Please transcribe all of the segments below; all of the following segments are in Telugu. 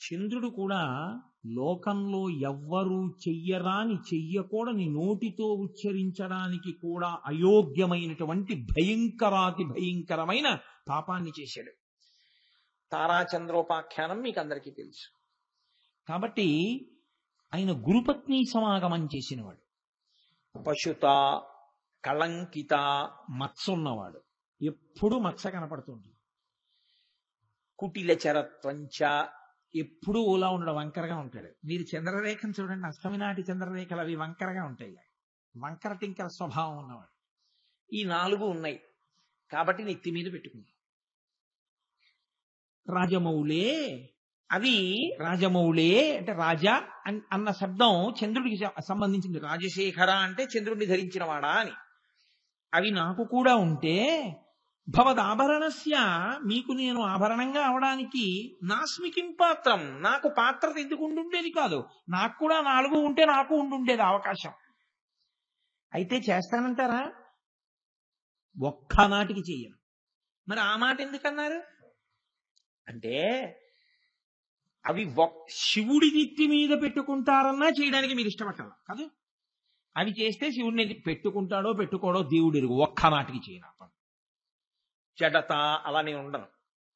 చంద్రుడు కూడా లోకంలో ఎవ్వరూ చెయ్యరాని చెయ్యకూడని నోటితో ఉచ్చరించడానికి కూడా అయోగ్యమైనటువంటి భయంకరాతి భయంకరమైన పాపాన్ని చేశాడు. తారాచంద్రోపాఖ్యానం మీకు అందరికీ తెలుసు. కాబట్టి ఆయన గురుపత్ని సమాగమం చేసినవాడు. పశుత, కళంకిత, మత్స ఉన్నవాడు. ఎప్పుడూ మత్స కనపడుతుంది. కుటిల చరత్వంచ, ఎప్పుడూ ఓలా ఉండడం, వంకరగా ఉంటాడు. మీరు చంద్రరేఖను చూడండి, అష్టమి నాటి చంద్రరేఖలు అవి వంకరగా ఉంటాయి. వంకర టింకర స్వభావం ఉన్నవాడు. ఈ 4 ఉన్నాయి కాబట్టి నెత్తి మీద పెట్టుకున్నాడు. రాజమౌళే, అవి రాజమౌళే అంటే రాజా అన్న శబ్దం చంద్రుడికి సంబంధించింది. రాజశేఖర అంటే చంద్రుడిని ధరించిన వాడా అని. అవి నాకు కూడా ఉంటే భవదాభరణస్య, మీకు నేను ఆభరణంగా అవడానికి నాస్మికిం పాత్రం, నాకు పాత్రత ఎందుకు ఉండుండేది కాదు. నాకు కూడా 4 ఉంటే నాకు ఉండుండేది అవకాశం. అయితే చేస్తానంటారా? ఒక్కనాటికి చెయ్యను. మరి ఆ మాట ఎందుకన్నారు అంటే, అవి శివుడి నెత్తి మీద పెట్టుకుంటారన్నా చేయడానికి మీరు ఇష్టపడతారు కాదు. అవి చేస్తే శివుడిని పెట్టుకుంటాడో పెట్టుకోడో దేవుడు ఎరుగు. ఒక్కనాటికి చేయను. జడత, అలా నేను ఉండను.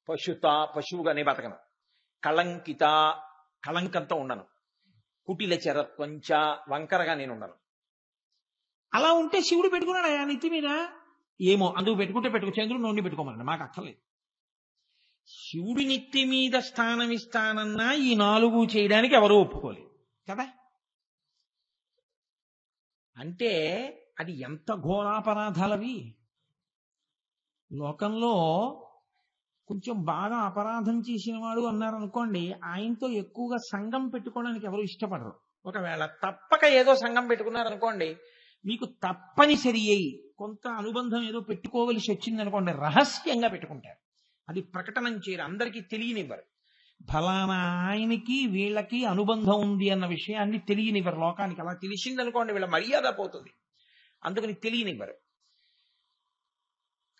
పశుత, పశువుగానే బతకను. కళంకిత, కళంకంతో ఉండను. కుటిల చరత్వంచ, వంకరగా నేను ఉండను. అలా ఉంటే శివుడు పెట్టుకున్నాడు ఆ నెత్తి మీద. ఏమో అందుకు పెట్టుకుంటే చంద్రుడు నోడిని పెట్టుకోమన్నాడు, మాకు అక్కర్లేదు. శివుడి నెత్తి మీద స్థానం ఇస్తానన్నా ఈ 4 చేయడానికి ఎవరూ ఒప్పుకోలేదు కదా. అంటే అది ఎంత ఘోరాపరాధాలవి. లోకంలో కొంచెం బాగా అపరాధం చేసిన వాడు అన్నారనుకోండి, ఆయనతో ఎక్కువగా సంఘం పెట్టుకోవడానికి ఎవరు ఇష్టపడరు. ఒకవేళ తప్పక ఏదో సంఘం పెట్టుకున్నారనుకోండి, మీకు తప్పనిసరి అయి కొంత అనుబంధం ఏదో పెట్టుకోవలసి వచ్చిందనుకోండి, రహస్యంగా పెట్టుకుంటారు. అది ప్రకటనం చేయరు, అందరికీ తెలియనివ్వరు. ఫలానా ఆయనకి వీళ్ళకి అనుబంధం ఉంది అన్న విషయాన్ని తెలియనివ్వరు లోకానికి. అలా తెలిసిందనుకోండి వీళ్ళ మర్యాద పోతుంది, అందుకని తెలియనివ్వరు.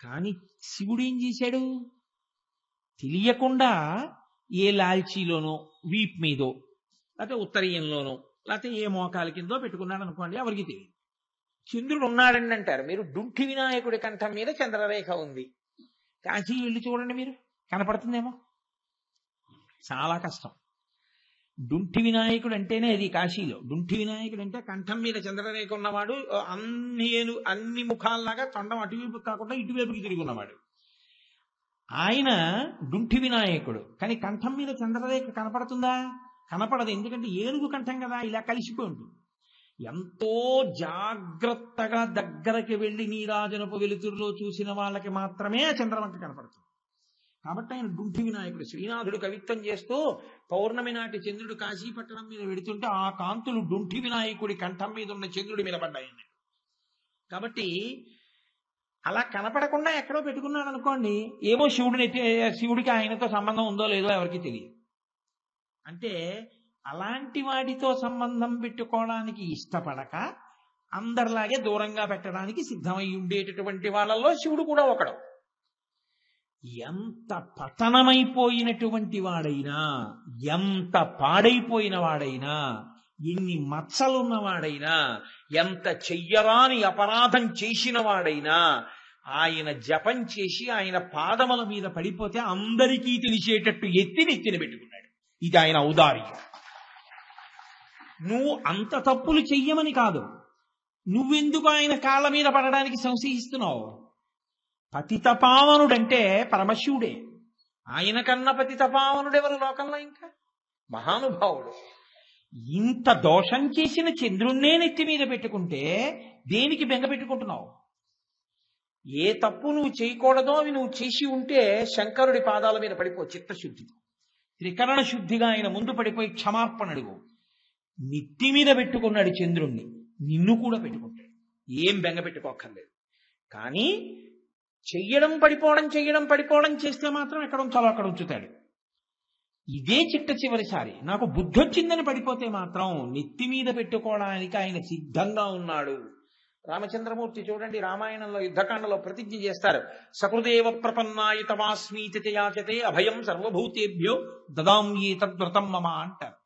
కానీ శివుడు ఏం చేశాడు? తెలియకుండా ఏ లాల్చీలోనో, వీప్ మీదో, లేకపోతే ఉత్తరీయంలోనో, లేకపోతే ఏ మోకాల కిందో పెట్టుకున్నాడు అనుకోండి, ఎవరికి తెలియదు. చంద్రుడు ఉన్నాడండి అంటారు. మీరు డుంఠి వినాయకుడి కంఠం మీద చంద్రరేఖ ఉంది. కాశీ వెళ్ళి చూడండి, మీరు కనపడుతుందేమో. చాలా కష్టం. డుంఠి వినాయకుడు అంటేనే అది కాశీలో. డుంఠి వినాయకుడు అంటే కంఠం మీద చంద్రరేఖ ఉన్నవాడు, అన్ని ముఖాల్లాగా తొండం అటువైపు కాకుండా ఇటువైపుకి తిరిగి ఉన్నవాడు. ఆయన డుంఠి వినాయకుడు. కానీ కంఠం మీద చంద్రరేఖ కనపడుతుందా? కనపడదు. ఎందుకంటే ఏనుగు కంఠం కదా, ఇలా కలిసిపోయి ఉంటుంది. ఎంతో జాగ్రత్తగా దగ్గరకి వెళ్లి నీరాజనపు వెలుతురులో చూసిన వాళ్ళకి మాత్రమే ఆ చంద్రవంక కనపడుతుంది. కాబట్టి ఆయన డుంఠి వినాయకుడు. శ్రీనాథుడు కవిత్వం చేస్తూ పౌర్ణమి నాటి చంద్రుడు కాశీపట్టణం మీద వెడుతుంటే ఆ కాంతులు డుంఠి వినాయకుడి కంఠం మీద ఉన్న చంద్రుడి మీద పడ్డాయండి. కాబట్టి అలా కనపడకుండా ఎక్కడో పెట్టుకున్నాడు అనుకోండి, ఏమో శివుడికి ఆయనతో సంబంధం ఉందో లేదో ఎవరికి తెలియదు. అంటే అలాంటి వాటితో సంబంధం పెట్టుకోవడానికి ఇష్టపడక అందరిలాగే దూరంగా పెట్టడానికి సిద్ధమై ఉండేటటువంటి వాళ్ళల్లో శివుడు కూడా ఒకడు. ఎంత పతనమైపోయినటువంటి వాడైనా, ఎంత పాడైపోయిన వాడైనా, ఎన్ని మచ్చలున్నవాడైనా, ఎంత చెయ్యరాని అపరాధం చేసిన వాడైనా, ఆయన జపం చేసి ఆయన పాదముల మీద పడిపోతే అందరికీ తెలిసేటట్టు నెత్తిన పెట్టుకున్నాడు. ఇది ఆయన ఔదార్యం. నువ్వు అంత తప్పులు చెయ్యమని కాదు, నువ్వెందుకు ఆయన కాళ్ళ మీద పడడానికి సంశయిస్తున్నావు? పతితపావనుడంటే పరమశివుడే. ఆయన కన్నా పతితపావనుడెవరు లోకంలో? ఇంకా మహానుభావుడు. ఇంత దోషం చేసిన చంద్రుణ్ణే నెత్తి మీద పెట్టుకుంటే దేనికి బెంగ పెట్టుకుంటున్నావు? ఏ తప్పు నువ్వు చేయకూడదో అవి నువ్వు చేసి ఉంటే శంకరుడి పాదాల మీద పడిపో చిత్తశుద్ధితో. త్రికరణ శుద్ధిగా ఆయన ముందు పడిపోయి క్షమార్పణ అడుగు. నెత్తి మీద పెట్టుకున్నాడు చంద్రుణ్ణి, నిన్ను కూడా పెట్టుకుంటాడు. ఏం బెంగ పెట్టుకోక్కర్లేదు. కానీ చెయ్యడం పడిపోవడం చేస్తే మాత్రం ఎక్కడ ఉంచాలో అక్కడ ఉంచుతాడు. ఇదే చివరిసారి నాకు బుద్ధి వచ్చిందని పడిపోతే మాత్రం నెత్తి మీద పెట్టుకోవడానికి ఆయన సిద్ధంగా ఉన్నాడు. రామచంద్రమూర్తి చూడండి రామాయణంలో యుద్ధకాండలో ప్రతిజ్ఞ చేస్తారు, సకృదేవ ప్రపన్నాయ తమాస్మీతి యాచతే అభయం సర్వభూతేభ్యో దదాంయే తద్వ్రతం మమ అంటారు.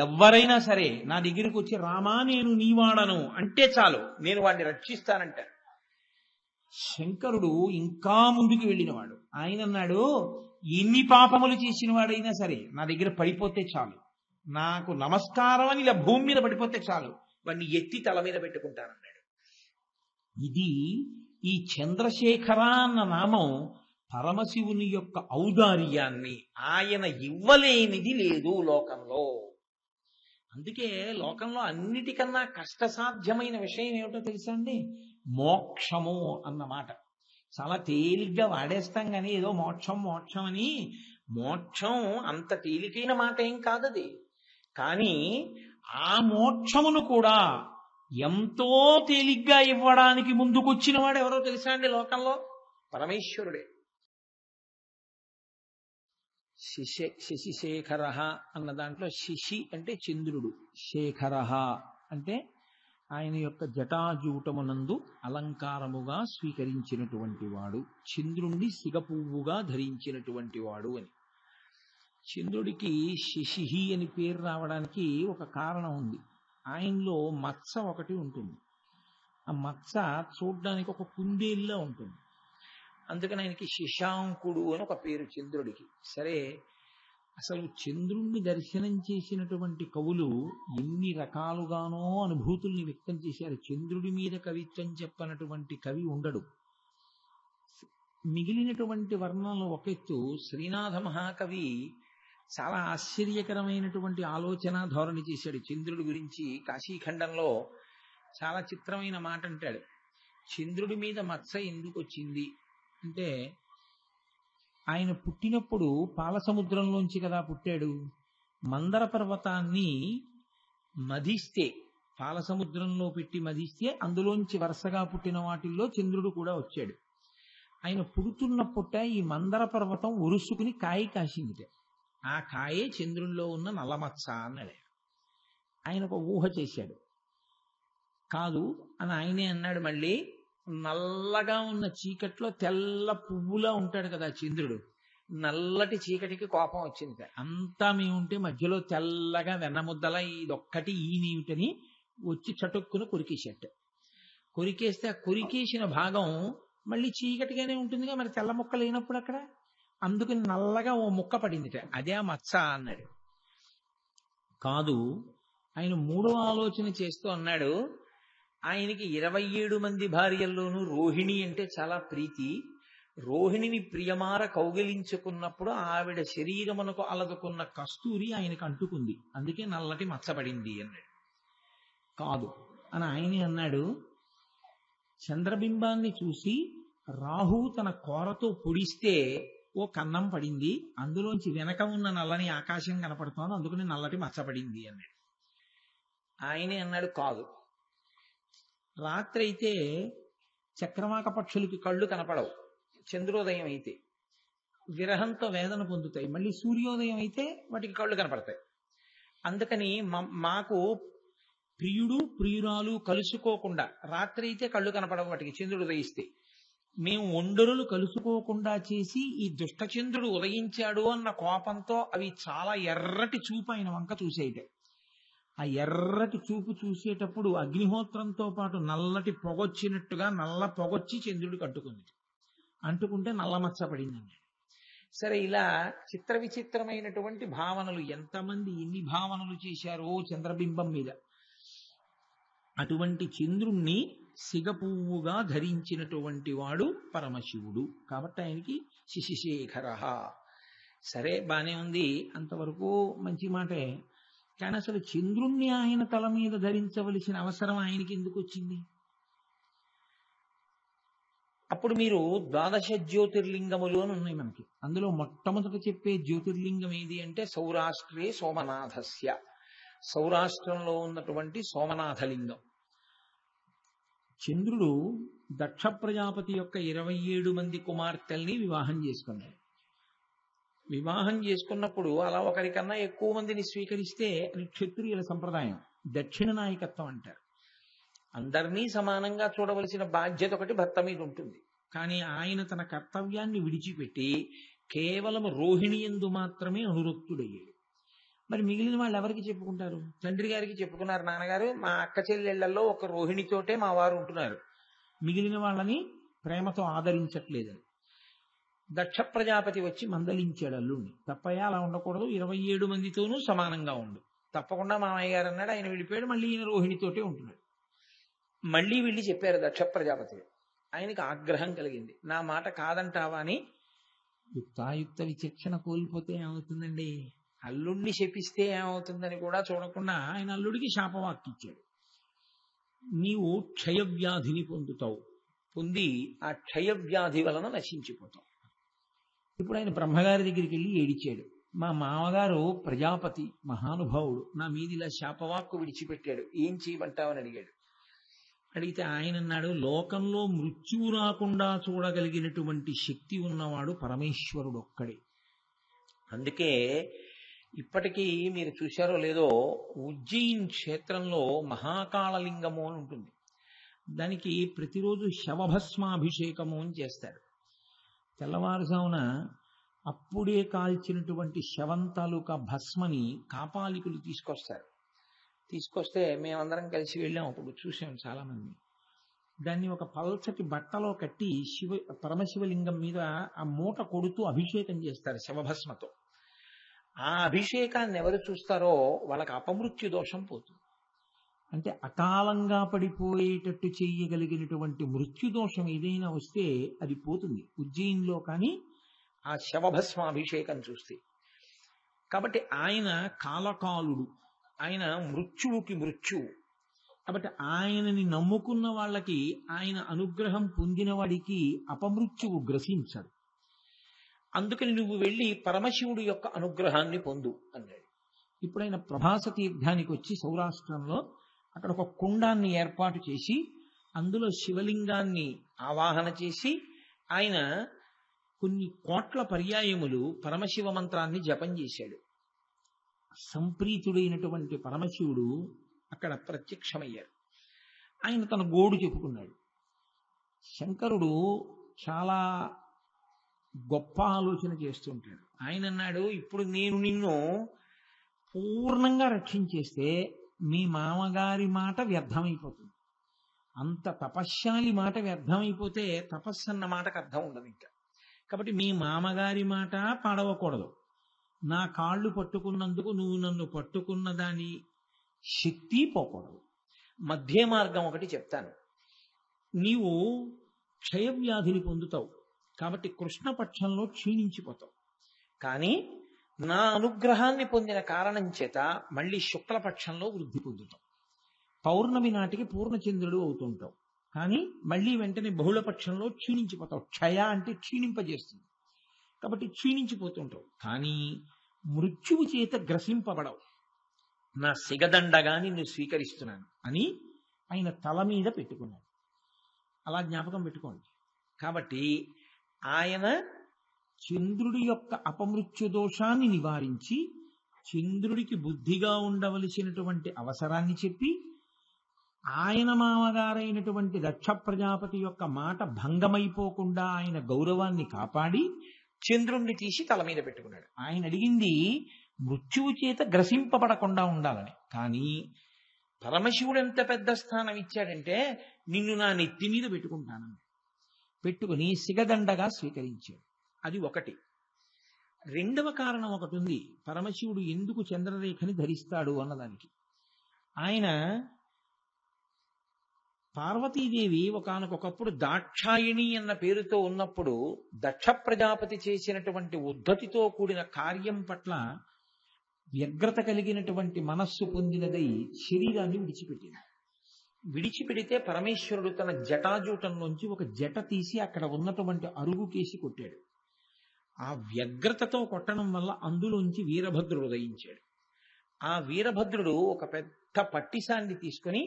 ఎవరైనా సరే నా దగ్గరికి వచ్చి రామా నేను నీవాడను అంటే చాలు, నేను వాడిని రక్షిస్తానంటారు. శంకరుడు ఇంకా ముందుకు వెళ్ళినవాడు. ఆయన అన్నాడు, ఎన్ని పాపములు చేసిన వాడైనా సరే నా దగ్గర పడిపోతే చాలు, నాకు నమస్కారం అని ఇలా భూమి మీద పడిపోతే చాలు, వాడిని ఎత్తి తల మీద పెట్టుకుంటానన్నాడు. ఇది ఈ చంద్రశేఖర అన్న నామం పరమశివుని యొక్క ఔదార్యాన్ని, ఆయన ఇవ్వలేనిది లేదు లోకంలో. అందుకే లోకంలో అన్నిటికన్నా కష్టసాధ్యమైన విషయం ఏమిటో తెలుసా అండి? మోక్షము అన్నమాట. చాలా తేలిగ్గా వాడేస్తాం కానీ ఏదో మోక్షం మోక్షం అని. మోక్షం అంత తేలికైన మాట ఏం కాదది. కానీ ఆ మోక్షమును కూడా ఎంతో తేలిగ్గా ఇవ్వడానికి ముందుకొచ్చిన వాడు ఎవరో తెలుసా అండి లోకంలో? పరమేశ్వరుడే. శశిశేఖర అన్న దాంట్లో శశి అంటే చంద్రుడు, శేఖర అంటే ఆయన యొక్క జటాజూటమునందు అలంకారముగా స్వీకరించినటువంటి వాడు, చంద్రుణ్ణి సిగపువ్వుగా ధరించినటువంటి వాడు అని. చంద్రుడికి శశిహి అని పేరు రావడానికి ఒక కారణం ఉంది. ఆయనలో మత్స ఒకటి ఉంటుంది. ఆ మత్స చూడ్డానికి ఒక కుందేలులా ఉంటుంది. అందుకని ఆయనకి శశాంకుడు అని ఒక పేరు చంద్రుడికి. సరే, అసలు చంద్రుణ్ణి దర్శనం చేసినటువంటి కవులు ఎన్ని రకాలుగానో అనుభూతుల్ని వ్యక్తం చేశారు. చంద్రుడి మీద కవిత్వం చెప్పనటువంటి కవి ఉండడు. మిగిలినటువంటి వర్ణనలు ఒక ఎత్తు, శ్రీనాథ మహాకవి చాలా ఆశ్చర్యకరమైనటువంటి ఆలోచన ధోరణి చేశాడు చంద్రుడి గురించి. కాశీఖండంలో చాలా చిత్రమైన మాట అంటాడు. చంద్రుడి మీద మత్స ఎందుకు వచ్చింది అంటే, ఆయన పుట్టినప్పుడు పాలసముద్రంలోంచి కదా పుట్టాడు. మందర పర్వతాన్ని మధిస్తే, పాలసముద్రంలో పెట్టి మధిస్తే అందులోంచి వరుసగా పుట్టిన వాటిల్లో చంద్రుడు కూడా వచ్చాడు. ఆయన పుడుతున్నప్పుట ఈ మందర పర్వతం ఉరుసుకుని కాయ కాసిందిట. ఆ కాయే చంద్రుల్లో ఉన్న నల్లమచ్చ అన్నాడు. ఆయన ఒక ఊహ చేశాడు. కాదు అని ఆయనే అన్నాడు. మళ్ళీ నల్లగా ఉన్న చీకట్లో తెల్ల పువ్వులా ఉంటాడు కదా చంద్రుడు, నల్లటి చీకటికి కోపం వచ్చింది. అంతా మేముంటే మధ్యలో తెల్లగా వెన్నముద్దల ఇదొక్కటి ఈనేమిటని వచ్చి చటుక్కున కొరికేసేట. కొరికేస్తే ఆ కొరికేసిన భాగం మళ్ళీ చీకటిగానే ఉంటుందిగా, మరి తెల్ల ముక్క లేనప్పుడు అక్కడ. అందుకని నల్లగా ఓ ముక్క పడిందిట, అదే ఆ మచ్చ అన్నాడు. కాదు, ఆయన మూడో ఆలోచన చేస్తూ అన్నాడు, ఆయనకి 27 మంది భార్యల్లోనూ రోహిణి అంటే చాలా ప్రీతి. రోహిణిని ప్రియమార కౌగిలించుకున్నప్పుడు ఆవిడ శరీరమునకు అలదుకున్న కస్తూరి ఆయనకు అంటుకుంది, అందుకే నల్లటి మచ్చపడింది అన్నాడు. కాదు అని ఆయనే అన్నాడు, చంద్రబింబాన్ని చూసి రాహు తన కోరతో పొడిస్తే ఓ కన్నం పడింది, అందులోంచి వెనక ఉన్న నల్లని ఆకాశం కనపడుతోంది, అందుకని నల్లటి మచ్చపడింది అన్నాడు. ఆయనే అన్నాడు, కాదు, రాత్రి అయితే చక్రవాక పక్షులకి కళ్ళు కనపడవు, చంద్రోదయం అయితే విరహంతో వేదన పొందుతాయి, మళ్ళీ సూర్యోదయం అయితే వాటికి కళ్ళు కనపడతాయి. అందుకని మాకు ప్రియుడు ప్రియురాలు కలుసుకోకుండా రాత్రి అయితే కళ్ళు కనపడవు వాటికి, చంద్రుడు ఉదయిస్తే. మేము ఒండరులు కలుసుకోకుండా చేసి ఈ దుష్టచంద్రుడు ఉదయించాడు అన్న కోపంతో అవి చాలా ఎర్రటి చూపు ఆయన వంక చూసేట. ఆ ఎర్రటి చూపు చూసేటప్పుడు అగ్నిహోత్రంతో పాటు నల్లటి పొగొచ్చినట్టుగా నల్ల పొగొచ్చి చంద్రుడికి అంటుకుంది. అంటుకుంటే నల్లమచ్చ పడిందండి. సరే, ఇలా చిత్ర విచిత్రమైనటువంటి భావనలు ఎంతమంది ఎన్ని భావనలు చేశారో చంద్రబింబం మీద. అటువంటి చంద్రుణ్ణి సిగపువ్వుగా ధరించినటువంటి వాడు పరమశివుడు. కాబట్టి ఆయనకి శశిశేఖర. సరే, బానే ఉంది, అంతవరకు మంచి మాటే. కానీ అసలు చంద్రుణ్ణి ఆయన తల మీద ధరించవలసిన అవసరం ఆయనకి ఎందుకు వచ్చింది? అప్పుడు మీరు ద్వాదశ జ్యోతిర్లింగములు అని ఉన్నాయి మనకి. అందులో మొట్టమొదట చెప్పే జ్యోతిర్లింగం ఏది అంటే సౌరాష్ట్రే సోమనాథస్య, సౌరాష్ట్రంలో ఉన్నటువంటి సోమనాథలింగం. చంద్రుడు దక్ష ప్రజాపతి యొక్క 27 మంది కుమార్తెల్ని వివాహం చేసుకున్నాడు. వివాహం చేసుకున్నప్పుడు అలా ఒకరికన్నా ఎక్కువ మందిని స్వీకరిస్తే అది క్షత్రియుల సంప్రదాయం, దక్షిణ నాయకత్వం అంటారు. అందరినీ సమానంగా చూడవలసిన బాధ్యత ఒకటి భర్త మీద ఉంటుంది. కానీ ఆయన తన కర్తవ్యాన్ని విడిచిపెట్టి కేవలం రోహిణి యందు మాత్రమే అనురక్తుడయ్యాడు. మరి మిగిలిన వాళ్ళు ఎవరికి చెప్పుకుంటారు? తండ్రి గారికి చెప్పుకున్నారు, నాన్నగారు మా అక్క చెల్లెళ్లలో ఒక రోహిణితోటే మా వారు ఉంటున్నారు, మిగిలిన వాళ్ళని ప్రేమతో ఆదరించట్లేదని. దక్ష ప్రజాపతి వచ్చి మందలించాడు అల్లుణ్ణి, తప్పయ్యా అలా ఉండకూడదు, 27 మందితోనూ సమానంగా ఉండు. తప్పకుండా మామయ్య గారు అన్నాడు. ఆయన వెళ్ళిపోయాడు. మళ్ళీ ఈయన రోహిణితోటే ఉంటున్నాడు. మళ్ళీ వెళ్ళి చెప్పారు దక్ష ప్రజాపతి. ఆయనకి ఆగ్రహం కలిగింది. నా మాట కాదంటావా అని. యుక్తాయుక్త విచక్షణ కోల్పోతే ఏమవుతుందండి, అల్లుడిని శపిస్తే ఏమవుతుందని కూడా చూడకుండా ఆయన అల్లుడికి శాపవాక్కిచ్చాడు. నీవు క్షయవ్యాధిని పొందుతావు, పొంది ఆ క్షయవ్యాధి వలన నశించిపోతావు. ఇప్పుడు ఆయన బ్రహ్మగారి దగ్గరికి వెళ్ళి ఏడిచాడు. మా మామగారు ప్రజాపతి మహానుభావుడు, నా మీద ఇలా శాపవాక్కు విడిచిపెట్టాడు, ఏం చేయమంటావని అడిగాడు. అడిగితే ఆయన అన్నాడు, లోకంలో మృత్యువు రాకుండా చూడగలిగినటువంటి శక్తి ఉన్నవాడు పరమేశ్వరుడు ఒక్కడే. అందుకే ఇప్పటికీ మీరు చూశారో లేదో, ఉజ్జయిన్ క్షేత్రంలో మహాకాళలింగము అని ఉంటుంది. దానికి ప్రతిరోజు శవభస్మాభిషేకము అని చేస్తారు. తెల్లవారుజామున అప్పుడే కాల్చినటువంటి శవం తాలూకా భస్మని కాపాలికులు తీసుకొస్తారు. తీసుకొస్తే మేమందరం కలిసి వెళ్ళాం, అప్పుడు చూసాం చాలా మంది. దాన్ని ఒక పల్చటి బట్టలో కట్టి పరమశివలింగం మీద ఆ మూట కొడుతూ అభిషేకం చేస్తారు శవభస్మతో. ఆ అభిషేకాన్ని ఎవరు చూస్తారో వాళ్ళకి అపమృత్యు దోషం పోతుంది. అంటే అకాలంగా పడిపోయేటట్టు చేయగలిగినటువంటి మృత్యుదోషం ఏదైనా వస్తే అది పోతుంది ఉజ్జయిన్లో కానీ ఆ శవభస్మాభిషేకం చూస్తే. కాబట్టి ఆయన కాలకాలుడు, ఆయన మృత్యువుకి మృత్యువు. కాబట్టి ఆయనని నమ్ముకున్న వాళ్ళకి, ఆయన అనుగ్రహం పొందిన వాడికి అపమృత్యువు గ్రసించడు. అందుకని నువ్వు వెళ్ళి పరమశివుడి యొక్క అనుగ్రహాన్ని పొందు అన్నాడు. ఇప్పుడు ఆయన ప్రభాస తీర్థానికి వచ్చి సౌరాష్ట్రంలో అక్కడ ఒక కుండాన్ని ఏర్పాటు చేసి అందులో శివలింగాన్ని ఆవాహన చేసి ఆయన కొన్ని కోట్ల పర్యాయములు పరమశివ మంత్రాన్ని జపం చేశాడు. సంప్రీతుడైనటువంటి పరమశివుడు అక్కడ ప్రత్యక్షమయ్యారు. ఆయన తన గోడు చెప్పుకున్నాడు. శంకరుడు చాలా గొప్ప ఆలోచన చేస్తుంటాడు. ఆయన అన్నాడు, ఇప్పుడు నేను నిన్ను పూర్ణంగా రక్షించేస్తే మీ మామగారి మాట వ్యర్థమైపోతుంది. అంత తపశ్శాలి మాట వ్యర్థమైపోతే తపస్సు అన్న మాటకు అర్థం ఉండదు ఇంకా. కాబట్టి మీ మామగారి మాట పాడవకూడదు. నా కాళ్ళు పట్టుకున్నందుకు నువ్వు నన్ను పట్టుకున్న దాని శక్తి పోకూడదు. మధ్య మార్గం ఒకటి చెప్తాను. నీవు క్షయవ్యాధిని పొందుతావు కాబట్టి కృష్ణపక్షంలో క్షీణించిపోతావు. కానీ నా అనుగ్రహాన్ని పొందిన కారణం చేత మళ్ళీ శుక్లపక్షంలో వృద్ధి పొందుతావు. పౌర్ణమి నాటికి పూర్ణచంద్రుడు అవుతుంటావు. కానీ మళ్ళీ వెంటనే బహుళపక్షంలో క్షీణించిపోతావు. క్షయ అంటే క్షీణింపజేస్తుంది. కాబట్టి క్షీణించిపోతుంటావు. కానీ మృత్యువు చేత గ్రసింపబడవు. నా సిగదండగా నిన్ను స్వీకరిస్తున్నాను అని ఆయన తల మీద పెట్టుకున్నాడు. అలా జ్ఞాపకం పెట్టుకోండి. కాబట్టి ఆయన చంద్రుడి యొక్క అపమృత్యు దోషాన్ని నివారించి చంద్రుడికి బుద్ధిగా ఉండవలసినటువంటి అవసరాన్ని చెప్పి ఆయన మామగారైనటువంటి దక్ష ప్రజాపతి యొక్క మాట భంగమైపోకుండా ఆయన గౌరవాన్ని కాపాడి చంద్రుణ్ణి తీసి తల మీద పెట్టుకున్నాడు. ఆయన అడిగింది మృత్యువు చేత గ్రసింపబడకుండా ఉండాలని. కానీ పరమశివుడు ఎంత పెద్ద స్థానం ఇచ్చాడంటే నిన్ను నా నెత్తి మీద పెట్టుకుంటానని పెట్టుకుని సిగదండగా స్వీకరించాడు. అది ఒకటి. రెండవ కారణం ఒకటి ఉంది. పరమశివుడు ఎందుకు చంద్రరేఖని ధరిస్తాడు అన్నదానికి. ఆయన పార్వతీదేవి ఒకానొకప్పుడు దాక్షాయిణి అన్న పేరుతో ఉన్నప్పుడు దక్ష ప్రజాపతి చేసినటువంటి ఉద్ధతితో కూడిన కార్యం పట్ల వ్యగ్రత కలిగినటువంటి మనస్సు పొందినదై శరీరాన్ని విడిచిపెట్టింది. విడిచిపెడితే పరమేశ్వరుడు తన జటాజూటంలోంచి ఒక జట తీసి అక్కడ ఉన్నటువంటి అరుగు కేసి కొట్టాడు. ఆ వ్యగ్రతతో కొట్టడం వల్ల అందులోంచి వీరభద్రుడు ఉదయించాడు. ఆ వీరభద్రుడు ఒక పెద్ద పట్టిసాన్ని తీసుకొని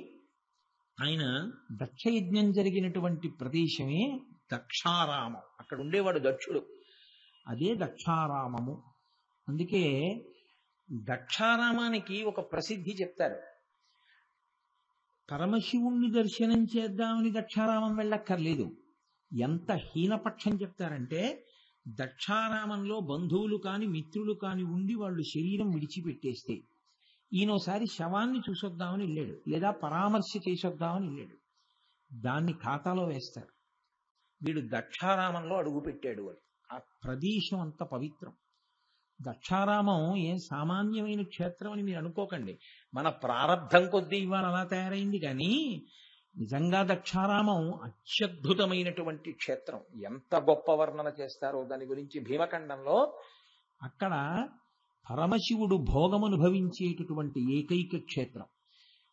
ఆయన దక్షయజ్ఞం జరిగినటువంటి ప్రదేశమే దక్షారామం. అక్కడ ఉండేవాడు దక్షుడు. అదే దక్షారామము. అందుకే దక్షారామానికి ఒక ప్రసిద్ధి చెప్తారు. పరమశివుణ్ణి దర్శనం చేద్దామని దక్షారామం వెళ్ళక్కర్లేదు. ఎంత హీనపక్షం చెప్తారంటే, దక్షారామంలో బంధువులు కాని మిత్రులు కాని ఉండి వాళ్ళు శరీరం విడిచిపెట్టేస్తే ఈయనోసారి శవాన్ని చూసొద్దామని వెళ్ళాడు, లేదా పరామర్శ చేసొద్దామని వెళ్ళాడు, దాన్ని ఖాతాలో వేస్తారు. వీడు దక్షారామంలో అడుగుపెట్టాడు అని. ఆ ప్రదేశం అంత పవిత్రం. దక్షారామం ఏం సామాన్యమైన క్షేత్రం అని మీరు అనుకోకండి. మన ప్రారంధం కొద్దీ ఇవాళ అలా తయారైంది. కానీ నిజంగా దక్షారామం అత్యద్భుతమైనటువంటి క్షేత్రం. ఎంత గొప్ప వర్ణన చేస్తారో దాని గురించి భీమఖండంలో. అక్కడ పరమశివుడు భోగమనుభవించేటటువంటి ఏకైక క్షేత్రం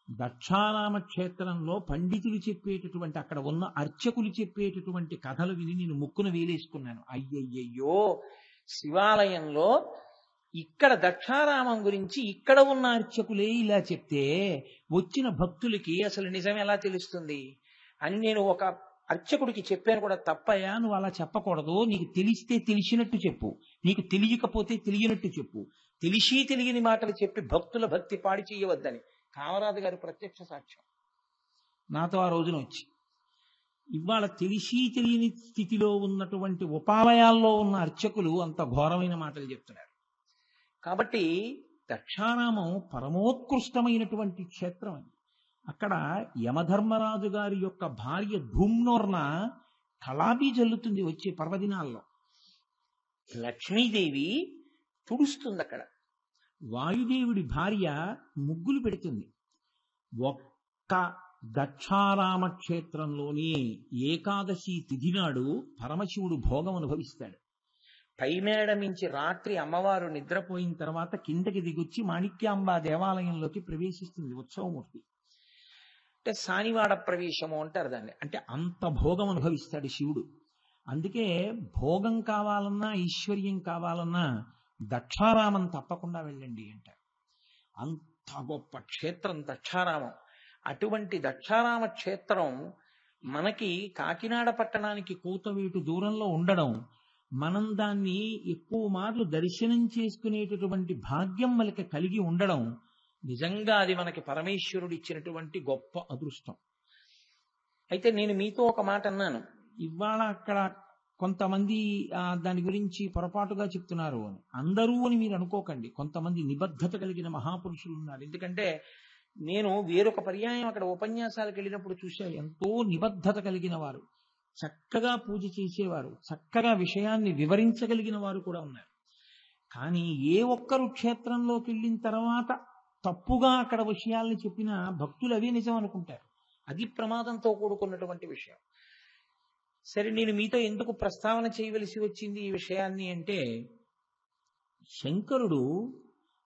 దక్షారామ క్షేత్రంలో. పండితులు చెప్పేటటువంటి, అక్కడ ఉన్న అర్చకులు చెప్పేటటువంటి కథలు విని నేను ముక్కును వేలేసుకున్నాను. అయ్యయ్యో, శివాలయంలో ఇక్కడ దక్షారామం గురించి ఇక్కడ ఉన్న అర్చకులే ఇలా చెప్తే వచ్చిన భక్తులకి అసలు నిజం ఎలా తెలుస్తుంది అని నేను ఒక అర్చకుడికి చెప్పాను కూడా. తప్పయ్యా, నువ్వు అలా చెప్పకూడదు. నీకు తెలిస్తే తెలిసినట్టు చెప్పు, నీకు తెలియకపోతే తెలియనట్టు చెప్పు. తెలిసి తెలియని మాటలు చెప్పి భక్తుల భక్తి పాడి చేయవద్దని కామరాజు గారి ప్రత్యక్ష సాక్ష్యం నాతో ఆ రోజున వచ్చి. ఇవాళ తెలిసి తెలియని స్థితిలో ఉన్నటువంటి ఉపాలయాల్లో ఉన్న అర్చకులు అంత ఘోరమైన మాటలు చెప్తున్నారు. కాబట్టి దక్షారామం పరమోత్కృష్టమైనటువంటి క్షేత్రం అది. అక్కడ యమధర్మరాజు గారి యొక్క భార్య ధూమ్నోర్న కళాబీ జల్లుతుంది వచ్చే పర్వదినాల్లో. లక్ష్మీదేవి తుడుస్తుంది అక్కడ. వాయుదేవుడి భార్య ముగ్గులు పెడుతుంది. ఒక్క దక్షారామ క్షేత్రంలోని ఏకాదశి తిథి నాడు పరమశివుడు భోగం అనుభవిస్తాడు. పైమేడ మించి రాత్రి అమ్మవారు నిద్రపోయిన తర్వాత కిందకి దిగొచ్చి మాణిక్యాంబ దేవాలయంలోకి ప్రవేశిస్తుంది ఉత్సవమూర్తి. అంటే సానివాడ ప్రవేశము అంటారు దాన్ని. అంటే అంత భోగం అనుభవిస్తాడు శివుడు. అందుకే భోగం కావాలన్నా ఐశ్వర్యం కావాలన్నా దక్షారామం తప్పకుండా వెళ్ళండి అంటారు. అంత గొప్ప క్షేత్రం దక్షారామం. అటువంటి దక్షారామ క్షేత్రం మనకి కాకినాడ పట్టణానికి కూతవేటు దూరంలో ఉండడం, మనం దాన్ని ఎక్కువ మార్లు దర్శనం చేసుకునేటటువంటి భాగ్యం మనకి కలిగి ఉండడం, నిజంగా అది మనకి పరమేశ్వరుడు ఇచ్చినటువంటి గొప్ప అదృష్టం. అయితే నేను మీతో ఒక మాట అన్నాను, ఇవాళ అక్కడ కొంతమంది దాని గురించి పొరపాటుగా చెప్తున్నారు అని. అందరూ అని మీరు అనుకోకండి. కొంతమంది నిబద్ధత కలిగిన మహాపురుషులు ఉన్నారు. ఎందుకంటే నేను వేరొక పర్యాయం అక్కడ ఉపన్యాసాలకు వెళ్ళినప్పుడు చూశాను. ఎంతో నిబద్ధత కలిగిన వారు, చక్కగా పూజ చేసేవారు, చక్కగా విషయాన్ని వివరించగలిగిన వారు కూడా ఉన్నారు. కానీ ఏ ఒక్కరు క్షేత్రంలోకి వెళ్ళిన తర్వాత తప్పుగా అక్కడ విషయాల్ని చెప్పినా భక్తులు అవే నిజం అనుకుంటారు. అది ప్రమాదంతో కూడుకున్నటువంటి విషయం. సరే, నేను మీతో ఎందుకు ప్రస్తావన చేయవలసి వచ్చింది ఈ విషయాన్ని అంటే, శంకరుడు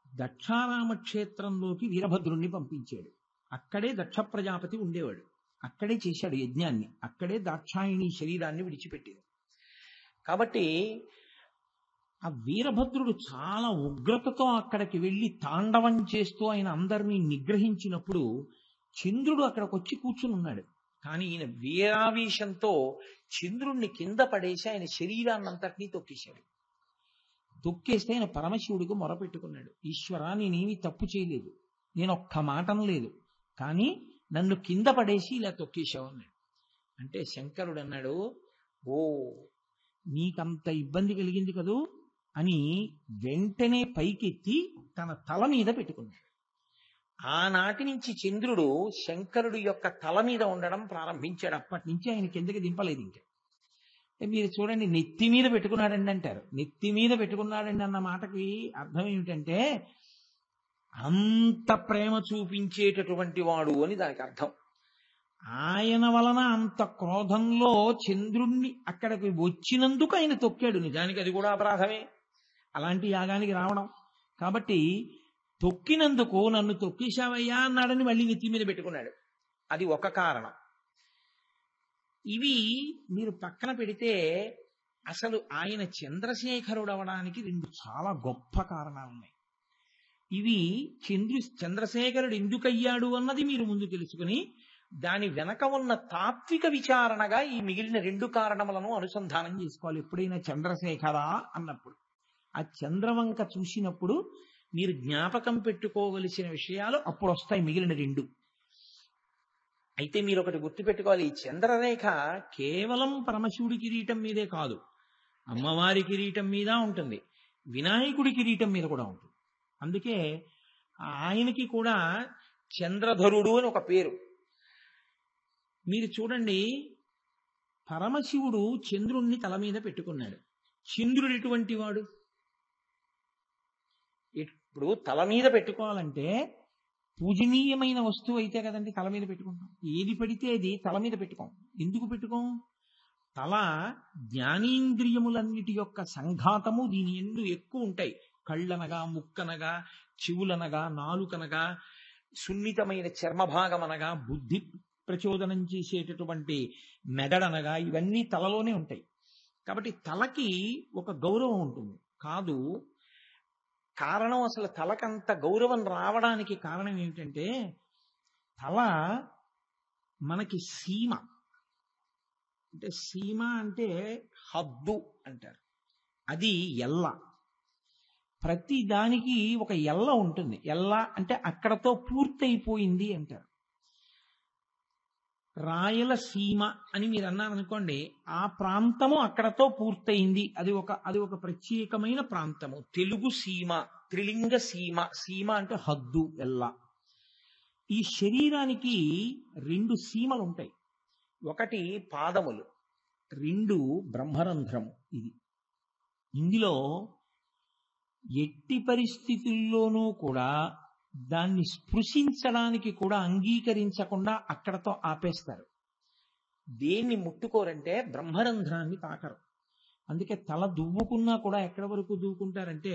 దక్షారామ క్షేత్రంలోకి వీరభద్రుణ్ణి పంపించాడు. అక్కడే దక్ష ప్రజాపతి ఉండేవాడు. అక్కడే చేశాడు యజ్ఞాన్ని. అక్కడే దాక్షాయిణి శరీరాన్ని విడిచిపెట్టింది. కాబట్టి ఆ వీరభద్రుడు చాలా ఉగ్రతతో అక్కడికి వెళ్ళి తాండవం చేస్తూ ఆయన అందరినీ నిగ్రహించినప్పుడు చంద్రుడు అక్కడికి వచ్చి కూర్చుని ఉన్నాడు. కానీ ఈయన వీరావేశంతో చంద్రుణ్ణి కింద పడేసి ఆయన శరీరాన్నంతటినీ తొక్కేశాడు. తొక్కేస్తే ఆయన పరమశివుడికి మొరపెట్టుకున్నాడు, ఈశ్వర, నేనేమీ తప్పు చేయలేదు, నేను ఒక్క మాటం లేదు, కానీ నన్ను కింద పడేసి ఇలా తొక్కేశావు అన్నాడు. అంటే శంకరుడు అన్నాడు, ఓ, నీకంత ఇబ్బంది కలిగింది కదూ అని వెంటనే పైకెత్తి తన తల మీద పెట్టుకున్నాడు. ఆనాటి నుంచి చంద్రుడు శంకరుడు యొక్క తల మీద ఉండడం ప్రారంభించాడు. అప్పటి నుంచి ఆయన కిందకి దింపలేదు. ఇంకా మీరు చూడండి, నెత్తి మీద పెట్టుకున్నాడండి అంటారు. నెత్తి మీద పెట్టుకున్నాడండి అన్న మాటకి అర్థం ఏమిటంటే అంత ప్రేమ చూపించేటటువంటి వాడు అని దానికి అర్థం. ఆయన వలన అంత క్రోధంలో చంద్రుణ్ణి అక్కడికి వచ్చినందుకు ఆయన తొక్కాడు. నిజానికి అది కూడా అపరాధమే, అలాంటి యాగానికి రావడం. కాబట్టి తొక్కినందుకు నన్ను తొక్కేశావయ్యా అన్నాడని మళ్ళీ నెత్తి మీద పెట్టుకున్నాడు. అది ఒక కారణం. ఇవి మీరు పక్కన పెడితే అసలు ఆయన చంద్రశేఖరుడు అవడానికి రెండు చాలా గొప్ప కారణాలు ఉన్నాయి. ఇవి చంద్రశేఖరుడు ఎందుకయ్యాడు అన్నది మీరు ముందు తెలుసుకుని దాని వెనక ఉన్న తాత్విక విచారణగా ఈ మిగిలిన రెండు కారణములను అనుసంధానం చేసుకోవాలి. ఎప్పుడైనా చంద్రశేఖర అన్నప్పుడు ఆ చంద్రవంక చూసినప్పుడు మీరు జ్ఞాపకం పెట్టుకోవలసిన విషయాలు అప్పుడు వస్తాయి. మిగిలిన రెండు అయితే మీరు ఒకటి గుర్తుపెట్టుకోవాలి, ఈ చంద్రరేఖ కేవలం పరమశివుడి కిరీటం మీదే కాదు, అమ్మవారి కిరీటం మీద ఉంటుంది, వినాయకుడి కిరీటం మీద కూడా ఉంటుంది. అందుకే ఆయనకి కూడా చంద్రధరుడు అని ఒక పేరు. మీరు చూడండి, పరమశివుడు చంద్రుణ్ణి తల మీద పెట్టుకున్నాడు. చంద్రుడు ఎటువంటి వాడు? ఇప్పుడు తల మీద పెట్టుకోవాలంటే పూజనీయమైన వస్తువు అయితే కదండి తల మీద పెట్టుకుంటాం. ఏది పడితే అది తల మీద పెట్టుకోం. ఎందుకు పెట్టుకోం? తల జ్ఞానేంద్రియములన్నిటి యొక్క సంఘాతము దీని ఎందు ఎక్కువ ఉంటాయి. కళ్ళనగా, ముక్కనగా, చెవులనగా, నాలుకనగా, సున్నితమైన చర్మభాగమనగా, బుద్ధి ప్రచోదనం చేసేటటువంటి మెదడనగా, ఇవన్నీ తలలోనే ఉంటాయి. కాబట్టి తలకి ఒక గౌరవం ఉంటుంది. కాదు, కారణం అసలు తలకంత గౌరవం రావడానికి కారణం ఏమిటంటే, తల మనకి సీమ. అంటే సీమ అంటే హద్దు అంటారు, అది ఎల్ల. ప్రతి దానికి ఒక ఎల్ల ఉంటుంది. ఎల్ల అంటే అక్కడతో పూర్తయిపోయింది అంటారు. రాయలసీమ అని మీరు అన్నారనుకోండి, ఆ ప్రాంతము అక్కడతో పూర్తయింది. అది ఒక ప్రత్యేకమైన ప్రాంతము. తెలుగు సీమ, త్రిలింగ సీమ. సీమ అంటే హద్దు, ఎల్ల. ఈ శరీరానికి 2 సీమలు ఉంటాయి. ఒకటి పాదములు, 2 బ్రహ్మరంధ్రము. ఇందులో ఎట్టి పరిస్థితుల్లోనూ కూడా దాన్ని స్పృశించడానికి కూడా అంగీకరించకుండా అక్కడతో ఆపేస్తారు. దేన్ని ముట్టుకోరంటే బ్రహ్మరంధ్రాన్ని తాకరు. అందుకే తల దువ్వుకున్నా కూడా ఎక్కడి వరకు దువ్వుకుంటారంటే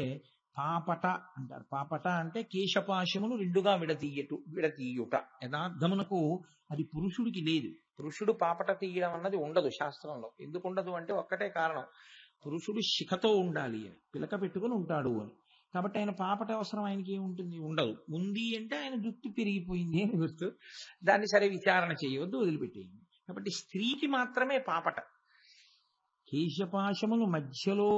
పాపట అంటారు. పాపట అంటే కేశపాశమును 2గా విడతీయుట. యథార్థమునకు అది పురుషుడికి లేదు. పురుషుడు పాపట తీయడం అన్నది ఉండదు శాస్త్రంలో. ఎందుకు ఉండదు అంటే ఒక్కటే కారణం, పురుషుడు శిఖతో ఉండాలి అని, పిలక పెట్టుకుని ఉంటాడు అని. కాబట్టి ఆయన పాపట అవసరం ఆయనకి ఏముంటుంది? ఉండదు. ఉంది అంటే ఆయన జుట్టు పెరిగిపోయింది అని గుర్తు. దాన్ని సరే విచారణ చేయవద్దు, వదిలిపెట్టేయండి. కాబట్టి స్త్రీకి మాత్రమే పాపట. కేశపాశములు మధ్యలో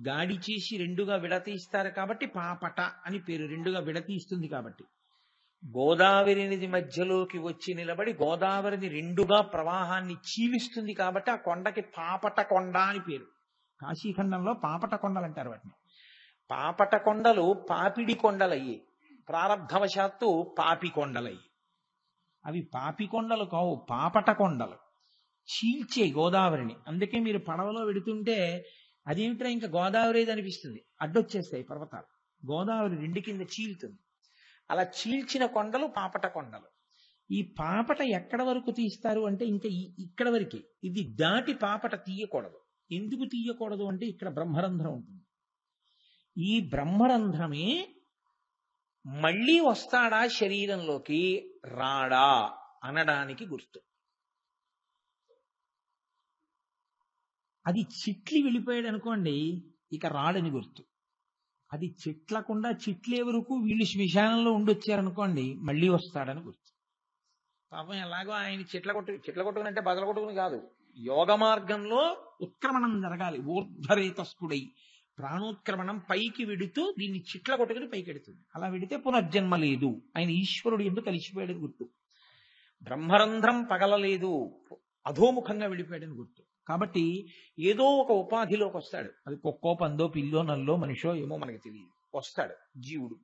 గాడి చేసి 2గా విడతీస్తారు కాబట్టి పాపట అని పేరు. 2గా విడతీస్తుంది కాబట్టి. గోదావరి నది మధ్యలోకి వచ్చి నిలబడి గోదావరిని 2గా ప్రవాహాన్ని చీలిస్తుంది కాబట్టి ఆ కొండకి పాపట కొండ అని పేరు. కాశీఖండంలో పాపట కొండలు అంటారు వాటిని. పాపట కొండలు పాపిడి కొండలయ్యి, ప్రారబ్ధవశాత్తు పాపి కొండలయ్యి. అవి పాపి కొండలు కావు, పాపట కొండలు. చీల్చే గోదావరిని. అందుకే మీరు పడవలో వెడుతుంటే అదేమిట్రా ఇంకా గోదావరి అనిపిస్తుంది, అడ్డొచ్చేస్తాయి పర్వతాలు. గోదావరి 2 కింద చీల్తుంది. అలా చీల్చిన కొండలు పాపట కొండలు. ఈ పాపట ఎక్కడ వరకు తీస్తారు అంటే ఇంకా ఇక్కడ వరకే. ఇది దాటి పాపట తీయకూడదు. ఎందుకు తీయకూడదు అంటే ఇక్కడ బ్రహ్మరంధ్రం ఉంటుంది. ఈ బ్రహ్మరంధ్రమే మళ్ళీ వస్తాడా శరీరంలోకి, రాడా అనడానికి గుర్తు. అది చిట్లి వెళ్ళిపోయాడు అనుకోండి, ఇక రాడని గుర్తు. అది చిట్లకుండా చిట్లే వరకు వీళ్ళు శ్మశానంలో ఉండొచ్చారనుకోండి, మళ్ళీ వస్తాడని గుర్తు. పాపం ఎలాగో ఆయన చిట్ల కొట్టుకునంటే బదల కొట్టుకుని కాదు, యోగ మార్గంలో ఉత్క్రమణం జరగాలి. ఊర్ధ్వరేతస్కుడై ప్రాణోత్క్రమణం పైకి విడుతూ దీన్ని చిట్ల కొట్టుకుని పైకి ఎడుతుంది. అలా విడితే పునర్జన్మ లేదు. ఆయన ఈశ్వరుడు ఎందుకు కలిసిపోయాడని గుర్తు. బ్రహ్మరంధ్రం పగలలేదు, అధోముఖంగా వెళ్ళిపోయాడని గుర్తు. కాబట్టి ఏదో ఒక ఉపాధిలోకి వస్తాడు. అది కుక్కో, పందో, పిల్లో, నల్లో, మనిషో ఏమో మనకి తెలియదు. వస్తాడు జీవుడు.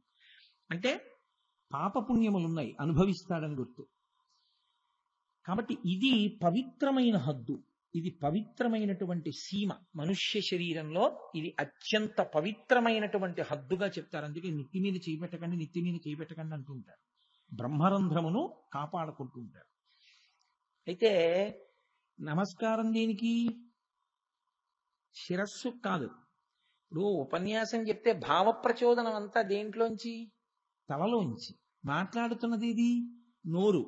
అంటే పాపపుణ్యములున్నాయి, అనుభవిస్తాడని గుర్తు. కాబట్టి ఇది పవిత్రమైన హద్దు, ఇది పవిత్రమైనటువంటి సీమ. మనుష్య శరీరంలో ఇది అత్యంత పవిత్రమైనటువంటి హద్దుగా చెప్తారు. అందుకే నెత్తి మీద చేపెట్టకండి, నెత్తి మీద చేపెట్టకండి అంటుంటారు. బ్రహ్మరంధ్రమును కాపాడుకుంటూ ఉంటారు. అయితే నమస్కారం దేనికి? శిరస్సు కాదు. ఇప్పుడు ఉపన్యాసం చెప్తే భావ ప్రచోదనం అంతా దేంట్లోంచి? తలలోంచి. మాట్లాడుతున్నది ఇది నోరు.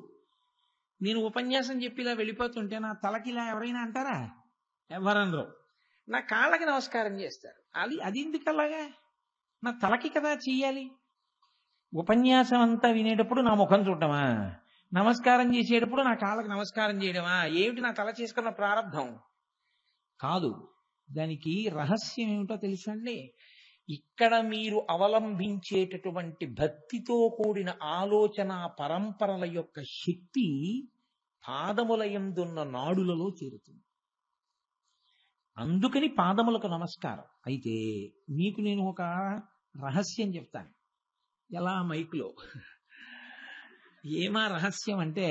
నేను ఉపన్యాసం చెప్పి ఇలా వెళ్ళిపోతుంటే నా తలకి ఇలా ఎవరైనా అంటారా? ఎవరనరు. నా కాళ్ళకి నమస్కారం చేస్తారు. అది ఎందుకు అలాగా? నా తలకి కదా చెయ్యాలి. ఉపన్యాసం అంతా వినేటప్పుడు నా ముఖం చూడటమా? నమస్కారం చేసేటప్పుడు నా కాళ్ళకి నమస్కారం చేయడమా? ఏమిటి నా తల చేసుకున్న ప్రారంభం? కాదు. దానికి రహస్యం ఏమిటో తెలుసండి. ఇక్కడ మీరు అవలంబించేటటువంటి భక్తితో కూడిన ఆలోచన పరంపరల యొక్క శక్తి పాదముల యందున్న నాడులలో చేరుతుంది. అందుకని పాదములకు నమస్కారం. అయితే మీకు నేను ఒక రహస్యం చెప్తాను, ఎలా మైక్లో. ఏమా రహస్యం అంటే,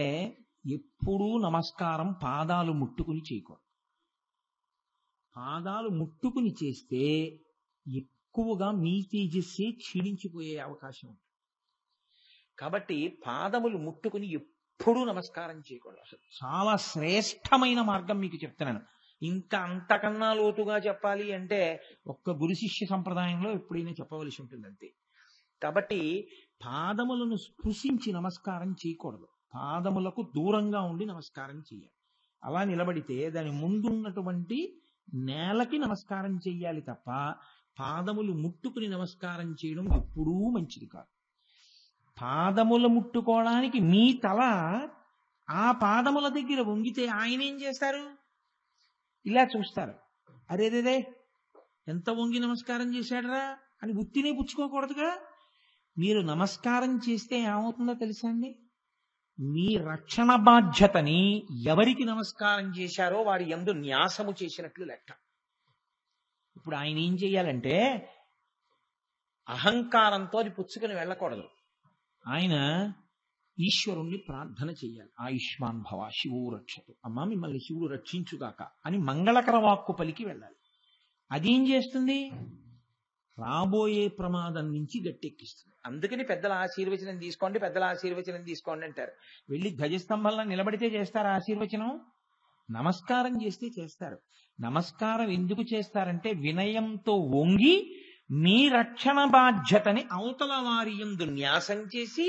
ఎప్పుడూ నమస్కారం పాదాలు ముట్టుకుని చేయకూడదు. పాదాలు ముట్టుకుని చేస్తే ఎక్కువగా మీ తేజస్సే క్షీణించిపోయే అవకాశం ఉంది. కాబట్టి పాదములు ముట్టుకుని ఎప్పుడూ నమస్కారం చేయకూడదు. అసలు చాలా శ్రేష్టమైన మార్గం మీకు చెప్తున్నాను. ఇంకా అంతకన్నా లోతుగా చెప్పాలి అంటే ఒక్క గురు శిష్య సంప్రదాయంలో ఎప్పుడైనా చెప్పవలసి ఉంటుంది అంతే. కాబట్టి పాదములను స్పృశించి నమస్కారం చేయకూడదు. పాదములకు దూరంగా ఉండి నమస్కారం చేయాలి. అలా నిలబడితే దాని ముందున్నటువంటి నేలకి నమస్కారం చెయ్యాలి తప్ప పాదములు ముట్టుకుని నమస్కారం చేయడం ఎప్పుడూ మంచిది కాదు. పాదములు ముట్టుకోవడానికి మీ తల ఆ పాదముల దగ్గర వంగితే ఆయన ఏం చేస్తారు? ఇలా చూస్తారు, అరేదేదే ఎంత వంగి నమస్కారం చేశాడరా అని ఉత్తినే పుచ్చుకోకూడదుగా. మీరు నమస్కారం చేస్తే ఏమవుతుందో తెలుసా అండి? మీ రక్షణ బాధ్యతని ఎవరికి నమస్కారం చేశారో వారి యందు న్యాసము చేసినట్లు లెక్క. ఇప్పుడు ఆయన ఏం చెయ్యాలంటే అహంకారంతో అది పుచ్చుకొని వెళ్ళకూడదు. ఆయన ఈశ్వరుణ్ణి ప్రార్థన చెయ్యాలి. ఆయుష్మాన్ భవ శివో రక్షతు, అమ్మా మిమ్మల్ని శివుడు రక్షించుగాక అని మంగళకర వాక్కు పలికి వెళ్ళాలి. అదేం చేస్తుంది? రాబోయే ప్రమాదం నుంచి గట్టెక్కిస్తుంది. అందుకని పెద్దల ఆశీర్వచనం తీసుకోండి, పెద్దల ఆశీర్వచనం తీసుకోండి అంటారు. వెళ్ళి ధ్వజస్తంభంలో నిలబడితే చేస్తారు ఆశీర్వచనం? నమస్కారం చేస్తే చేస్తారు. నమస్కారం ఎందుకు చేస్తారంటే వినయంతో వంగి మీ రక్షణ బాధ్యతని అవతల వారి యందు న్యాసం చేసి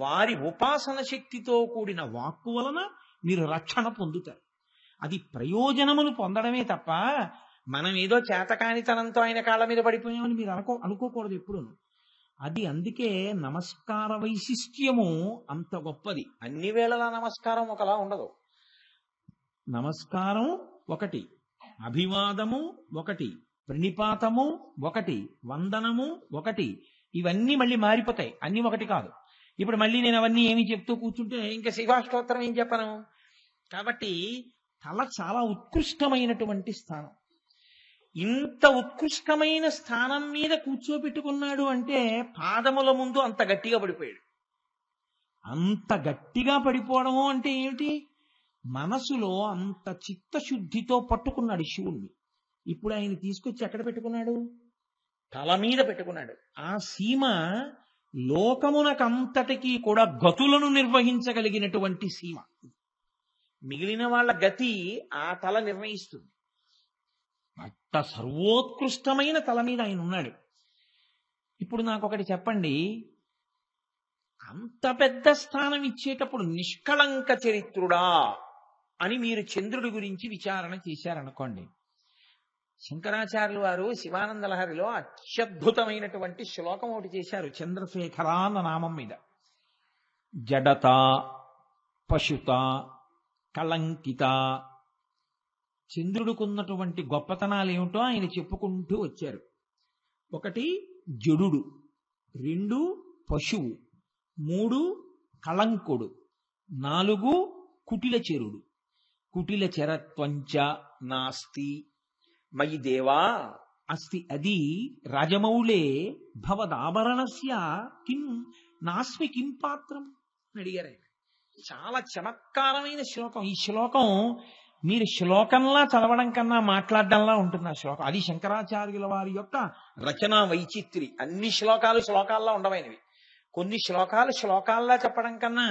వారి ఉపాసన శక్తితో కూడిన వాక్కు వలన మీరు రక్షణ పొందుతారు. అది ప్రయోజనమును పొందడమే తప్ప మనం ఏదో చేతకానితనంతో ఆయన కాళ్ళ మీద పడిపోయామని మీరు అనుకోకూడదు ఎప్పుడు. అది అందుకే నమస్కార వైశిష్ట్యము అంత గొప్పది. అన్ని వేళలా నమస్కారం ఒకలా ఉండదు. నమస్కారం ఒకటి, అభివాదము ఒకటి, ప్రణిపాతము ఒకటి, వందనము ఒకటి. ఇవన్నీ మళ్ళీ మారిపోతాయి, అన్ని ఒకటి కాదు. ఇప్పుడు మళ్ళీ నేను అవన్నీ ఏమి చెప్తూ కూర్చుంటే ఇంకా శివాష్టోత్తరం ఏం చెప్పను. కాబట్టి తల చాలా ఉత్కృష్టమైనటువంటి స్థానం. ఇంత ఉత్కృష్టమైన స్థానం మీద కూర్చోబెట్టుకున్నాడు అంటే పాదముల ముందు అంత గట్టిగా పడిపోయాడు. అంత గట్టిగా పడిపోవడము అంటే ఏమిటి? మనసులో అంత చిత్తశుద్ధితో పట్టుకున్నాడు శివుణ్ణి. ఇప్పుడు ఆయన తీసుకొచ్చి ఎక్కడ పెట్టుకున్నాడు? తల మీద పెట్టుకున్నాడు. ఆ సీమ లోకమునకంతటికీ కూడా గతులను నిర్వహించగలిగినటువంటి సీమ. మిగిలిన వాళ్ళ గతి ఆ తల నిర్ణయిస్తుంది. అంత సర్వోత్కృష్టమైన తల మీద ఆయన ఉన్నాడు. ఇప్పుడు నాకు ఒకటి చెప్పండి, అంత పెద్ద స్థానం ఇచ్చేటప్పుడు నిష్కళంక చరిత్రుడా అని మీరు చంద్రుడి గురించి విచారణ చేశారనుకోండి, శంకరాచార్యులు వారు శివానంద లహరిలో అత్యద్భుతమైనటువంటి శ్లోకం ఒకటి చేశారు చంద్రశేఖర అన్న నామం మీద. జడత, పశుత, కళంకిత. చంద్రుడికున్నటువంటి గొప్పతనాలు ఏమిటో ఆయన చెప్పుకుంటూ వచ్చారు. ఒకటి జడుడు, 2 పశువు, 3 కళంకుడు, 4 కుటిల చెరుడు. కుటిల చెరత్వంచ నాస్తి మయి దేవా అస్తి అది రాజమౌళే భవదాభరణస్య కిం నాస్మి కిం పాత్రం అని అడిగారు ఆయన. చాలా చమత్కారమైన శ్లోకం. ఈ శ్లోకం మీరు శ్లోకంలా చదవడం కన్నా మాట్లాడడంలా ఉంటుంది ఆ శ్లోకం. అది శంకరాచార్యుల వారి యొక్క రచనా వైచిత్రి. అన్ని శ్లోకాలు శ్లోకాల్లా ఉండవైనవి. కొన్ని శ్లోకాలు శ్లోకాల్లా చెప్పడం కన్నా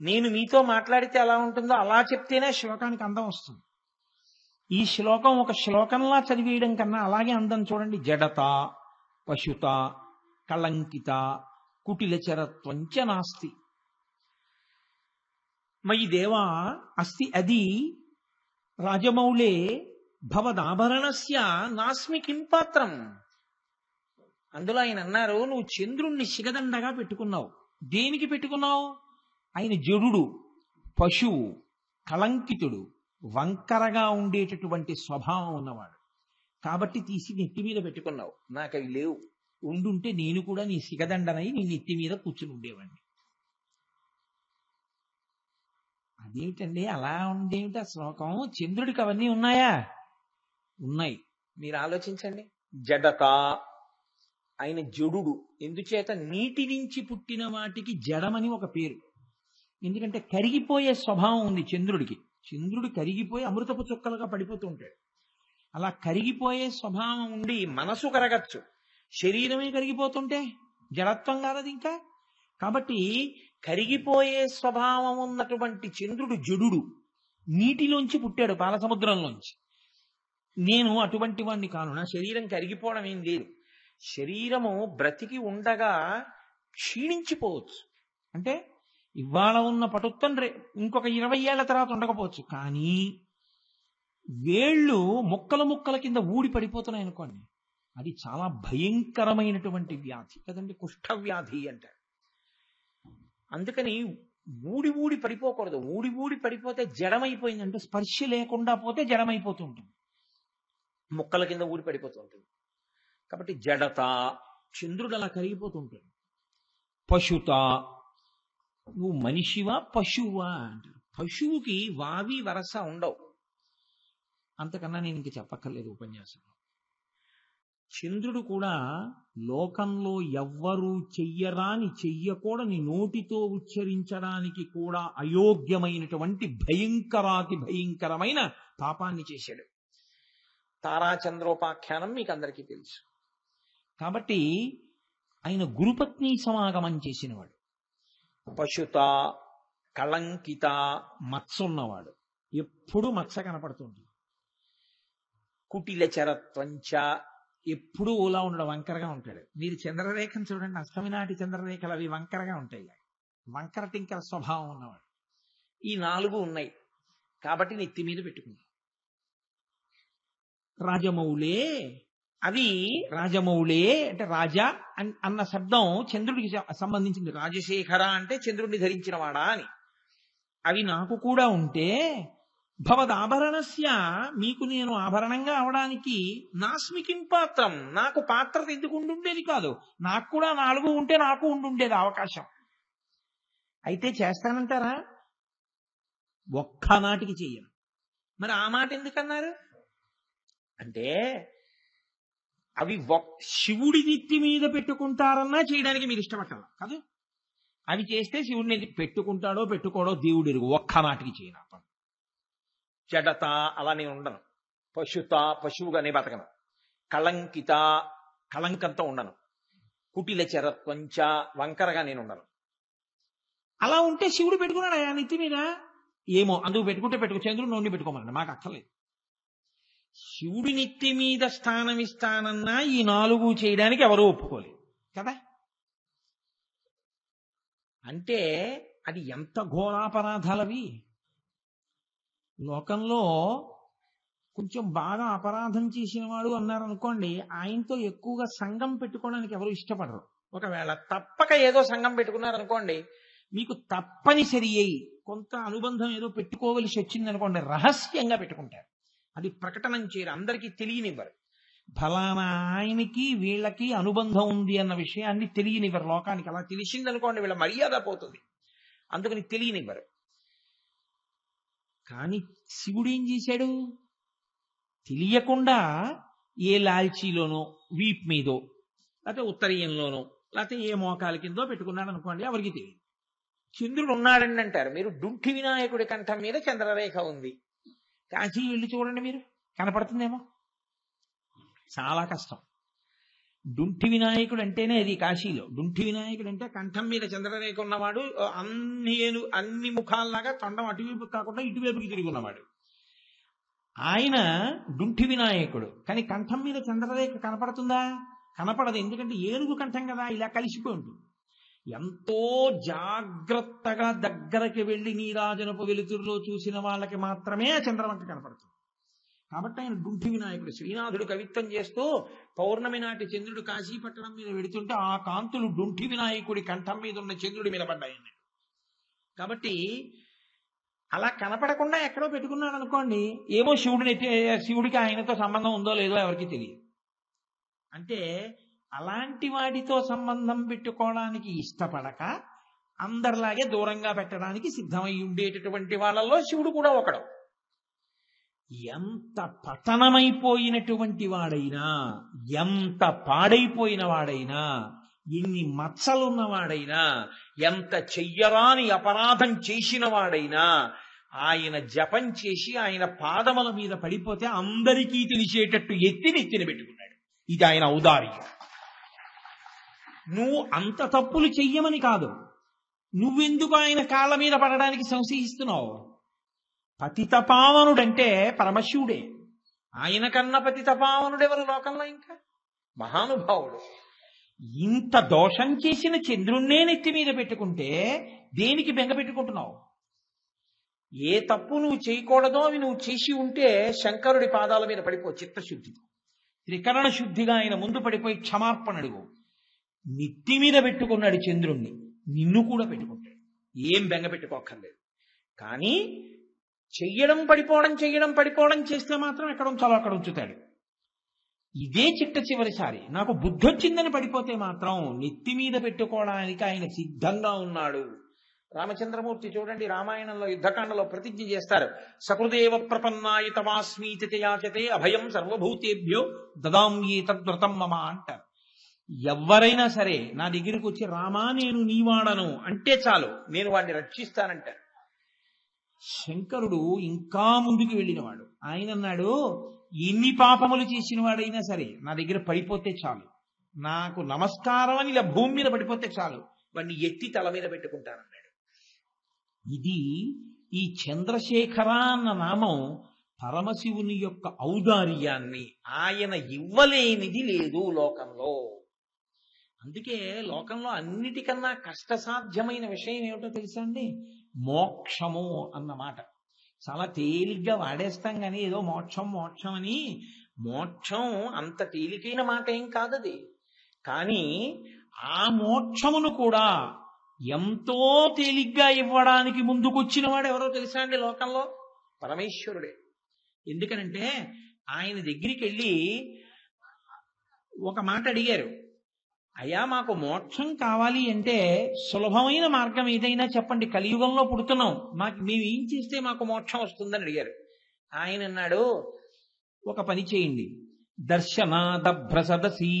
నేను మీతో మాట్లాడితే ఎలా ఉంటుందో అలా చెప్తేనే శ్లోకానికి అందం వస్తుంది. ఈ శ్లోకం ఒక శ్లోకంలా చదివేయడం కన్నా అలాగే అందం చూడండి. జడత, పశుత, కళంకిత, కుటిల చరత్వంచ నాస్తి మయి దేవా అస్తి అది రాజమౌళే భవదాభరణస్య నాస్మి కిం పాత్రం. అందులో ఆయన అన్నారు, నువ్వు చంద్రుణ్ణి శిగదండగా పెట్టుకున్నావు. దేనికి పెట్టుకున్నావు? ఆయన జడుడు, పశువు, కళంకితుడు, వంకరగా ఉండేటటువంటి స్వభావం ఉన్నవాడు. కాబట్టి తీసి నెత్తి మీద పెట్టుకున్నావు. నాకు అవి లేవు. ఉండుంటే నేను కూడా నీ శిగదండనై నీ నెత్తి మీద కూర్చుని ఉండేవాడిని. అదేమిటండి అలా ఉండేమిటి ఆ శ్లోకం? చంద్రుడికి అవన్నీ ఉన్నాయా? ఉన్నాయి. మీరు ఆలోచించండి. జడత, ఆయన జడుడు. ఎందుచేత నీటి నుంచి పుట్టిన వాటికి జడమని ఒక పేరు. ఎందుకంటే కరిగిపోయే స్వభావం ఉంది చంద్రుడికి. చంద్రుడు కరిగిపోయి అమృతపు చుక్కలుగా పడిపోతూ ఉంటాడు. అలా కరిగిపోయే స్వభావం ఉండి మనసు కరగచ్చు, శరీరమే కరిగిపోతుంటే జడత్వం కాదది ఇంకా. కాబట్టి కరిగిపోయే స్వభావం ఉన్నటువంటి చంద్రుడు జడుడు, నీటిలోంచి పుట్టాడు, పాలసముద్రంలోంచి. నేను అటువంటి వాడిని కాను. నా శరీరం కరిగిపోవడం ఏం లేదు. శరీరము బ్రతికి ఉండగా క్షీణించిపోవచ్చు. అంటే ఇవాళ ఉన్న పటుత్వం ఇంకొక 20 ఏళ్ల తర్వాత ఉండకపోవచ్చు. కానీ వేళ్ళు ముక్కల ముక్కల కింద ఊడి పడిపోతున్నాయి అనుకోండి, అది చాలా భయంకరమైనటువంటి వ్యాధి కదండి, కుష్ఠవ్యాధి అంటారు. అందుకని ఊడి ఊడి పడిపోకూడదు. ఊడి ఊడి పడిపోతే జడమైపోయింది, అంటే స్పర్శ లేకుండా పోతే జడమైపోతూ ఉంటుంది, ముక్కల కింద ఊడి పడిపోతూ ఉంటుంది. కాబట్టి జడత, చంద్రుడు అలా కరిగిపోతూ ఉంటాడు. పశుత, నువ్వు మనిషివా పశువా అంటారు. పశువుకి వావి వరస ఉండవు. అంతకన్నా నేను ఇంక చెప్పక్కర్లేదు ఉపన్యాసంలో. చంద్రుడు కూడా లోకంలో ఎవ్వరూ చెయ్యరాని, చెయ్యకూడని, నోటితో ఉచ్చరించడానికి కూడా అయోగ్యమైనటువంటి భయంకరాతి భయంకరమైన పాపాన్ని చేశాడు. తారాచంద్రోపాఖ్యానం మీకు అందరికీ తెలుసు. కాబట్టి ఆయన గురుపత్ని సమాగమం చేసినవాడు. పశుత, కళంకిత, మత్స ఉన్నవాడు, ఎప్పుడూ మత్స కనపడుతుంది. కుటిల చరత్వంచ, ఎప్పుడూ ఓలా ఉండడం, వంకరగా ఉంటాడు. మీరు చంద్రరేఖను చూడండి, అష్టమి నాటి చంద్రరేఖలు అవి వంకరగా ఉంటాయి. వంకర టింకర స్వభావం ఉన్నవాడు. ఈ 4 ఉన్నాయి కాబట్టి నెత్తి మీద పెట్టుకుంది. రాజమౌళే, అవి రాజమౌళే అంటే రాజా అన్న శబ్దం చంద్రుడికి సంబంధించింది. రాజశేఖర అంటే చంద్రుడిని ధరించిన వాడా అని. అవి నాకు కూడా ఉంటే భవదాభరణస్య, మీకు నేను ఆభరణంగా అవడానికి నాస్మికిం పాత్రం, నాకు పాత్రత ఎందుకు ఉండుండేది కాదు. నాకు కూడా 4 ఉంటే నాకు ఉండుండేది అవకాశం. అయితే చేస్తానంటారా? ఒక్కనాటికి చెయ్యను. మరి ఆ మాట ఎందుకన్నారు అంటే, అవి శివుడి నెత్తి మీద పెట్టుకుంటారన్నా చేయడానికి మీరు ఇష్టపట్టాలి కాదు. అవి చేస్తే శివుడిని పెట్టుకుంటాడో పెట్టుకోడో దేవుడు ఎరుగు. ఒక్కనాటికి చేయను. జడత, అలా నేను ఉండను. పశుత, పశువుగానే బతకను. కళంకిత, కళంకంతో ఉండను. కుటిల చరత్వంచ, వంకరగా నేను ఉండను. అలా ఉంటే శివుడు పెట్టుకున్నాడు ఆ నెత్తి మీద. ఏమో అందుకు పెట్టుకుంటే పెట్టుకో, చంద్రుడు నోడిని పెట్టుకోమన్నాడు, మాకు అక్కర్లేదు. శివుడి నెత్తి మీద స్థానం ఇస్తానన్నా ఈ 4 చేయడానికి ఎవరూ ఒప్పుకోలేదు కదా. అంటే అది ఎంత ఘోరాపరాధాలవి. లోకంలో కొంచెం బాగా అపరాధం చేసిన వాడు అన్నారనుకోండి, ఆయనతో ఎక్కువగా సంఘం పెట్టుకోవడానికి ఎవరు ఇష్టపడరు. ఒకవేళ తప్పక ఏదో సంఘం పెట్టుకున్నారనుకోండి, మీకు తప్పనిసరి అయి కొంత అనుబంధం ఏదో పెట్టుకోవలసి వచ్చిందనుకోండి, రహస్యంగా పెట్టుకుంటారు. అది ప్రకటనం చేయరు, అందరికీ తెలియనివ్వరు. ఫలానా ఆయనకి వీళ్ళకి అనుబంధం ఉంది అన్న విషయాన్ని తెలియనివ్వరు లోకానికి. అలా తెలిసిందనుకోండి వీళ్ళ మర్యాద పోతుంది, అందుకని తెలియనివ్వరు. కానీ శివుడు ఏం చేశాడు? తెలియకుండా ఏ లాల్చీలోనో, వీప్ మీదో, లేకపోతే ఉత్తరీయంలోనో, లేకపోతే ఏ మోకాల కిందో పెట్టుకున్నాడు అనుకోండి, ఎవరికి తెలియదు. చంద్రుడు ఉన్నాడండి అంటారు. మీరు డుంఠి వినాయకుడి కంఠం మీద చంద్రరేఖ ఉంది. కాశీ వెళ్ళి చూడండి, మీరు కనపడుతుందేమో. చాలా కష్టం. డుంఠి వినాయకుడు అంటేనే అది కాశీలో. డుంఠి వినాయకుడు అంటే కంఠం మీద చంద్రరేఖ ఉన్నవాడు, అన్ని ముఖాల్లాగా తొండం అటువైపు కాకుండా ఇటువైపుకి తిరిగి ఉన్నవాడు. ఆయన డుంఠి వినాయకుడు. కానీ కంఠం మీద చంద్రరేఖ కనపడుతుందా? కనపడదు. ఎందుకంటే ఏనుగు కంఠం కదా, ఇలా కలిసిపోయి ఉంటుంది. ఎంతో జాగ్రత్తగా దగ్గరకి వెళ్లి నీరాజనపు వెలుతురులో చూసిన వాళ్ళకి మాత్రమే ఆ చంద్రవంక కనపడుతుంది. కాబట్టి ఆయన డుంఠి వినాయకుడు. శ్రీనాథుడు కవిత్వం చేస్తూ పౌర్ణమి నాటి చంద్రుడు కాశీపట్టణం మీద వెడుతుంటే ఆ కాంతులు డుంఠి వినాయకుడి కంఠం మీద ఉన్న చంద్రుడి మీద పడ్డాయండి. కాబట్టి అలా కనపడకుండా ఎక్కడో పెట్టుకున్నాడు అనుకోండి, ఏమో శివుడికి ఆయనతో సంబంధం ఉందో లేదో ఎవరికి తెలియదు. అంటే అలాంటి వాడితో సంబంధం పెట్టుకోవడానికి ఇష్టపడక అందరిలాగే దూరంగా పెట్టడానికి సిద్ధమై ఉండేటటువంటి వాళ్ళలో శివుడు కూడా ఒకడు. ఎంత పతనమైపోయినటువంటి వాడైనా, ఎంత పాడైపోయిన వాడైనా, ఎన్ని మచ్చలున్నవాడైనా, ఎంత చెయ్యరాని అపరాధం చేసిన వాడైనా ఆయన జపం చేసి ఆయన పాదముల మీద పడిపోతే అందరికీ తెలిసేటట్టు నెత్తిన పెట్టుకున్నాడు. ఇది ఆయన ఔదార్యం. నువ్వు అంత తప్పులు చెయ్యమని కాదు, నువ్వెందుకు ఆయన కాళ్ళ మీద పడడానికి సంశయిస్తున్నావు? పతితపావనుడంటే పరమశివుడే. ఆయన కన్నా పతితపావనుడెవరు లోకంలో? ఇంకా మహానుభావుడు. ఇంత దోషం చేసిన చంద్రుణ్ణే నెత్తి మీద పెట్టుకుంటే దేనికి బెంగ పెట్టుకుంటున్నావు? ఏ తప్పు నువ్వు చేయకూడదో అవి నువ్వు చేసి ఉంటే శంకరుడి పాదాల మీద పడిపో చిత్తశుద్ధితో. త్రికరణ శుద్ధిగా ఆయన ముందు పడిపోయి క్షమార్పణ అడుగు. నెత్తి మీద పెట్టుకున్నాడు చంద్రుణ్ణి, నిన్ను కూడా పెట్టుకుంటాడు. ఏం బెంగ పెట్టుకోక్కర్లేదు. కానీ చెయ్యడం పడిపోవడం చేస్తే మాత్రం ఎక్కడ ఉంచాలో అక్కడ ఉంచుతాడు. ఇదే చిట్ట చివరిసారి నాకు బుద్ధి వచ్చిందని పడిపోతే మాత్రం నెత్తి మీద పెట్టుకోవడానికి ఆయన సిద్ధంగా ఉన్నాడు. రామచంద్రమూర్తి చూడండి, రామాయణంలో యుద్ధకాండలో ప్రతిజ్ఞ చేస్తారు. సకృదేవ ప్రపన్నాయ తవాస్మీతి యాచతే అభయం సర్వభూతేభ్యో దదాంయే తద్వ్రతం మమ అంటారు. ఎవరైనా సరే నా దగ్గరికి వచ్చి రామా నేను నీవాడను అంటే చాలు, నేను వాడిని రక్షిస్తానంటారు. శంకరుడు ఇంకా ముందుకు వెళ్ళినవాడు. ఆయన అన్నాడు, ఎన్ని పాపములు చేసిన వాడైనా సరే నా దగ్గర పడిపోతే చాలు, నాకు నమస్కారం అని ఇలా భూమి మీద పడిపోతే చాలు, వాడిని ఎత్తి తల మీద పెట్టుకుంటానన్నాడు. ఇది ఈ చంద్రశేఖర అన్న నామం పరమశివుని యొక్క ఔదార్యాన్ని, ఆయన ఇవ్వలేనిది లేదు లోకంలో. అందుకే లోకంలో అన్నిటికన్నా కష్టసాధ్యమైన విషయం ఏమిటో తెలుసా అండి? మోక్షము అన్నమాట. చాలా తేలిగ్గా వాడేస్తాం కానీ ఏదో మోక్షం అని. మోక్షం అంత తేలికైన మాట ఏం కాదది. కానీ ఆ మోక్షమును కూడా ఎంతో తేలిగ్గా ఇవ్వడానికి ముందుకొచ్చిన వాడు ఎవరో తెలుసా అండి లోకంలో? పరమేశ్వరుడే. ఎందుకనంటే ఆయన దగ్గరికి వెళ్ళి ఒక మాట అడిగారు, అయ్యా మాకు మోక్షం కావాలి అంటే సులభమైన మార్గం ఏదైనా చెప్పండి, కలియుగంలో పుడుతున్నాం, మేము ఏం చేస్తే మాకు మోక్షం వస్తుందని అడిగారు. ఆయన అన్నాడు, ఒక పని చేయండి, దర్శనాదభ్రసదసి,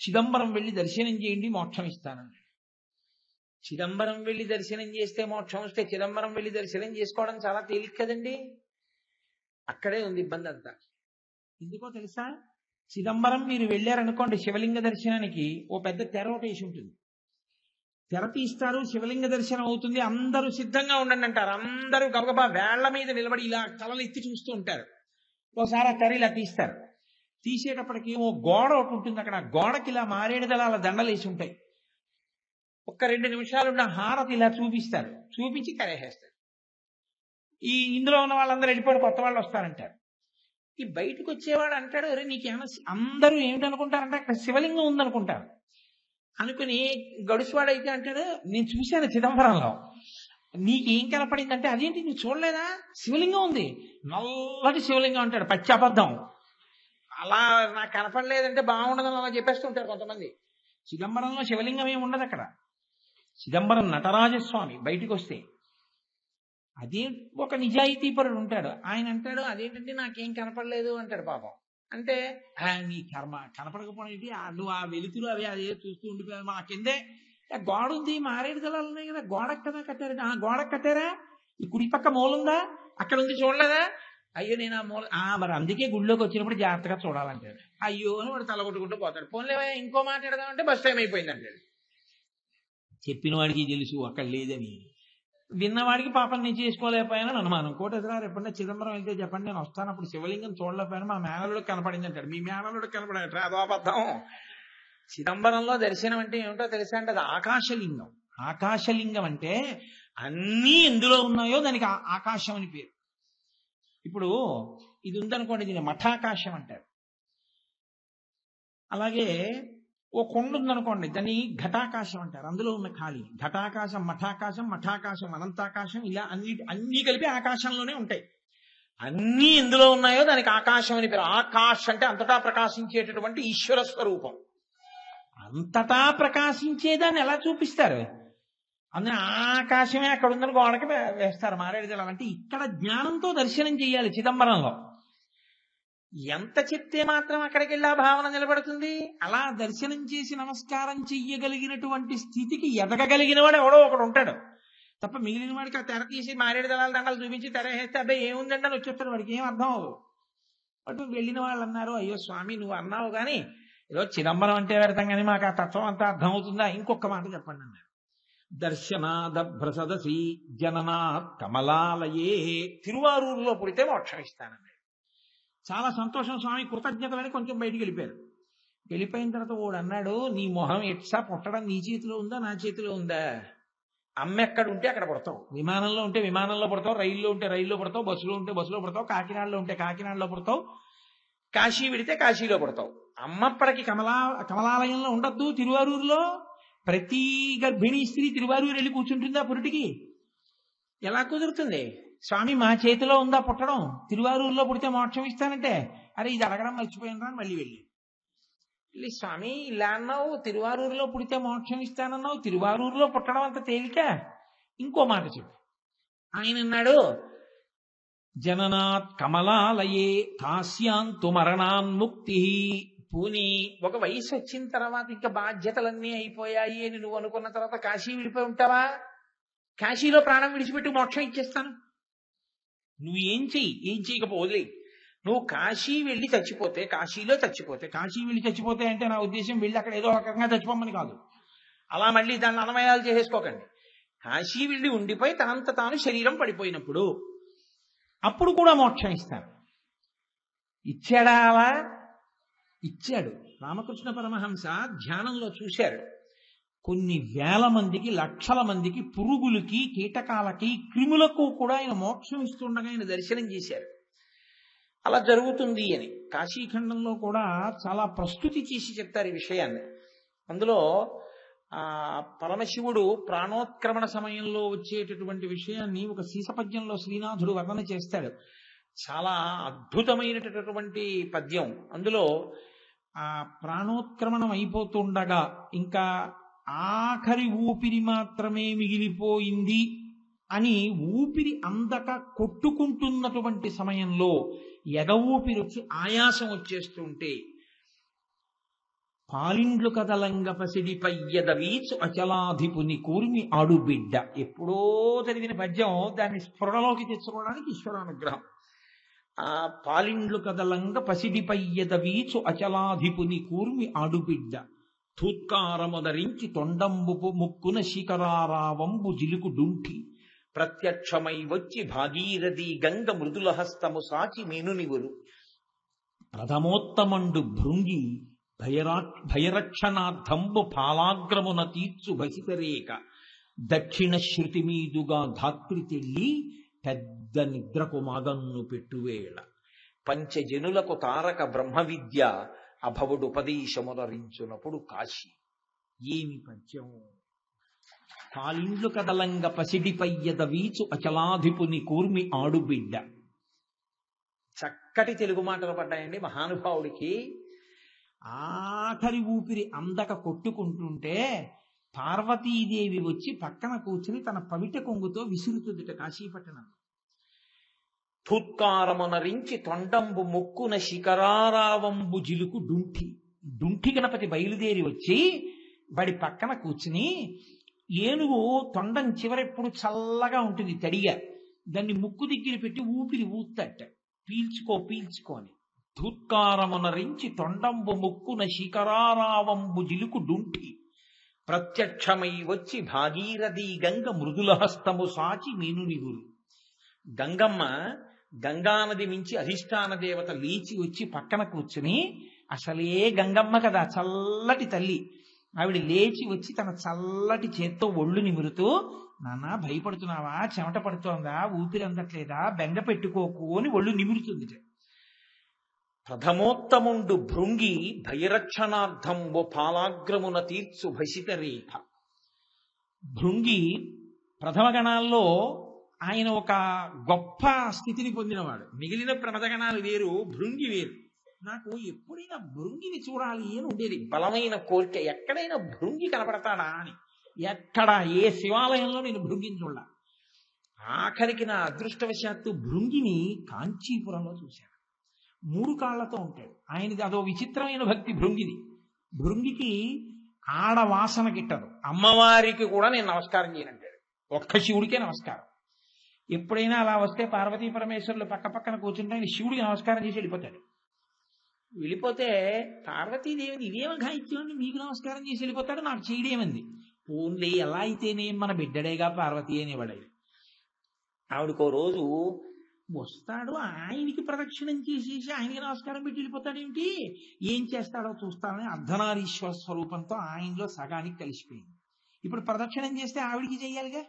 చిదంబరం వెళ్ళి దర్శనం చేయండి, మోక్షం ఇస్తానన్నాడు. చిదంబరం వెళ్ళి దర్శనం చేస్తే మోక్షం వస్తే చిదంబరం వెళ్ళి దర్శనం చేసుకోవడం చాలా తేలిక కదండి. అక్కడే ఉంది ఇబ్బంది అంతా. ఎందుకో తెలుసా? చిదంబరం మీరు వెళ్ళారనుకోండి శివలింగ దర్శనానికి, ఓ పెద్ద తెర ఒకటి ఉంటుంది. తెర తీస్తారు, శివలింగ దర్శనం అవుతుంది, అందరూ సిద్ధంగా ఉండండి అంటారు. అందరూ గబగబా వేళ్ల మీద నిలబడి ఇలా తలలు ఎత్తి చూస్తూ ఉంటారు. ఓసారి ఆ తెర ఇలా తీస్తారు. తీసేటప్పటికి ఓ గోడ ఒకటి ఉంటుంది, అక్కడ గోడకి ఇలా మారేడు దళాల దండలు వేసి ఉంటాయి. ఒక్క 2 నిమిషాలు ఉన్న హారతి ఇలా చూపిస్తారు, చూపించి తెరేసేస్తారు. ఇందులో ఉన్న వాళ్ళందరూ వెళ్ళిపోయి కొత్త వాళ్ళు వస్తారంటారు. ఈ బయటకు వచ్చేవాడు అంటాడు, అరే నీకేమన్నా, అందరూ ఏమిటనుకుంటారంటే అక్కడ శివలింగం ఉందనుకుంటారు. అనుకుని గడుసువాడైతే అంటాడు, నేను చూశాను చిదంబరంలో, నీకేం కనపడిందంటే, అదేంటి నువ్వు చూడలేదా, శివలింగం ఉంది, నల్లటి శివలింగం అంటాడు. పచ్చి అబద్ధం. అలా నాకు కనపడలేదంటే బాగుండదని అలా చెప్పేస్తుంటారు కొంతమంది. చిదంబరంలో శివలింగం ఏమి ఉండదు అక్కడ. చిదంబరం నటరాజస్వామి బయటికి వస్తే అదే ఒక నిజాయితీపరుడు ఉంటాడు. ఆయన అంటాడు, అదేంటంటే నాకేం కనపడలేదు అంటాడు. పాపం అంటే నీ కర్మ, కనపడకపోవడం, నువ్వు ఆ వెలుతురు అవి అదే చూస్తూ ఉండిపోయావు, మాకిందే గోడ ఉంది, మారేడు దళాలు ఉన్నాయి కదా, గోడకు కదా కట్టారు. గోడకు కట్టారా? ఈ కుడి పక్క మూలుందా, అక్కడ ఉంది చూడలేదా? అయ్యో నేను ఆ మూల, మరి అందుకే గుడిలోకి వచ్చినప్పుడు జాగ్రత్తగా చూడాలంటాడు. అయ్యో అని వాడు తలగొట్టుకుంటూ పోతాడు. పోన్లేవా ఇంకో మాట్లాడదామంటే బస్ టైం అయిపోయింది అంటాడు. చెప్పిన వాడికి తెలుసు అక్కడ లేదని, విన్నవాడికి పాపం నేను చేసుకోలేకపోయానని అనుమానం. కోటేశ్వరరావు ఎప్పుడన్నా చిదంబరం వెళ్తే చెప్పండి, నేను వస్తాను, అప్పుడు శివలింగం చూడలేకపోయాను, మా మేనలుడికి కనపడింది అంటాడు. మీ మేనలుడికి కనపడాడు, అదో అబద్ధం. చిదంబరంలో దర్శనం అంటే ఏమిటో తెలుసా అంటే, అది ఆకాశలింగం. ఆకాశలింగం అంటే అన్నీ ఎందులో ఉన్నాయో దానికి ఆకాశం అని పేరు. ఇప్పుడు ఇది ఉందనుకోండి, దీన్ని మఠాకాశం అంటారు. అలాగే ఓ కొండ ఉందనుకోండి, దాన్ని ఘటాకాశం అంటారు. అందులో ఉన్న ఖాళీ ఘటాకాశం, మఠాకాశం, అనంతాకాశం, ఇలా అన్ని కలిపి ఆకాశంలోనే ఉంటాయి. అన్నీ ఎందులో ఉన్నాయో దానికి ఆకాశం అని పేరు. ఆకాశ్ అంటే అంతటా ప్రకాశించేటటువంటి ఈశ్వర స్వరూపం. అంతటా ప్రకాశించేదాన్ని ఎలా చూపిస్తారు? అందుకని ఆకాశమే అక్కడ ఉందని గోడకి వేస్తారు మారేడు దళాలు. అంటే ఇక్కడ జ్ఞానంతో దర్శనం చేయాలి చిదంబరంలో. ఎంత చెప్తే మాత్రం అక్కడికి వెళ్ళి ఆ భావన నిలబడుతుంది? అలా దర్శనం చేసి నమస్కారం చెయ్యగలిగినటువంటి స్థితికి ఎదగగలిగిన వాడు ఎవడో ఒకడు ఉంటాడు తప్ప మిగిలిన వాడికి ఆ తెర తీసి మారేడు దళాల దండలు చూపించి తెర వేస్తే అబ్బాయి ఏముందండి అని వచ్చేస్తాడు. వాడికి ఏం అర్థం అవ్వదు. అటు వెళ్ళిన వాళ్ళు అన్నారు, అయ్యో స్వామి నువ్వు అన్నావు కానీ ఏదో చిదంబరం అంటే పెడతాం కానీ మాకు ఆ తత్వం అంతా అర్థం అవుతుందా? ఇంకొక మాట చెప్పండి అన్నారు. దర్శనాదభ్రసదసి జననాత్ కమలాలయే. తిరువారూరులో పుడితే మోక్షం ఇస్తానన్నాడు. చాలా సంతోషం స్వామి, కృతజ్ఞతలని కొంచెం బయటికి వెళ్ళిపోయారు. వెళ్ళిపోయిన తర్వాత వాడు అన్నాడు, నీ మొహం ఎట్సా పుట్టడం నీ చేతిలో ఉందా నా చేతిలో ఉందా? అమ్మ ఎక్కడ ఉంటే అక్కడ పడతావు, విమానంలో ఉంటే విమానంలో పడతావు, రైల్లో ఉంటే రైల్లో పడతావు, బస్సులో ఉంటే బస్సులో పడతావు, కాకినాడలో ఉంటే కాకినాడలో పడతావు, కాశీ విడితే కాశీలో పడతావు. అమ్మప్పటికి కమలాలయంలో ఉండద్దు తిరువారూరులో? ప్రతి గర్భిణీ స్త్రీ తిరువారూరు వెళ్ళి కూర్చుంటుందా పురిటికి? ఎలా కుదురుతుంది? స్వామి మా చేతిలో ఉందా పుట్టడం, తిరువారూరులో పుడితే మోక్షం ఇస్తానంటే, అరే ఇది అడగడం మర్చిపోయినరా అని మళ్ళీ వెళ్ళి స్వామి ఇలా అన్నావు, తిరువారూరులో పుడితే మోక్షం ఇస్తానన్నావు, తిరువారూరులో పుట్టడం అంత తేలిక? ఇంకో మాట చెప్పు. ఆయన అన్నాడు, జననాత్ కమలాలయే కాశ్యాంతు మరణాన్ముక్తి. పూని ఒక వయసు వచ్చిన తర్వాత ఇంకా బాధ్యతలన్నీ అయిపోయాయి అని నువ్వు అనుకున్న తర్వాత కాశీ విడిపోయి ఉంటావా? కాశీలో ప్రాణం విడిచిపెట్టి మోక్షం ఇచ్చేస్తాను. నువ్వు ఏం చేయకపోలే. నువ్వు కాశీ వెళ్ళి చచ్చిపోతే, కాశీలో చచ్చిపోతే, కాశీ వెళ్ళి చచ్చిపోతే అంటే నా ఉద్దేశం వెళ్ళి అక్కడ ఏదో రకంగా చచ్చిపోమని కాదు. అలా మళ్ళీ దాన్ని అన్వయాలు చేసేసుకోకండి. కాశీ వెళ్ళి ఉండిపోయి తనంత తాను శరీరం పడిపోయినప్పుడు అప్పుడు కూడా మోక్షం ఇస్తాను. ఇచ్చాడా? అలా ఇచ్చాడు. రామకృష్ణ పరమహంస ధ్యానంలో చూశారు. కొన్ని వేల మందికి, లక్షల మందికి, పురుగులకి, కీటకాలకి, క్రిములకు కూడా ఆయన మోక్షం ఇస్తుండగా ఆయన దర్శనం చేశారు. అలా జరుగుతుంది అని కాశీఖండంలో కూడా చాలా ప్రస్తుతి చేసి చెప్తారు ఈ విషయాన్ని. అందులో పరమశివుడు ప్రాణోత్క్రమణ సమయంలో వచ్చేటటువంటి విషయాన్ని ఒక సీసపద్యంలో శ్రీనాథుడు వర్ణన చేస్తాడు. చాలా అద్భుతమైనటువంటి పద్యం. అందులో ఆ ప్రాణోత్క్రమణం అయిపోతుండగా ఇంకా ఆఖరి ఊపిరి మాత్రమే మిగిలిపోయింది అని ఊపిరి అందక కొట్టుకుంటున్నటువంటి సమయంలో ఎగ ఊపిరి వచ్చి ఆయాసం వచ్చేస్తుంటే, పాలిండ్లు కదలంగ పసిడి పయ్యద వీచు అచలాధిపుని కూర్మి ఆడుబిడ్డ. ఎప్పుడో చదివిన పద్యం, దాన్ని స్ఫురణలోకి తెచ్చుకోవడానికి ఈశ్వరానుగ్రహం. ఆ పాలిండ్లు కదలంగ పసిడి పయ్యద వీచు అచలాధిపుని కూర్మి ఆడుబిడ్డ తూత్కారముదరించి తొండంబు ముక్కున శిఖరారావంబు జిలుకు డుంఠి ప్రత్యక్షమై వచ్చి భాగీరథి గంగ మృదుల హస్తము సాచి మీనునివురు ప్రథమోత్తమండు భృంగి భయరక్షణార్థంబు పాలాగ్రమున తీర్చు భసితరేక దక్షిణ శృతి మీదుగా ధాత్రి తెల్లి పెద్ద నిద్రకు మాగన్ను పెట్టువేళ పంచజనులకు తారక బ్రహ్మ విద్య అభవుడు ఉపదేశమునరించునప్పుడు కాశీ. ఏమి పద్యం! కాలిండ్లు కదలంగ పసిడి పయ్యద వీచు అచలాధిపుని కూర్మి ఆడుబిడ్డ. చక్కటి తెలుగు మాటలు పడ్డాయండి మహానుభావుడికి. ఆఖరి ఊపిరి అందక కొట్టుకుంటుంటే పార్వతీదేవి వచ్చి పక్కన కూర్చుని తన పవిట కొంగుతో విసురుతుందిట కాశీపట్టణం. తుత్కారమునరించి తొండంబు ముక్కున శిఖరారావంబు జిలుకు డుంఠి గణపతి బయలుదేరి వచ్చి వాడి పక్కన కూర్చుని, ఏనుగు తొండం చివరెప్పుడు చల్లగా ఉంటుంది తడిగా, దాన్ని ముక్కు దగ్గర పెట్టి ఊపిరి ఊత్తట, పీల్చుకోని. ధూత్కారమునరించి తొండంబు ముక్కున శిఖరారావంబు జిలుకు డుంఠి ప్రత్యక్షమై వచ్చి భాగీరథి గంగ మృదుల హస్తము సాచి మీనునివురు. గంగమ్మ, గంగానది మించి అధిష్టాన దేవత లేచి వచ్చి పక్కన కూర్చుని, అసలే గంగమ్మ కదా చల్లటి తల్లి, ఆవిడ లేచి వచ్చి తన చల్లటి చేత్తో ఒళ్ళు నిమురుతూ, నాన్న భయపడుతున్నావా, చెమట పడుతోందా, ఊపిరి అందట్లేదా, బెంగ పెట్టుకోకు అని ఒళ్ళు నిమురుతుంది. ప్రథమోత్తముండు భృంగి భయరక్షణార్థంబు పాలాగ్రమున తీర్చు భసిత రేఖ. భృంగి ప్రథమ గణాల్లో ఆయన ఒక గొప్ప స్థితిని పొందినవాడు. మిగిలిన ప్రమదగణాలు వేరు, భృంగి వేరు. నాకు ఎప్పుడైనా భృంగిని చూడాలి అని ఉండేది, బలమైన కోరిక. ఎక్కడైనా భృంగి కనపడతాడా అని. ఎక్కడ ఏ శివాలయంలో నేను భృంగిని చూడాల. ఆఖరికి నా అదృష్టవశాత్తు భృంగిని కాంచీపురంలో చూశాను. 3 కాళ్లతో ఉంటాడు. ఆయనది అదో విచిత్రమైన భక్తి భృంగిది. భృంగికి ఆడవాసన గిట్టదు. అమ్మవారికి కూడా నేను నమస్కారం చేయనంటాడు. ఒక్క శివుడికే నమస్కారం. ఎప్పుడైనా అలా వస్తే పార్వతీ పరమేశ్వరులు పక్క పక్కన కూర్చుంటే ఆయన శివుడికి నమస్కారం చేసి వెళ్ళిపోతాడు. వెళ్ళిపోతే పార్వతీదేవిని ఇదేమో ఘాయిత్యం మీకు నమస్కారం చేసి వెళ్ళిపోతాడు, నాకు చేయడేమంది. ఓన్లీ ఎలా అయితేనే మన బిడ్డడేగా పార్వతీ అనేవాడు. ఆవిడకో రోజు వస్తాడు, ఆయనకి ప్రదక్షిణం చేసేసి ఆయనకి నమస్కారం పెట్టి వెళ్ళిపోతాడేమిటి, ఏం చేస్తాడో చూస్తానని అర్ధనారీశ్వర స్వరూపంతో ఆయనలో సగానికి కలిసిపోయింది. ఇప్పుడు ప్రదక్షిణం చేస్తే ఆవిడికి చెయ్యాలిగా,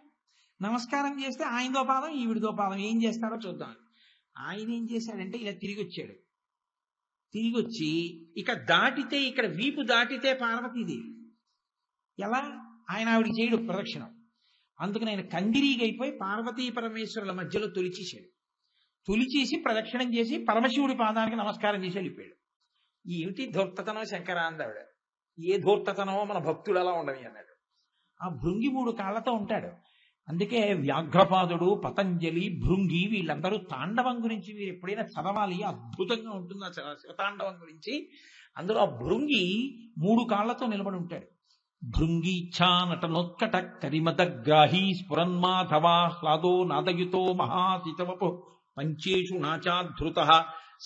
నమస్కారం చేస్తే ఆయనదో పాదం ఈవిడిదో పాదం, ఏం చేస్తాడో చూద్దాం. ఆయన ఏం చేశాడంటే ఇలా తిరిగి వచ్చాడు. తిరిగి వచ్చి ఇక దాటితే, ఇక్కడ వీపు దాటితే పార్వతీదేవి, ఎలా ఆయన ఆవిడికి చేయడు ప్రదక్షిణం. అందుకని ఆయన కందిరీగైపోయి పార్వతీ పరమేశ్వరుల మధ్యలో తొలిచేశాడు. తొలిచేసి ప్రదక్షిణం చేసి పరమశివుడి పాదానికి నమస్కారం చేసి వెళ్ళిపోయాడు. ఏమిటి ధూర్తతనం శంకర అందావిడ. ఏ ధూర్తతనమో మన భక్తుడు అలా ఉండవి అన్నాడు. ఆ భృంగి 3 కాళ్లతో ఉంటాడు. అందుకే వ్యాఘ్రపాదుడు, పతంజలి, భృంగి వీళ్ళందరూ తాండవం గురించి మీరు ఎప్పుడైనా చదవాలి, అద్భుతంగా ఉంటుంది ఆ శివతాండవం గురించి. అందులో ఆ భృంగి 3 కాళ్లతో నిలబడి ఉంటాడు. భృంగీచ్ఛా నటనోత్కట కరిమదగ్రాహీ స్ఫురన్మాధవాహ్లాదో నాదయుతో మహాసితవపు పంచేషు నాచాధృత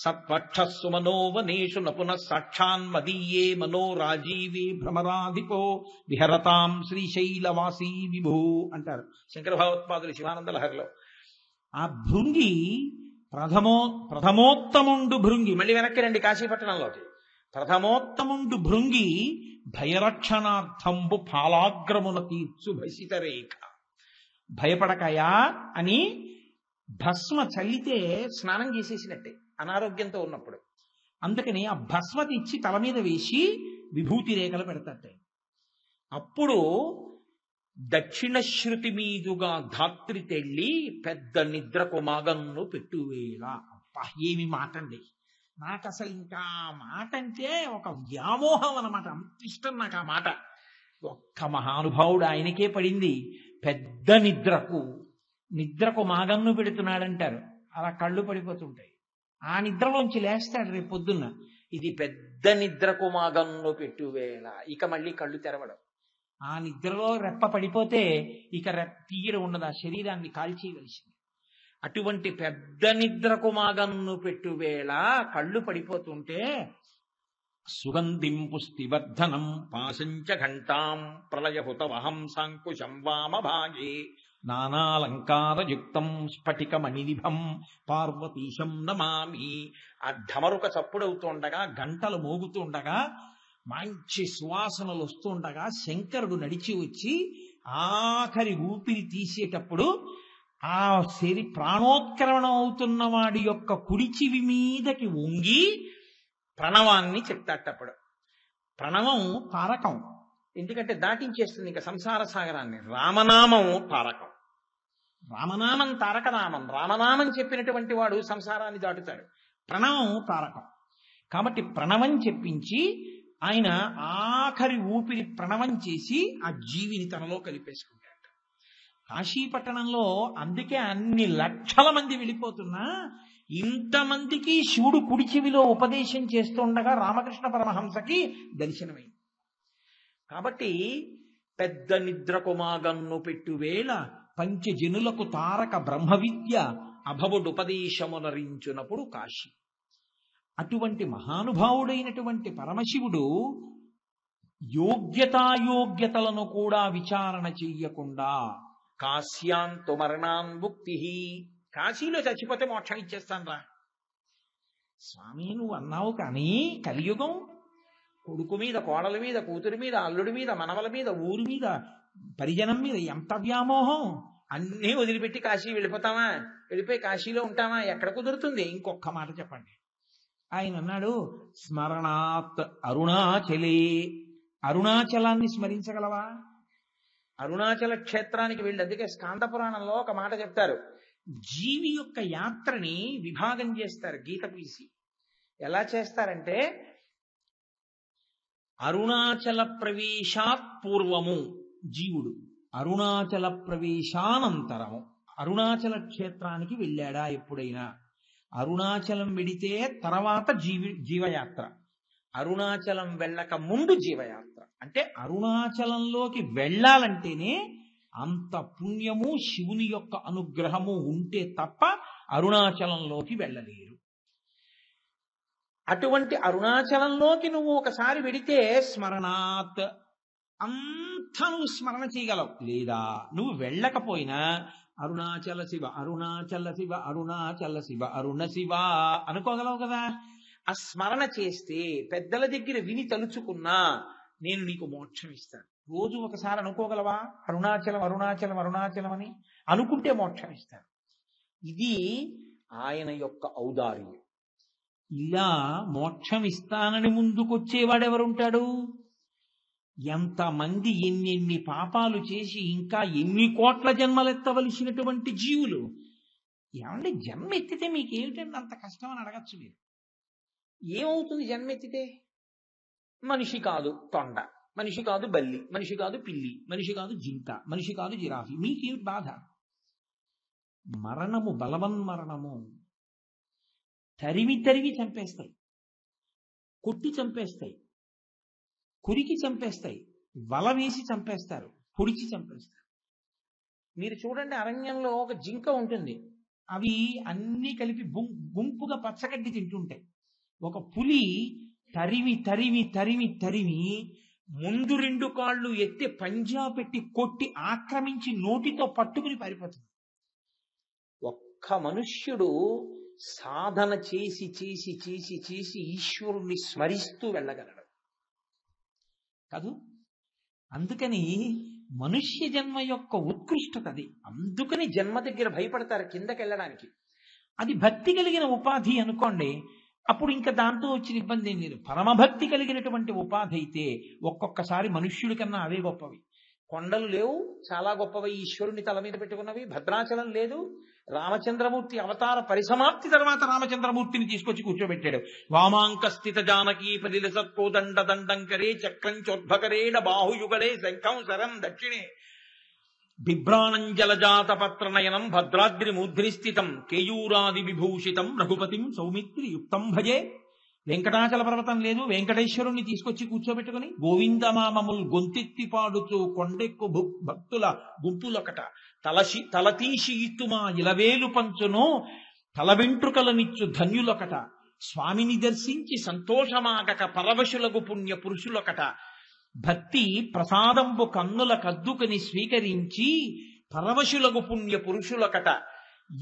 సత్వక్షస్సు మనోవనేషు నపున సాక్షాన్మదీయే మనో రాజీవే భ్రమరాధిపో విహరతాం శ్రీశైలవాసీ విభూ అంటారు శంకర భగవత్పాదులు శివానంద లహరిలో. ఆ భృంగి ప్రథమోత్తముండు భృంగి, మళ్ళీ వెనక్కి రండి కాశీపట్టణంలోకి. ప్రథమోత్తముండు భృంగి భయరక్షణార్థంబు ఫాలాగ్రమున తీర్చు భసిత రేఖ. భయపడకయా అని భస్మ చల్లితే స్నానం చేసేసినట్టే అనారోగ్యంతో ఉన్నప్పుడు. అందుకని ఆ భస్మ తెచ్చి తల మీద వేసి విభూతి రేఖలు పెడతాట. అప్పుడు దక్షిణ శృతి మీదుగా ధాత్రి తెళ్ళి పెద్ద నిద్రకు మగన్ను పెట్టువేళ. అబ్బా ఏమి మాట అండి! నాకు అసలు ఇంకా మాట అంటే ఒక వ్యామోహం అన్నమాట. అంత ఇష్టం నాకు ఆ మాట. ఒక్క మహానుభావుడు ఆయనకే పడింది. పెద్ద నిద్రకు మాగన్ను పెడుతున్నాడంటారు. అలా కళ్ళు పడిపోతుంటాయి. ఆ నిద్రలోంచి లేస్తాడు రేపు పొద్దున్న, ఇది పెద్ద నిద్రకు మాగన్ను పెట్టువేళ. ఇక మళ్ళీ కళ్ళు తెరవడం. ఆ నిద్రలో రెప్ప పడిపోతే ఇక తీర ఉండదు, ఆ శరీరాన్ని కాల్చేయవలసింది. అటువంటి పెద్ద నిద్రకు మాగన్ను పెట్టువేళ కళ్ళు పడిపోతుంటే సుగంధిం పుష్టివర్ధనం పాశంచ ఘంటాం ప్రళయహుతవహం సాంకుశం వామభాగే నానాలంకారయుక్తం స్ఫటికమణినిభం పార్వతీశం నమామి. ఆ ఢమరుక చప్పుడవుతుండగా, గంటలు మోగుతుండగా, మంచి సువాసనలు వస్తుండగా శంకరుడు నడిచి వచ్చి ఆఖరి ఊపిరి తీసేటప్పుడు ఆ ప్రాణోత్క్రమణ అవుతున్న వాడి యొక్క కుడి చెవి మీదకి వంగి ప్రణవాన్ని చెప్తాటప్పుడు. ప్రణవం తారకం, ఎందుకంటే దాటించేస్తుంది ఇంకా సంసార సాగరాన్ని. రామనామం తారకం. రామనామం తారకనామం. రామనామం చెప్పినటువంటి వాడు సంసారాన్ని దాటుతాడు. ప్రణవం తారకం. కాబట్టి ప్రణవం చెప్పించి ఆయన ఆఖరి ఊపిరి ప్రణవం చేసి ఆ జీవిని తనలో కలిపేసుకుంటాడు. కాశీపట్టణంలో అందుకే అన్ని లక్షల మంది వెళ్ళిపోతున్నా ఇంతమందికి శివుడు కుడి చెవిలో ఉపదేశం చేస్తుండగా రామకృష్ణ పరమహంసకి దర్శనమైంది. కాబట్టి పెద్ద నిద్రకు మాగన్ను పెట్టువేళ పంచజనులకు తారక బ్రహ్మ విద్య అభవుడుపదేశమునరించునప్పుడు కాశీ. అటువంటి మహానుభావుడైనటువంటి పరమశివుడు యోగ్యతాయోగ్యతలను కూడా విచారణ చెయ్యకుండా కాశ్యాంతు మరణాన్ముక్తి, కాశీలో చచ్చిపోతే మోక్షం ఇచ్చేస్తాను రా స్వామి నువ్వు అన్నావు, కానీ కలియుగం కొడుకు మీద, కోడల మీద, కూతురి మీద, అల్లుడి మీద, మనవల మీద, ఊరి మీద, పరిజనం మీద ఎంత వ్యామోహం. అన్నీ వదిలిపెట్టి కాశీ వెళ్ళిపోతామా? వెళ్ళిపోయి కాశీలో ఉంటామా? ఎక్కడ కుదురుతుంది? ఇంకొక మాట చెప్పండి. ఆయన అన్నాడు, స్మరణాత్ అరుణాచలే. అరుణాచలాన్ని స్మరించగలవా? అరుణాచల క్షేత్రానికి వెళ్ళి, అందుకే స్కాంద పురాణంలో ఒక మాట చెప్తారు, జీవి యొక్క యాత్రని విభాగం చేస్తారు గీత గీసి. ఎలా చేస్తారంటే, అరుణాచల ప్రవేశాత్ పూర్వము జీవుడు అరుణాచల ప్రవేశానంతరము అరుణాచల క్షేత్రానికి వెళ్ళాడా ఎప్పుడైనా? అరుణాచలం వెడితే తర్వాత జీవయాత్ర, అరుణాచలం వెళ్ళక ముందు జీవయాత్ర. అంటే అరుణాచలంలోకి వెళ్ళాలంటేనే అంత పుణ్యము శివుని యొక్క అనుగ్రహము ఉంటే తప్ప అరుణాచలంలోకి వెళ్ళలేరు. అటువంటి అరుణాచలంలోకి నువ్వు ఒకసారి వెడితే స్మరణాత్ అంతా నువ్వు స్మరణ చేయగలవు. లేదా నువ్వు వెళ్ళకపోయినా అరుణాచల శివ అరుణాచల శివ అరుణాచల శివ అరుణ శివ అనుకోగలవు కదా. ఆ స్మరణ చేస్తే పెద్దల దగ్గర విని తలుచుకున్నా నేను నీకు మోక్షం ఇస్తాను. రోజు ఒకసారి అనుకోగలవా అరుణాచలం అరుణాచలం అరుణాచలం అని? అనుకుంటే మోక్షం ఇస్తాను. ఇది ఆయన యొక్క ఔదార్యం. ఇలా మోక్షం ఇస్తానని ముందుకొచ్చేవాడెవరుంటాడు? ఎంతమంది ఎన్నెన్ని పాపాలు చేసి ఇంకా ఎన్ని కోట్ల జన్మలెత్తవలసినటువంటి జీవులు. ఏమంటే జన్మ ఎత్తితే మీకేమిటండి అంత కష్టం అని అడగచ్చు మీరు. ఏమవుతుంది జన్మ ఎత్తితే? మనిషి కాదు తొండ, మనిషి కాదు బల్లి, మనిషి కాదు పిల్లి, మనిషి కాదు జింక, మనిషి కాదు జిరాఫీ. మీకేమిటి బాధ? మరణము బలవన్మరణము. తరివి తరివి చంపేస్తాయి, కొట్టి చంపేస్తాయి, కురికి చంపేస్తాయి, వల వేసి చంపేస్తారు, పొడిచి చంపేస్తారు. మీరు చూడండి, అరణ్యంలో ఒక జింక ఉంటుంది, అవి అన్నీ కలిపి గుంపుగా పచ్చగడ్డి తింటుంటాయి. ఒక పులి తరిమి తరిమి తరిమి తరిమి ముందు రెండు కాళ్ళు ఎత్తి పంజా పెట్టి కొట్టి ఆక్రమించి నోటితో పట్టుకుని పారిపోతుంది. ఒక్క మనుష్యుడు సాధన చేసి చేసి చేసి చేసి ఈశ్వరుణ్ణి స్మరిస్తూ వెళ్ళగలడు కాదు. అందుకని మనుష్య జన్మ యొక్క ఉత్కృష్టత అది. అందుకని జన్మ దగ్గర భయపడతారు కిందకి వెళ్ళడానికి. అది భక్తి కలిగిన ఉపాధి అనుకోండి, అప్పుడు ఇంకా దాంతో వచ్చిన ఇబ్బంది ఏం లేదు. పరమభక్తి కలిగినటువంటి ఉపాధి అయితే ఒక్కొక్కసారి మనుష్యుడి కన్నా అవే గొప్పవి. కొండలు లేవు, చాలా గొప్పవి ఈశ్వరుని తల మీద పెట్టుకున్నవి. భద్రాచలం లేదు, రామచంద్రమూర్తి అవతార పరిసమాప్తి తర్వాత రామచంద్రమూర్తిని తీసుకొచ్చి కూర్చోబెట్టాడు. వామాంక స్థిత జానకీ పదిల సత్కోదండ దండంకరే చక్రం చోద్భకరేణ బాహుయుగలే శంఖం శరం దక్షిణే బిభ్రాణంజలజాత పత్రనయనం భద్రాద్రి మూర్ధ్ని స్థితం కేయూరాది విభూషితం రఘుపతిం సౌమిత్రి యుక్తం భజే. వెంకటాచల పర్వతం లేదు, వెంకటేశ్వరుణ్ణి తీసుకొచ్చి కూర్చోబెట్టుకుని గోవిందమామముల్ గొంతెత్తి పాడుతూ కొండెక్కు భక్తుల గుంపులొకట తలతీసి ఇత్తుమా ఇలవేలు పంచును తల వెంట్రుకలనిచ్చు ధన్యులొకట స్వామిని దర్శించి సంతోషమాగక పరవశులకు పుణ్య పురుషులొకట భక్తి ప్రసాదంబు కన్నుల కద్దుకని స్వీకరించి పరవశులకు పుణ్య పురుషులొకట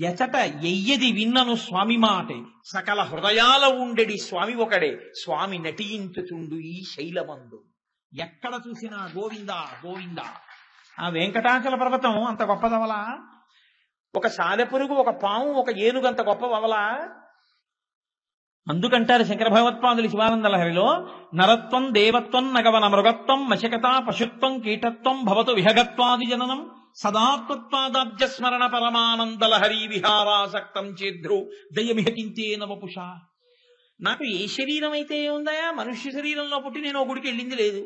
ఎచట ఎయ్యది విన్నను స్వామి మాటే సకల హృదయాల ఉండెడి స్వామి ఒకడే స్వామి నటించుచుండు ఈ శైలమందు. ఎక్కడ చూసినా గోవింద గోవింద. ఆ వెంకటాచల పర్వతం అంత గొప్పదవలా? ఒక సాలెపురుగు, ఒక పాము, ఒక ఏనుగు అంత గొప్పవలా? అందుకంటారు శంకర భగవత్పాదులు శివానంద లహరిలో, నరత్వం దేవత్వం నగవన మృగత్వం మశకత పశుత్వం కీటత్వం భవతు విహగత్వాది జననం సదాత్మత్వాదాబ్జ స్మరణ పరమానంద లహరీ విహారాసక్తం చేద్రు దయమిహ కించేన వపుష. నాకు ఏ శరీరం అయితే ఉందాయా? మనుష్య శరీరంలో పుట్టి నేను గుడికి వెళ్ళింది లేదు,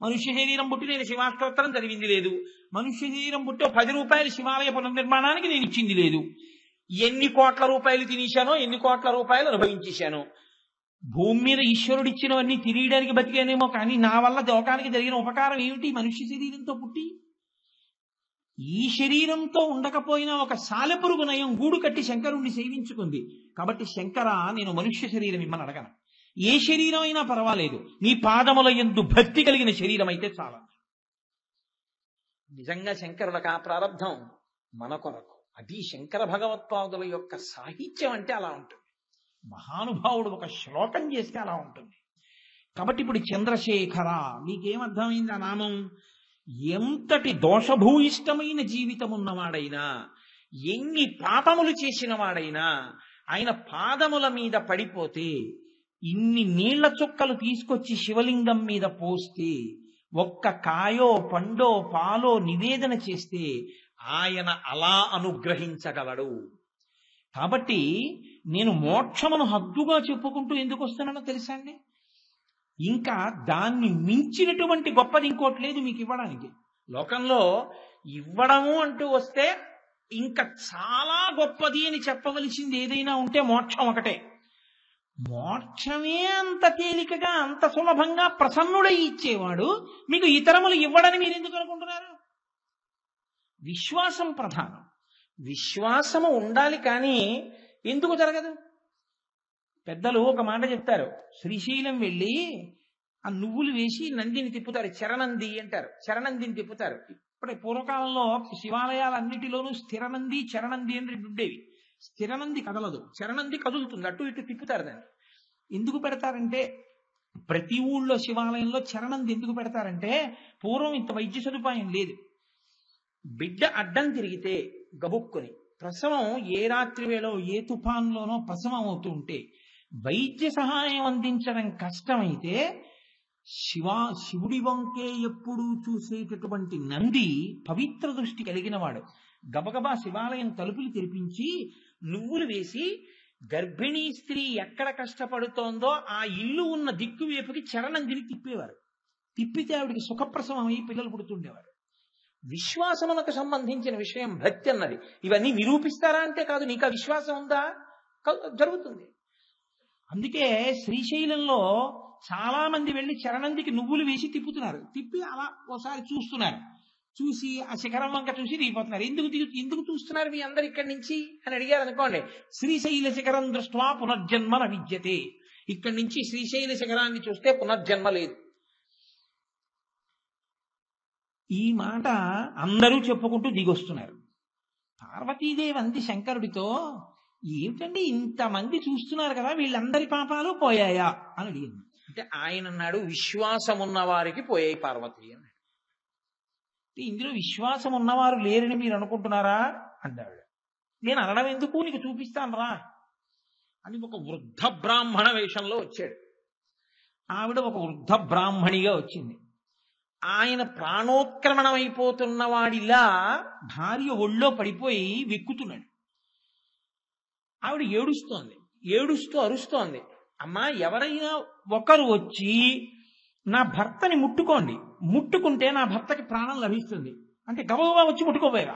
మనుష్య శరీరం పుట్టి నేను శివాష్టోత్తరం చదివింది లేదు, మనుష్య శరీరం పుట్టి 10 రూపాయలు శివాలయ పునర్నిర్మాణానికి నేను ఇచ్చింది లేదు. ఎన్ని కోట్ల రూపాయలు తినేశానో, ఎన్ని కోట్ల రూపాయలు అనుభవించేశాను. భూమి మీద ఈశ్వరుడు ఇచ్చినవన్నీ తిరియడానికి బతికానేమో, కానీ నా వల్ల లోకానికి జరిగిన ఉపకారం ఏమిటి? మనుష్య శరీరంతో పుట్టి ఈ శరీరంతో ఉండకపోయినా ఒక సాలెపురుగు నయం గూడు కట్టి శంకరుణ్ణి సేవించుకుంది. కాబట్టి శంకర, నేను మనుష్య శరీరం ఇమ్మని అడగను. ఏ శరీరం అయినా పర్వాలేదు, నీ పాదముల యందు భక్తి కలిగిన శరీరం అయితే చాలా. నిజంగా శంకరులకు ఆ ప్రారంధం మన కొరకు. అది శంకర భగవత్పాదుల యొక్క సాహిత్యం అంటే అలా ఉంటుంది. మహానుభావుడు ఒక శ్లోకం చేస్తే అలా ఉంటుంది. కాబట్టి ఇప్పుడు చంద్రశేఖర, మీకేమర్థమైంది ఆ నామం? ఎంతటి దోషభూయిష్టమైన జీవితం ఉన్నవాడైనా, ఎన్ని పాపములు చేసిన వాడైనా, ఆయన పాదముల మీద పడిపోతే ఇన్ని నీళ్ల చుక్కలు తీసుకొచ్చి శివలింగం మీద పోస్తే, ఒక్క కాయో పండో పాలో నివేదన చేస్తే ఆయన అలా అనుగ్రహించగలడు. కాబట్టి నేను మోక్షమును హద్దుగా చెప్పుకుంటూ ఎందుకు వస్తున్నానో తెలుసా అండి? ఇంకా దాన్ని మించినటువంటి గొప్పది ఇంకోటి లేదు మీకు ఇవ్వడానికి. లోకంలో ఇవ్వడము అంటూ వస్తే ఇంకా చాలా గొప్పది అని చెప్పవలసింది ఏదైనా ఉంటే మోక్షం ఒకటే. మోక్షమే అంత తేలికగా అంత సులభంగా ప్రసన్నుడై ఇచ్చేవాడు మీకు ఇతరములు ఇవ్వడని మీరు ఎందుకు అనుకుంటున్నారు? విశ్వాసం ప్రధానం. విశ్వాసము ఉండాలి, కానీ ఎందుకు జరగదు? పెద్దలు ఒక మాట చెప్తారు. శ్రీశైలం వెళ్ళి ఆ నువ్వులు వేసి నందిని తిప్పుతారు, చరణంది అంటారు. చరణందిని తిప్పుతారు. ఇప్పుడే పూర్వకాలంలో శివాలయాలన్నిటిలోనూ స్థిరనంది చరణంది అని రెండు ఉండేవి. స్థిరనంది కదలదు, చరణంది కదులుతుంది, అటు ఇటు తిప్పుతారు దాన్ని. ఎందుకు పెడతారంటే, ప్రతి ఊళ్ళో శివాలయంలో చరణంది ఎందుకు పెడతారంటే, పూర్వం ఇంత వైద్య సదుపాయం లేదు. బిడ్డ అడ్డం తిరిగితే గబుక్కుని ప్రసవం ఏ రాత్రి వేళో ఏ తుఫాన్లోనో ప్రసవం అవుతూ ఉంటే వైద్య సహాయం అందించడం కష్టమైతే శివుడి వంకే ఎప్పుడూ చూసేటటువంటి నంది పవిత్ర దృష్టి కలిగిన వాడు గబగబా శివాలయం తలుపులు తెరిపించి నువ్వులు వేసి గర్భిణీ స్త్రీ ఎక్కడ కష్టపడుతోందో ఆ ఇల్లు ఉన్న దిక్కు వైపుకి చరణందిని తిప్పేవారు. తిప్పితే ఆవిడికి సుఖప్రసవం అయి పిల్లలు పుడుతుండేవారు. విశ్వాసమునకు సంబంధించిన విషయం భక్తి అన్నది. ఇవన్నీ నిరూపిస్తారా అంటే కాదు. నీకు ఆ విశ్వాసం ఉందా? జరుగుతుంది. అందుకే శ్రీశైలంలో చాలా మంది వెళ్ళి చరణందికి నువ్వులు వేసి తిప్పుతున్నారు. తిప్పి అలా ఒకసారి చూస్తున్నారు. చూసి ఆ శిఖరం వంక చూసి దిగిపోతున్నారు. ఎందుకు చూస్తున్నారు మీ అందరు ఇక్కడి నుంచి అని అడిగారు అనుకోండి. శ్రీశైల శిఖరం దృష్ట్వా పునర్జన్మ న విద్యతే. ఇక్కడి నుంచి శ్రీశైల శిఖరాన్ని చూస్తే పునర్జన్మ లేదు. ఈ మాట అందరూ చెప్పుకుంటూ దిగొస్తున్నారు. పార్వతీదేవి అంది శంకరుడితో, ఏమిటండి ఇంతమంది చూస్తున్నారు కదా, వీళ్ళందరి పాపాలు పోయాయా అని అడిగింది. అంటే ఆయన అన్నాడు, విశ్వాసం ఉన్న వారికి పోయాయి పార్వతి అన్నాడు. ఇందులో విశ్వాసం ఉన్నవారు లేరని మీరు అనుకుంటున్నారా అన్నాడు. నేను అనడం ఎందుకు, నీకు చూపిస్తాను రా అని ఒక వృద్ధ బ్రాహ్మణ వేషంలో వచ్చాడు. ఆవిడ ఒక వృద్ధ బ్రాహ్మణిగా వచ్చింది. ఆయన ప్రాణోత్క్రమణమైపోతున్న వాడిలా భార్య ఒళ్ళో పడిపోయి వెక్కుతున్నాడు. ఆవిడ ఏడుస్తూ అరుస్తోంది, అమ్మా ఎవరైనా ఒకరు వచ్చి నా భర్తని ముట్టుకుంటే నా భర్తకి ప్రాణం లభిస్తుంది అంటే గబగబా వచ్చి ముట్టుకోపోయారు.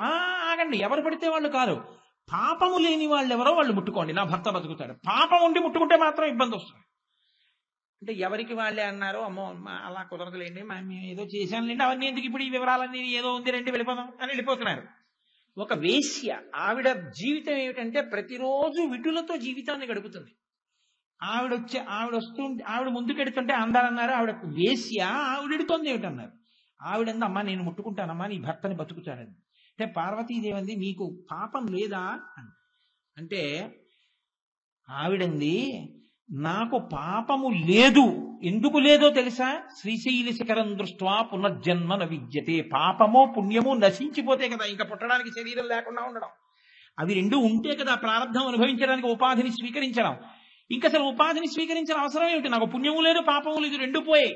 ఆగండి, ఎవరు పడితే వాళ్ళు కాదు, పాపము లేని వాళ్ళు ఎవరో వాళ్ళు ముట్టుకోండి, నా భర్త బతుకుతాడు. పాపం ఉండి ముట్టుకుంటే మాత్రం ఇబ్బంది వస్తుంది. అంటే ఎవరికి వాళ్ళే అన్నారు. అమ్మో అలా కుదరదులేండి, మేము ఏదో చేశానులేండి, అవన్నీ ఎందుకు ఇప్పుడు ఈ వివరాలన్నీ ఏదో ఉంది రండి వెళ్ళిపోదాం అని వెళ్ళిపోతున్నారు. ఒక వేశ్య, ఆవిడ జీవితం ఏమిటంటే ప్రతిరోజు విటులతో జీవితాన్ని గడుపుతుంది. ఆవిడ ముందుకెడుతుంటే అందరూ అన్నారు ఆవిడ వేశ్య, ఆవిడెడుతోంది ఏమిటన్నారు. ఆవిడంది, అమ్మా నేను ముట్టుకుంటానమ్మా నీ భర్తని బతుకుతాడని. అంటే పార్వతీదేవి అంది, మీకు పాపం లేదా అంటే ఆవిడంది, నాకు పాపము లేదు. ఎందుకు లేదో తెలుసా? శ్రీశైల శిఖరం దృష్ట్వా పునర్జన్మ న విద్యతే. పాపమో పుణ్యమో నశించిపోతే కదా ఇంకా పుట్టడానికి శరీరం లేకుండా ఉండడం. అవి రెండు ఉంటే కదా ప్రారంధం అనుభవించడానికి ఉపాధిని స్వీకరించడం. ఇంకా అసలు ఉపాధిని స్వీకరించిన అవసరం ఏమిటి? నాకు పుణ్యము లేదు పాపము లేదు, రెండు పోయాయి.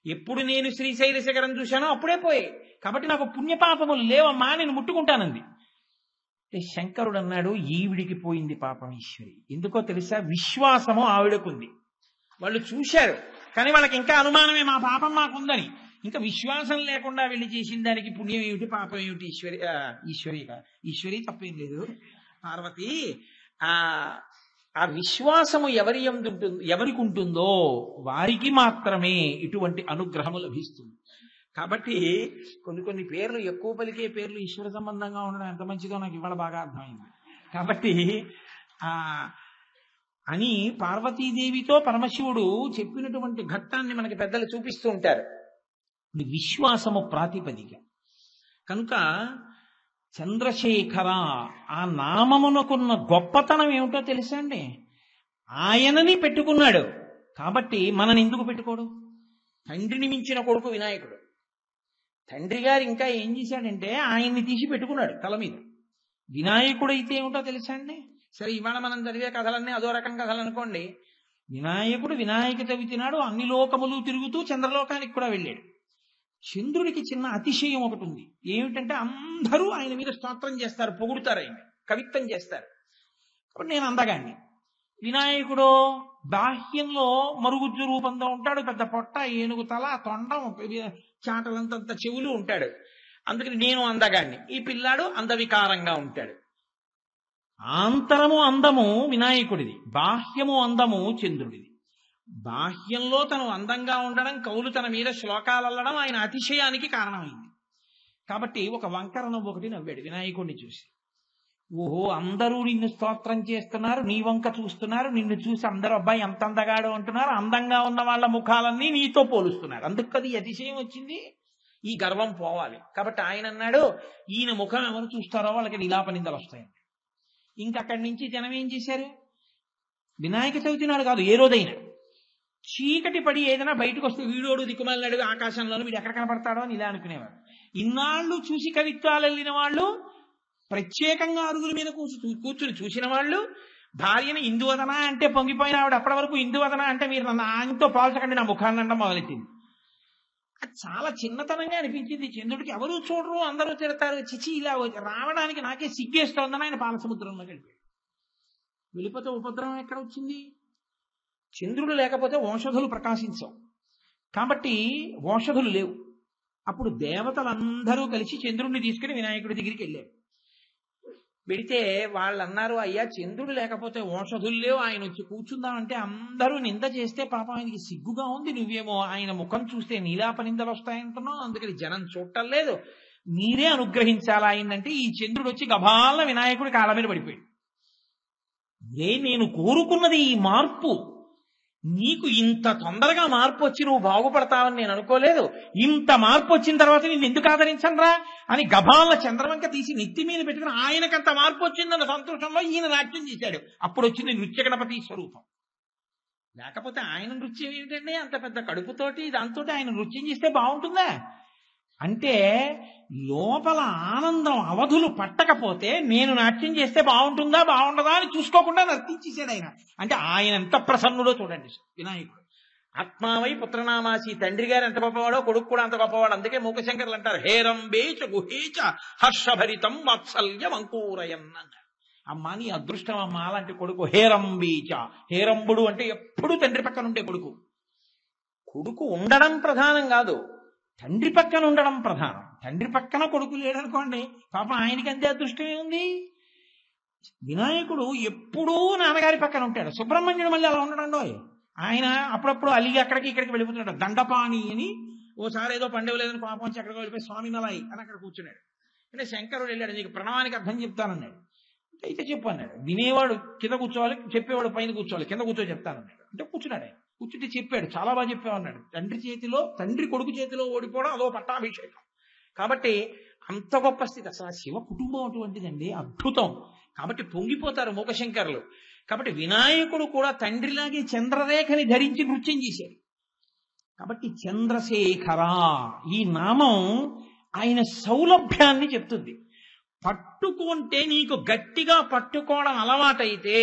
ఎప్పుడు నేను శ్రీశైల శిఖరం చూశానో అప్పుడే పోయాయి. కాబట్టి నాకు పుణ్యపాపములు లేవమ్మా, నేను ముట్టుకుంటానంది. శంకరుడు అన్నాడు, ఈవిడికి పోయింది పాపం ఈశ్వరి. ఎందుకో తెలుసా? విశ్వాసము ఆవిడకుంది. వాళ్ళు చూశారు కానీ వాళ్ళకి ఇంకా అనుమానమే, మా పాపం మాకుందని. ఇంకా విశ్వాసం లేకుండా వెళ్ళి చేసిన దానికి పుణ్యం ఏమిటి పాపం ఏమిటి? ఈశ్వరి తప్పేం లేదు. పార్వతి ఆ విశ్వాసము ఎవరికి ఉంటుందో వారికి మాత్రమే ఇటువంటి అనుగ్రహము లభిస్తుంది. కాబట్టి కొన్ని పేర్లు ఎక్కువ పలికే పేర్లు ఈశ్వర సంబంధంగా ఉండడం ఎంత మంచిదో నాకు ఇవాళ బాగా అర్థమైంది. కాబట్టి అని పార్వతీదేవితో పరమశివుడు చెప్పినటువంటి ఘట్టాన్ని మనకి పెద్దలు చూపిస్తూ ఉంటారు. విశ్వాసము ప్రాతిపదిక కనుక చంద్రశేఖర ఆ నామమునకున్న గొప్పతనం ఏమిటో తెలుసా అండి? ఆయనని పెట్టుకున్నాడు కాబట్టి మనని ఎందుకు పెట్టుకోడు? తండ్రిని మించిన కొడుకు వినాయకుడు. తండ్రి గారు ఇంకా ఏం చేశాడంటే ఆయన్ని తీసి పెట్టుకున్నాడు తల మీద. వినాయకుడు అయితే ఏమిటో తెలుసా అండి? సరే ఇవాళ మనం చదివే కథలన్నీ అదో రకం కథలు అనుకోండి. వినాయకుడు వినాయక చవితి నాడు అన్ని లోకములు తిరుగుతూ చంద్రలోకానికి కూడా వెళ్ళాడు. చంద్రుడికి చిన్న అతిశయం ఒకటి ఉంది. ఏమిటంటే అందరూ ఆయన మీద స్తోత్రం చేస్తారు, పొగుడుతారు, ఆయన కవిత్వం చేస్తారు. కాబట్టి నేను అందగాన్ని. వినాయకుడు బాహ్యంలో మరుగుజ్జు రూపంలో ఉంటాడు, పెద్ద పొట్ట, ఏనుగు తల, తొండం, చాటలంతంత చెవులు ఉంటాడు. అందుకని నేను అందగాడిని, ఈ పిల్లాడు అందవికారంగా ఉంటాడు. ఆంతరము అందము వినాయకుడిది, బాహ్యము అందము చంద్రుడిది. బాహ్యంలో తను అందంగా ఉండడం, కవులు తన మీద శ్లోకాలు అల్లడం ఆయన అతిశయానికి కారణమైంది. కాబట్టి ఒక వంకర నవ్వు ఒకటి నవ్వాడు వినాయకుడిని చూసి. ఓహో, అందరూ నిన్ను స్తోత్రం చేస్తున్నారు, నీ వంక చూస్తున్నారు, నిన్ను చూసి అందరూ అబ్బాయి ఎంత అందగాడు అంటున్నారు, అందంగా ఉన్న వాళ్ళ ముఖాలన్నీ నీతో పోలుస్తున్నారు, అందుకు కదా ఈ అతిశయం వచ్చింది, ఈ గర్వం పోవాలి. కాబట్టి ఆయన అన్నాడు, ఈయన ముఖం ఎవరు చూస్తారో వాళ్ళకి నీలాపనిందలు వస్తాయండి. ఇంకక్కడి నుంచి జనం ఏం చేశారు, వినాయక చవితి నాడు కాదు ఏ రోజైనా చీకటి పడి ఏదైనా బయటకు వస్తే వీడోడు దిక్కుమాలినాడు ఆకాశంలోనూ, వీడు ఎక్కడ కనపడతాడో అని ఇలా అనుకునేవాడు. ఇన్నాళ్ళు చూసి కవిత్వాలు వెళ్ళిన వాళ్ళు, ప్రత్యేకంగా అరుగుల మీద కూర్చుని చూసిన వాళ్ళు, భార్యను ఇందువదన అంటే పొంగిపోయిన ఆవిడ అప్పటి వరకు ఇందువదన అంటే మీరు నన్ను ఆయనతో పోల్చకండి నా ముఖాన్ని అండం మొదలెట్టింది. అది చాలా చిన్నతనంగా అనిపించింది చంద్రుడికి. ఎవరు చూడరు, అందరూ తిడతారు, చిచి ఇలా రావడానికి నాకే సిగ్గేస్తోందని ఆయన పాలసముద్రంలో వెళ్ళిపోయాడు. వెళ్ళిపోతే ఉపద్రవం ఎక్కడ వచ్చింది? చంద్రుడు లేకపోతే ఓషధులు ప్రకాశించవు, కాబట్టి ఓషధులు లేవు. అప్పుడు దేవతలందరూ కలిసి చంద్రుడిని తీసుకుని వినాయకుడి దగ్గరికి వెళ్ళారు. వెడితే వాళ్ళు అన్నారు, అయ్యా చంద్రుడు లేకపోతే ఓషధులు లేవు, ఆయన వచ్చి కూర్చుందామంటే అందరూ నింద చేస్తే పాపం ఆయనకి సిగ్గుగా ఉంది, నువ్వేమో ఆయన ముఖం చూస్తే నీలాపనిందలు వస్తాయంటున్నావు, అందుకని జనం చూడటం లేదు, మీరే అనుగ్రహించాలా అయిందంటే ఈ చంద్రుడు వచ్చి గభాల వినాయకుడి కాళ్ళ మీద పడిపోయాడు. నేను కోరుకున్నది ఈ మార్పు, నీకు ఇంత తొందరగా మార్పు వచ్చి నువ్వు బాగుపడతావని నేను అనుకోలేదు, ఇంత మార్పు వచ్చిన తర్వాత నేను ఎందుకు ఆదరించనరా అని గభాల చంద్రవంక తీసి నెత్తి మీద పెట్టుకుని ఆయనకంత మార్పు వచ్చిందన్న సంతోషంలో ఈయన నాట్యం చేశాడు. అప్పుడు వచ్చింది నృత్య గణపతి స్వరూపం. లేకపోతే ఆయన నృత్యం ఏమిటండి, అంత పెద్ద కడుపుతోటి దాంతో ఆయన నృత్యం చేస్తే బాగుంటుందా? అంటే లోపల ఆనందం అవధులు పట్టకపోతే నేను నాట్యం చేస్తే బాగుంటుందా బాగుండదా అని చూసుకోకుండా నర్తించేశాడు ఆయన. అంటే ఆయన ఎంత ప్రసన్నుడో చూడండి వినాయకుడు. ఆత్మావై పుత్రనామాసి, తండ్రి గారు ఎంత గొప్పవాడో కొడుకు కూడా అంత గొప్పవాడు. అందుకే మూకశంకర్లు అంటారు, హేరంబేచ గుహేచ హర్షభరితం వాత్సల్యం అంకూరయన్ అన్నారు. అమ్మా నీ అదృష్టం అమ్మా అలాంటి కొడుకు. హేరంబీచ, హేరంబుడు అంటే ఎప్పుడు తండ్రి పక్కన ఉండే కొడుకు. కొడుకు ఉండడం ప్రధానం కాదు, తండ్రి పక్కన ఉండడం ప్రధానం. తండ్రి పక్కన కొడుకు లేడనుకోండి, పాపం ఆయనకి అంతే అదృష్టమే ఉంది. వినాయకుడు ఎప్పుడూ నాన్నగారి పక్కన ఉంటాడు. సుబ్రహ్మణ్యుడు మళ్ళీ అలా ఉండడండో, ఆయన అప్పుడప్పుడు అలిగి అక్కడికి ఇక్కడికి వెళ్ళిపోతున్నాడు. దండపాణి అని ఓసారి ఏదో పండుగ లేదని పాపం వచ్చి అక్కడికి వెళ్ళిపోయి స్వామి నలాయి అని అక్కడ కూర్చున్నాడు. అంటే శంకరుడు వెళ్ళాడు, నీకు ప్రణవానికి అర్థం చెప్తానన్నాడు. అయితే చెప్పు అన్నాడు. వినేవాడు కింద కూర్చోవాలి, చెప్పేవాడు పైన కూర్చోవాలి, కింద కూర్చో చెప్తానన్నాడు. అంటే కూర్చున్నాడు. ఆయన కూర్చుంటే చెప్పాడు, చాలా బాగా చెప్పామన్నాడు. తండ్రి కొడుకు చేతిలో ఓడిపోవడం అదో పట్టాభిషేకం. కాబట్టి అంత గొప్ప స్థితి. అసలు శివ కుటుంబం అటువంటిదండి, అద్భుతం. కాబట్టి పొంగిపోతారు మూకశంకర్లు. కాబట్టి వినాయకుడు కూడా తండ్రిలాగే చంద్రరేఖని ధరించి నృత్యం చేశాడు. కాబట్టి చంద్రశేఖర ఈ నామం ఆయన సౌలభ్యాన్ని చెప్తుంది. పట్టుకుంటే నీకు గట్టిగా పట్టుకోవడం అలవాటైతే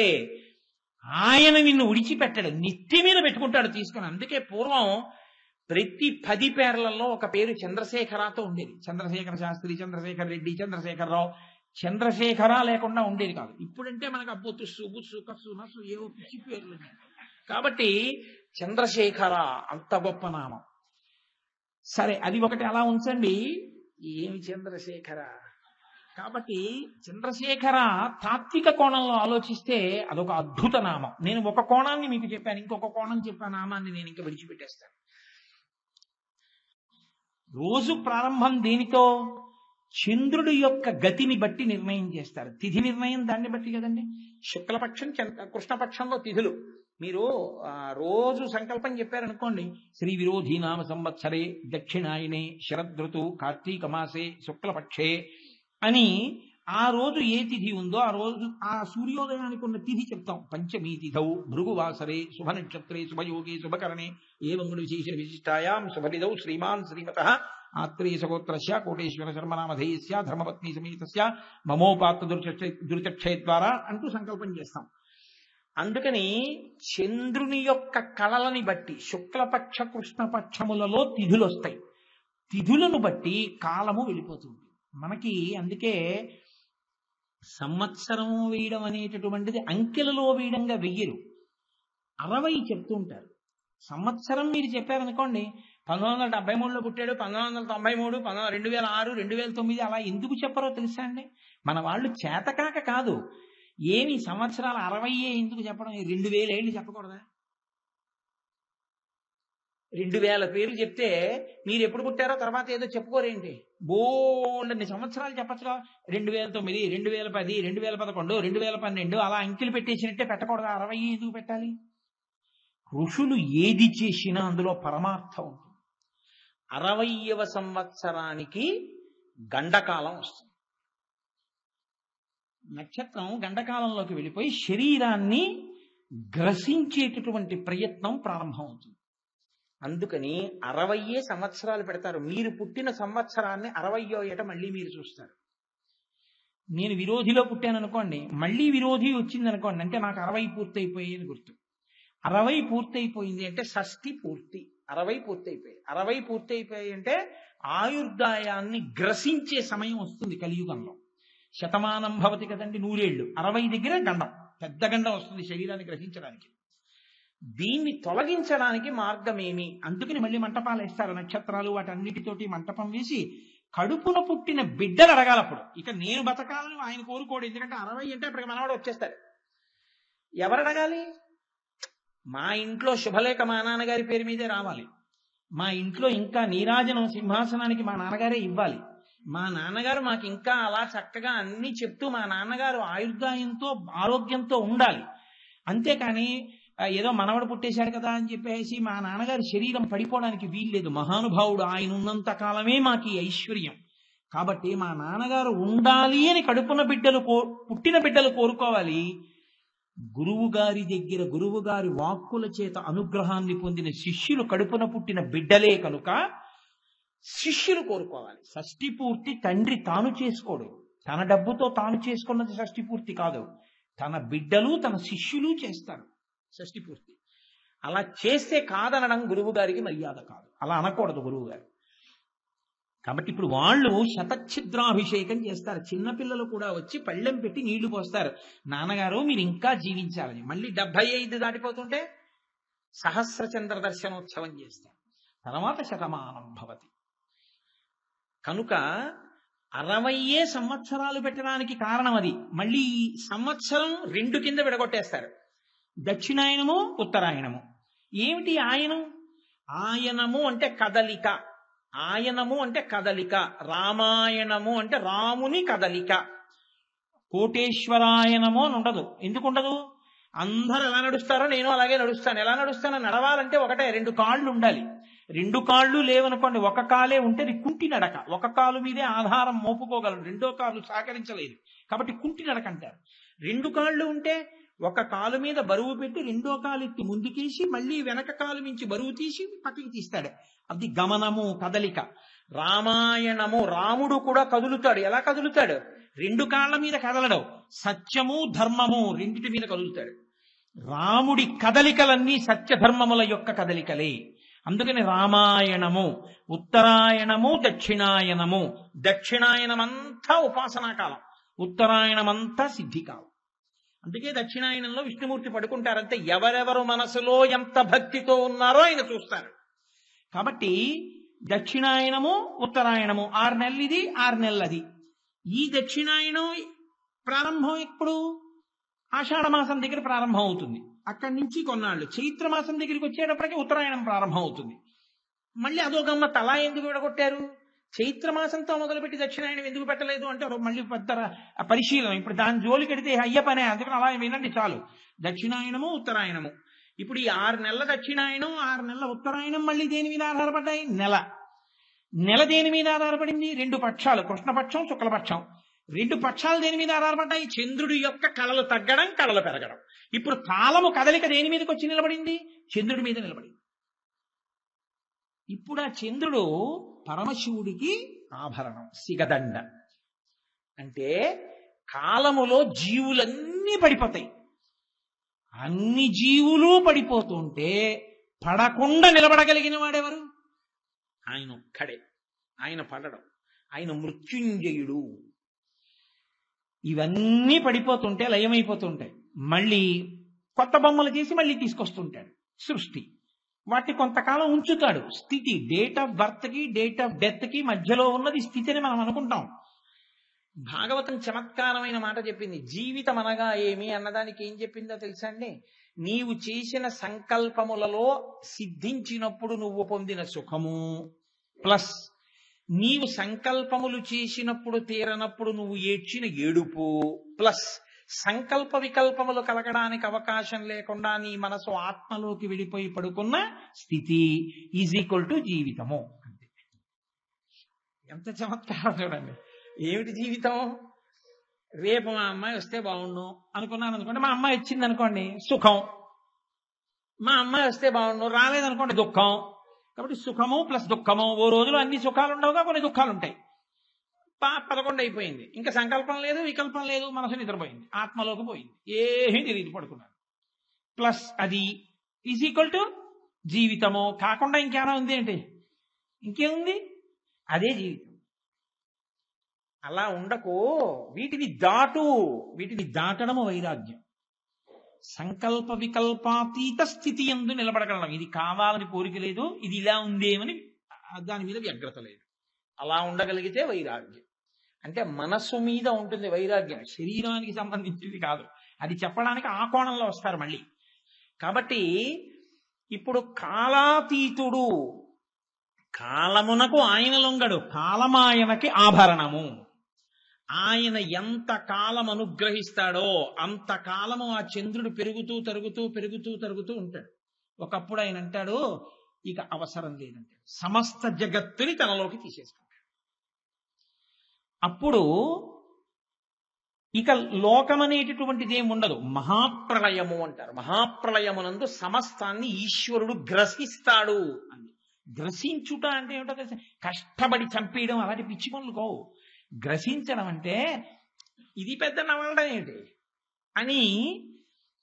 ఆయన నిన్ను విడిచిపెట్టాడు, నెత్తి మీద పెట్టుకుంటాడు తీసుకుని. అందుకే పూర్వం ప్రతి 10 పేర్లలో ఒక పేరు చంద్రశేఖరతో ఉండేది. చంద్రశేఖర శాస్త్రి, చంద్రశేఖర రెడ్డి, చంద్రశేఖరరావు, చంద్రశేఖర లేకుండా ఉండేది కాదు. ఇప్పుడంటే మనకు అబ్బో తుస్సు బుస్సు కస్సు నస్సు ఏవో పిచ్చి పేర్లు. కాబట్టి చంద్రశేఖర అంత గొప్ప నామం. సరే, అది ఒకటి అలా ఉంచండి. ఏమి చంద్రశేఖర? కాబట్టి చంద్రశేఖర తాత్విక కోణంలో ఆలోచిస్తే అదొక అద్భుత నామం. నేను ఒక కోణాన్ని మీకు చెప్పాను, ఇంకొక కోణం చెప్పాను, నామాన్ని నేను ఇంకా విడిచిపెట్టేస్తాను. రోజు ప్రారంభం దేనితో? చంద్రుడి యొక్క గతిని బట్టి నిర్ణయం చేస్తారు. తిథి నిర్ణయం దాన్ని బట్టి కదండి. శుక్లపక్షం, కృష్ణపక్షంలో తిథులు. మీరు రోజు సంకల్పం చెప్పారనుకోండి, శ్రీ విరోధీ నామ సంవత్సరే దక్షిణాయనే శరదృతు కార్తీక మాసే శుక్లపక్షే అని ఆ రోజు ఏ తిథి ఉందో ఆ రోజు ఆ సూర్యోదయానికి ఉన్న తిథి చెప్తాం. పంచమీ తిథౌ భృగువాసరే శుభ నక్షత్రే శుభయోగే శుభకరణే ఏవం విశేష విశిష్టాయాం శుభనిధౌ శ్రీమాన్ శ్రీమతః ఆత్రేయ సగోత్రస్య కోటేశ్వర శర్మనామధేయస్య ధర్మపత్ని సమేతస్య మమోపాత్త దురితక్షయ ద్వారా అంటూ సంకల్పం చేస్తాం. అందుకని చంద్రుని యొక్క కళలని బట్టి శుక్లపక్ష కృష్ణపక్షములలో తిథులు వస్తాయి. తిథులను బట్టి కాలము వెళ్ళిపోతుంది మనకి. అందుకే సంవత్సరం వేయడం అనేటటువంటిది అంకెలలో వేయడంగా వెయ్యరు, 60 చెప్తూ ఉంటారు. సంవత్సరం మీరు చెప్పారనుకోండి, 1973లో పుట్టాడు, 1993, 2006, 2009 అలా ఎందుకు చెప్పరో తెలుసా అండి? మన వాళ్ళు చేతకాక కాదు. ఏమి సంవత్సరాలు 60 ఎందుకు చెప్పడం? 2000 ఏళ్ళు చెప్పకూడదా? 2000 పేర్లు చెప్తే మీరు ఎప్పుడు పుట్టారో తర్వాత ఏదో చెప్పుకోరేంటి? బోల్డన్ని సంవత్సరాలు చెప్పచ్చుగా. 2009, 2010, 2011, 2012 అలా అంకెలు పెట్టేసినట్టే పెట్టకూడదా? 60 ఎందుకు పెట్టాలి? ఋషులు ఏది చేసినా అందులో పరమార్థం ఉంటుంది. 60వ సంవత్సరానికి గండకాలం వస్తుంది. నక్షత్రం గండకాలంలోకి వెళ్ళిపోయి శరీరాన్ని గ్రసించేటటువంటి ప్రయత్నం ప్రారంభమవుతుంది. అందుకని 60 సంవత్సరాలు పెడతారు. మీరు పుట్టిన సంవత్సరాన్ని 60వ ఏట మళ్ళీ మీరు చూస్తారు. నేను విరోధిలో పుట్టాను అనుకోండి, మళ్ళీ విరోధి వచ్చింది అనుకోండి, అంటే నాకు 60 పూర్తయిపోయి అని గుర్తు. 60 పూర్తయిపోయింది అంటే షష్ఠి పూర్తి. 60 పూర్తయిపోయాయి. 60 పూర్తయిపోయాయి అంటే ఆయుర్దాయాన్ని గ్రసించే సమయం వస్తుంది కలియుగంలో. శతమానం భవతి కదండి, 100 ఏళ్ళు. 60 దగ్గర గండం, పెద్ద గండం వస్తుంది శరీరాన్ని గ్రహించడానికి. దీన్ని తొలగించడానికి మార్గం ఏమి? అందుకని మళ్ళీ మంటపాలు వేస్తారు. నక్షత్రాలు వాటన్నిటితోటి మంటపం వేసి కడుపున పుట్టిన బిడ్డలు అడగాలి. అప్పుడు ఇక నేను బతకాలని ఆయన కోరుకోడు. ఎందుకంటే 60 అంటే అప్పటికి మనవాడు వచ్చేస్తాడు. ఎవరు అడగాలి? మా ఇంట్లో శుభలేఖ మా నాన్నగారి పేరు మీదే రావాలి. మా ఇంట్లో ఇంకా నీరాజనం సింహాసనానికి మా నాన్నగారే ఇవ్వాలి. మా నాన్నగారు మాకు ఇంకా అలా చక్కగా అన్ని చెప్తూ మా నాన్నగారు ఆయుర్దాయంతో ఆరోగ్యంతో ఉండాలి. అంతేకాని ఏదో మనవడు పుట్టేశాడు కదా అని చెప్పేసి మా నాన్నగారి శరీరం పడిపోవడానికి వీల్లేదు. మహానుభావుడు ఆయన ఉన్నంత కాలమే మాకు ఐశ్వర్యం. కాబట్టి మా నాన్నగారు ఉండాలి అని కడుపున బిడ్డలు పుట్టిన బిడ్డలు కోరుకోవాలి. గురువు గారి దగ్గర గురువు గారి వాక్కుల చేత అనుగ్రహాన్ని పొందిన శిష్యులు కడుపున పుట్టిన బిడ్డలే కనుక శిష్యులు కోరుకోవాలి. షష్ఠి పూర్తి తండ్రి తాను చేసుకోడు. తన డబ్బుతో తాను చేసుకున్నది షష్ఠి పూర్తి కాదు. తన బిడ్డలు తన శిష్యులు చేస్తారు షష్ఠి పూర్తి. అలా చేస్తే కాదనడం గురువు గారికి మర్యాద కాదు. అలా అనకూడదు గురువు గారు. కాబట్టి ఇప్పుడు వాళ్ళు శతఛిద్రాభిషేకం చేస్తారు. చిన్నపిల్లలు కూడా వచ్చి పళ్ళెం పెట్టి నీళ్లు పోస్తారు. నాన్నగారు మీరు ఇంకా జీవించాలని. మళ్ళీ 75 దాటిపోతుంటే సహస్రచంద్ర దర్శనోత్సవం చేస్తారు. తర్వాత శతమానం భవతి. కనుక 60 సంవత్సరాలు పెట్టడానికి కారణం అది. మళ్ళీ సంవత్సరం 2 కింద విడగొట్టేస్తారు. దక్షిణాయనము, ఉత్తరాయణము. ఏమిటి ఆయనం? ఆయనము అంటే కదలిక. ఆయనము అంటే కదలిక. రామాయణము అంటే రాముని కదలిక. కోటేశ్వరాయనము అని ఉండదు. ఎందుకు ఉండదు? అందరూ ఎలా నడుస్తారో నేను అలాగే నడుస్తాను. ఎలా నడుస్తానో నడవాలంటే ఒకటే, 2 కాళ్ళు ఉండాలి. 2 కాళ్ళు లేవనుకోండి, ఒక కాలే ఉంటే అది కుంటి నడక. ఒక కాలు మీదే ఆధారం మోపుకోగలరు, 2వ కాలు సహకరించలేదు. కాబట్టి కుంటి నడక అంటారు. 2 కాళ్ళు ఉంటే ఒక కాలు మీద బరువు పెట్టి 2వ కాలు ఎత్తి ముందుకేసి మళ్ళీ వెనక కాలు మించి బరువు తీసి పక్కకి తీస్తాడు. అది గమనము, కదలిక. రామాయణము, రాముడు కూడా కదులుతాడు. ఎలా కదులుతాడు? 2 కాళ్ళ మీద కదలడం. సత్యము ధర్మము రెండిటి మీద కదులుతాడు. రాముడి కదలికలన్నీ సత్యధర్మముల యొక్క కదలికలే. అందుకని రామాయణము, ఉత్తరాయణము, దక్షిణాయనము. దక్షిణాయనమంతా ఉపాసనా కాలం, ఉత్తరాయణమంతా సిద్ధికాలం. అందుకే దక్షిణాయనంలో విష్ణుమూర్తి పడుకుంటారంటే ఎవరెవరు మనసులో ఎంత భక్తితో ఉన్నారో ఆయన చూస్తారు. కాబట్టి దక్షిణాయనము, ఉత్తరాయణము 6 నెలలు ఇది, 6 నెలలు అది. ఈ దక్షిణాయనం ప్రారంభం ఎప్పుడు? ఆషాఢమాసం దగ్గర ప్రారంభం అవుతుంది. అక్కడి నుంచి కొన్నాళ్ళు చైత్రమాసం దగ్గరికి వచ్చేటప్పటికి ఉత్తరాయణం ప్రారంభం అవుతుంది. మళ్ళీ అదో గమ్మత్. అలా ఎందుకు విడగొట్టారు? చైత్రమాసంతో మొదలుపెట్టి దక్షిణాయనం ఎందుకు పెట్టలేదు అంటే మళ్ళీ పెద్ద పరిశీలన. ఇప్పుడు దాని జోలికి పెడితే అయ్య పనే. అందుకని అలా వినండి చాలు. దక్షిణాయనము, ఉత్తరాయణము. ఇప్పుడు ఈ 6 నెలల దక్షిణాయనం, 6 నెలల ఉత్తరాయణం మళ్ళీ దేని మీద ఆధారపడ్డాయి? నెల దేని మీద ఆధారపడింది? 2 పక్షాలు, కృష్ణపక్షం, శుక్లపక్షం. 2 పక్షాలు దేని మీద ఆధారపడ్డాయి? చంద్రుడి యొక్క కళలు తగ్గడం, కళలు పెరగడం. ఇప్పుడు కాలము కదలిక దేని మీదకి వచ్చి నిలబడింది? చంద్రుడి మీద నిలబడింది. ఇప్పుడు ఆ చంద్రుడు పరమశివుడికి ఆభరణం, సిగదండ. అంటే కాలములో జీవులన్నీ పడిపోతాయి. అన్ని జీవులు పడిపోతుంటే పడకుండా నిలబడగలిగిన వాడెవరు? ఆయన ఒక్కడే. ఆయన పడడం, ఆయన మృత్యుంజయుడు. ఇవన్నీ పడిపోతుంటే లయమైపోతుంటాయి. మళ్ళీ కొత్త బొమ్మలు చేసి మళ్ళీ తీసుకొస్తుంటాడు. సృష్టి వాటిని కొంతకాలం ఉంచుతాడు. స్థితి, డేట్ ఆఫ్ బర్త్ కి డేట్ ఆఫ్ డెత్ కి మధ్యలో ఉన్నది స్థితి అని మనం అనుకుంటాం. భాగవతం చమత్కారమైన మాట చెప్పింది. జీవితం అనగా ఏమి అన్నదానికి ఏం చెప్పిందో తెలుసా అండి? నీవు చేసిన సంకల్పములలో సిద్ధించినప్పుడు నువ్వు పొందిన సుఖము ప్లస్ నీవు సంకల్పములు చేసినప్పుడు తీరనప్పుడు నువ్వు ఏడ్చిన ఏడుపు ప్లస్ సంకల్ప వికల్పములు కలగడానికి అవకాశం లేకుండా నీ మనసు ఆత్మలోకి విడిపోయి పడుకున్న స్థితి ఈజ్ ఈక్వల్ టు జీవితము. అంతే. ఎంత చమత్కారం చూడండి. ఏమిటి జీవితం? రేపు మా అమ్మాయి వస్తే బాగుండు అనుకున్నాను అనుకోండి, మా అమ్మాయి వచ్చింది అనుకోండి సుఖం. మా అమ్మాయి వస్తే బాగుండు రాలేదనుకోండి దుఃఖం. కాబట్టి సుఖము ప్లస్ దుఃఖము. ఓ రోజులో అన్ని సుఖాలు ఉండవుగా, కొన్ని దుఃఖాలు ఉంటాయి. 11 అయిపోయింది, ఇంకా సంకల్పం లేదు వికల్పం లేదు, మనసు నిద్రపోయింది, ఆత్మలోకి పోయింది, ఏమీ తెలియదు, పడుకున్నాడు. ప్లస్ అది ఈజ్ ఈక్వల్ టు జీవితము. కాకుండా ఇంకేమైనా ఉంది ఏంటి? ఇంకేముంది? అదే జీవితం. అలా ఉండకు. వీటిని దాటు. వీటిని దాటడము వైరాగ్యం. సంకల్ప వికల్పాతీత స్థితి యందు నిలబడగలడం. ఇది కావాలని కోరిక లేదు, ఇది ఇలా ఉందేమని దాని మీద వ్యగ్రత లేదు. అలా ఉండగలిగితే వైరాగ్యం. అంటే మనస్సు మీద ఉంటుంది వైరాగ్యం, శరీరానికి సంబంధించింది కాదు. అది చెప్పడానికి ఆ కోణంలో వస్తారు మళ్ళీ. కాబట్టి ఇప్పుడు కాలాతీతుడు, కాలమునకు ఆయన లొంగడు, కాలమాయనకి ఆభరణము. ఆయన ఎంత కాలం అనుగ్రహిస్తాడో అంత కాలము ఆ చంద్రుడు పెరుగుతూ తరుగుతూ పెరుగుతూ తరుగుతూ ఉంటాడు. ఒకప్పుడు ఆయన అంటాడు ఇక అవసరం లేదంటే సమస్త జగత్తుని తనలోకి తీసేసుకుంటాడు. అప్పుడు ఇక లోకమనేటటువంటిది ఏమి ఉండదు. మహాప్రళయము అంటారు. మహాప్రళయమునందు సమస్తాన్ని ఈశ్వరుడు గ్రసిస్తాడు అని. గ్రసించుట అంటే ఏమిటో తెలుసు? కష్టపడి చంపేయడం అలాంటి పిచ్చి పనులు కావు. గ్రసించడం అంటే ఇది పెద్ద నవలడం ఏంటి అని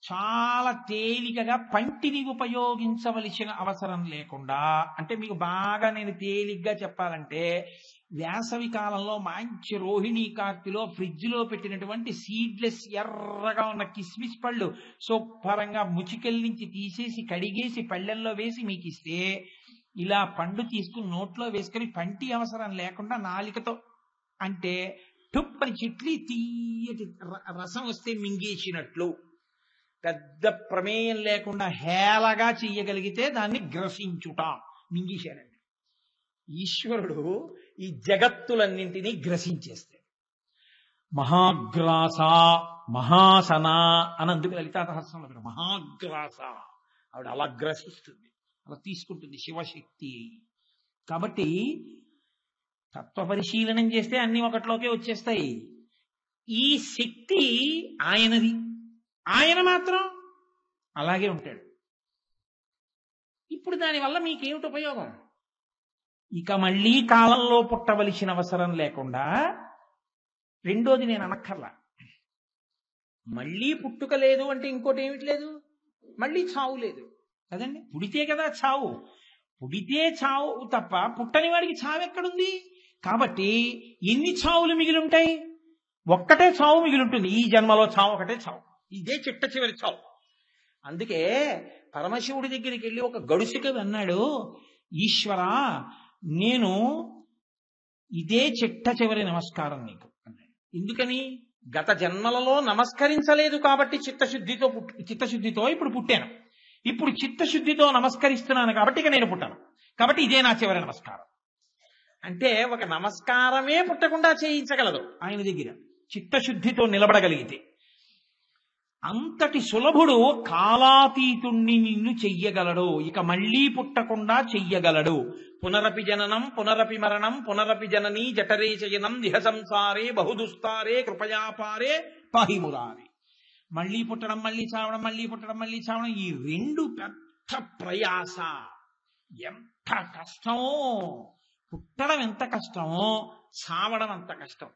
చాలా తేలికగా పంటిని ఉపయోగించవలసిన అవసరం లేకుండా, అంటే మీకు బాగా నేను తేలిగ్గా చెప్పాలంటే వేసవి కాలంలో మంచి రోహిణీ కార్తిలో ఫ్రిడ్జ్ లో పెట్టినటువంటి సీడ్లెస్ ఎర్రగా ఉన్న కిస్మిస్ పళ్ళు శుభ్రంగా ముచికెళ్ళ నుంచి తీసేసి కడిగేసి పళ్ళెల్లో వేసి మీకు ఇస్తే ఇలా పండు తీసుకుని నోట్లో వేసుకుని పంటి అవసరం లేకుండా నాలికతో అంటే టుప్పని చిట్లి తీయటి రసం వస్తే మింగేసినట్లు పెద్ద ప్రమేయం లేకుండా హేళగా చెయ్యగలిగితే దాన్ని గ్రసించుట. మింగేశాడండి. ఈశ్వరుడు ఈ జగత్తులన్నింటినీ గ్రసించేస్తాడు. మహాగ్రాస మహాసన అని అందుకు లలితా సహస్రంలో మహాగ్రాస. ఆవిడ అలా గ్రసిస్తుంది, అలా తీసుకుంటుంది శివశక్తి. కాబట్టి తత్వ పరిశీలనం చేస్తే అన్ని ఒకటిలోకే వచ్చేస్తాయి. ఈ శక్తి ఆయనది, ఆయన మాత్రం అలాగే ఉంటాడు. ఇప్పుడు దానివల్ల మీకేమిటి ఉపయోగం? ఇక మళ్ళీ కాలంలో పుట్టవలసిన అవసరం లేకుండా, రెండోది నేను అనక్కర్లా, మళ్ళీ పుట్టుక లేదు అంటే ఇంకోటి ఏమిటి లేదు, మళ్ళీ చావు లేదు కదండి. పుడితే కదా చావు, పుడితే చావు తప్ప పుట్టని వాడికి చావు ఎక్కడుంది? కాబట్టి ఎన్ని చావులు మిగిలి ఉంటాయి? ఒక్కటే చావు మిగిలి ఉంటుంది. ఈ జన్మలో చావు ఒకటే చావు, ఇదే చిట్ట చివరి చావు. అందుకే పరమశివుడి దగ్గరికి వెళ్ళి ఒక గడుసుకవి అన్నాడు, ఈశ్వరా నేను ఇదే చిట్ట చివరి నమస్కారం నీకు అన్నాడు. ఎందుకని? గత జన్మలలో నమస్కరించలేదు కాబట్టి చిత్తశుద్ధితో ఇప్పుడు పుట్టాను. ఇప్పుడు చిత్తశుద్ధితో నమస్కరిస్తున్నాను కాబట్టి ఇక నేను పుట్టాను. కాబట్టి ఇదే నా చివరి నమస్కారం. అంటే ఒక నమస్కారమే పుట్టకుండా చేయించగలదు ఆయన దగ్గర, చిత్తశుద్ధితో నిలబడగలిగితే. అంతటి సులభుడు కాలాతీతుణ్ణి నిన్ను చెయ్యగలడు, ఇక మళ్లీ పుట్టకుండా చెయ్యగలడు. పునరపి జననం పునరపి మరణం పునరపి జననీ జఠరే చయనం దిహ సంసారే బహుదుస్తారే కృపయాపారే పాహిమురారే. మళ్లీ పుట్టడం మళ్లీ చావడం, మళ్లీ పుట్టడం మళ్లీ చావడం, ఈ రెండు పెద్ద ప్రయాస. ఎంత కష్టమో! పుట్టడం ఎంత కష్టమో చావడం అంత కష్టం.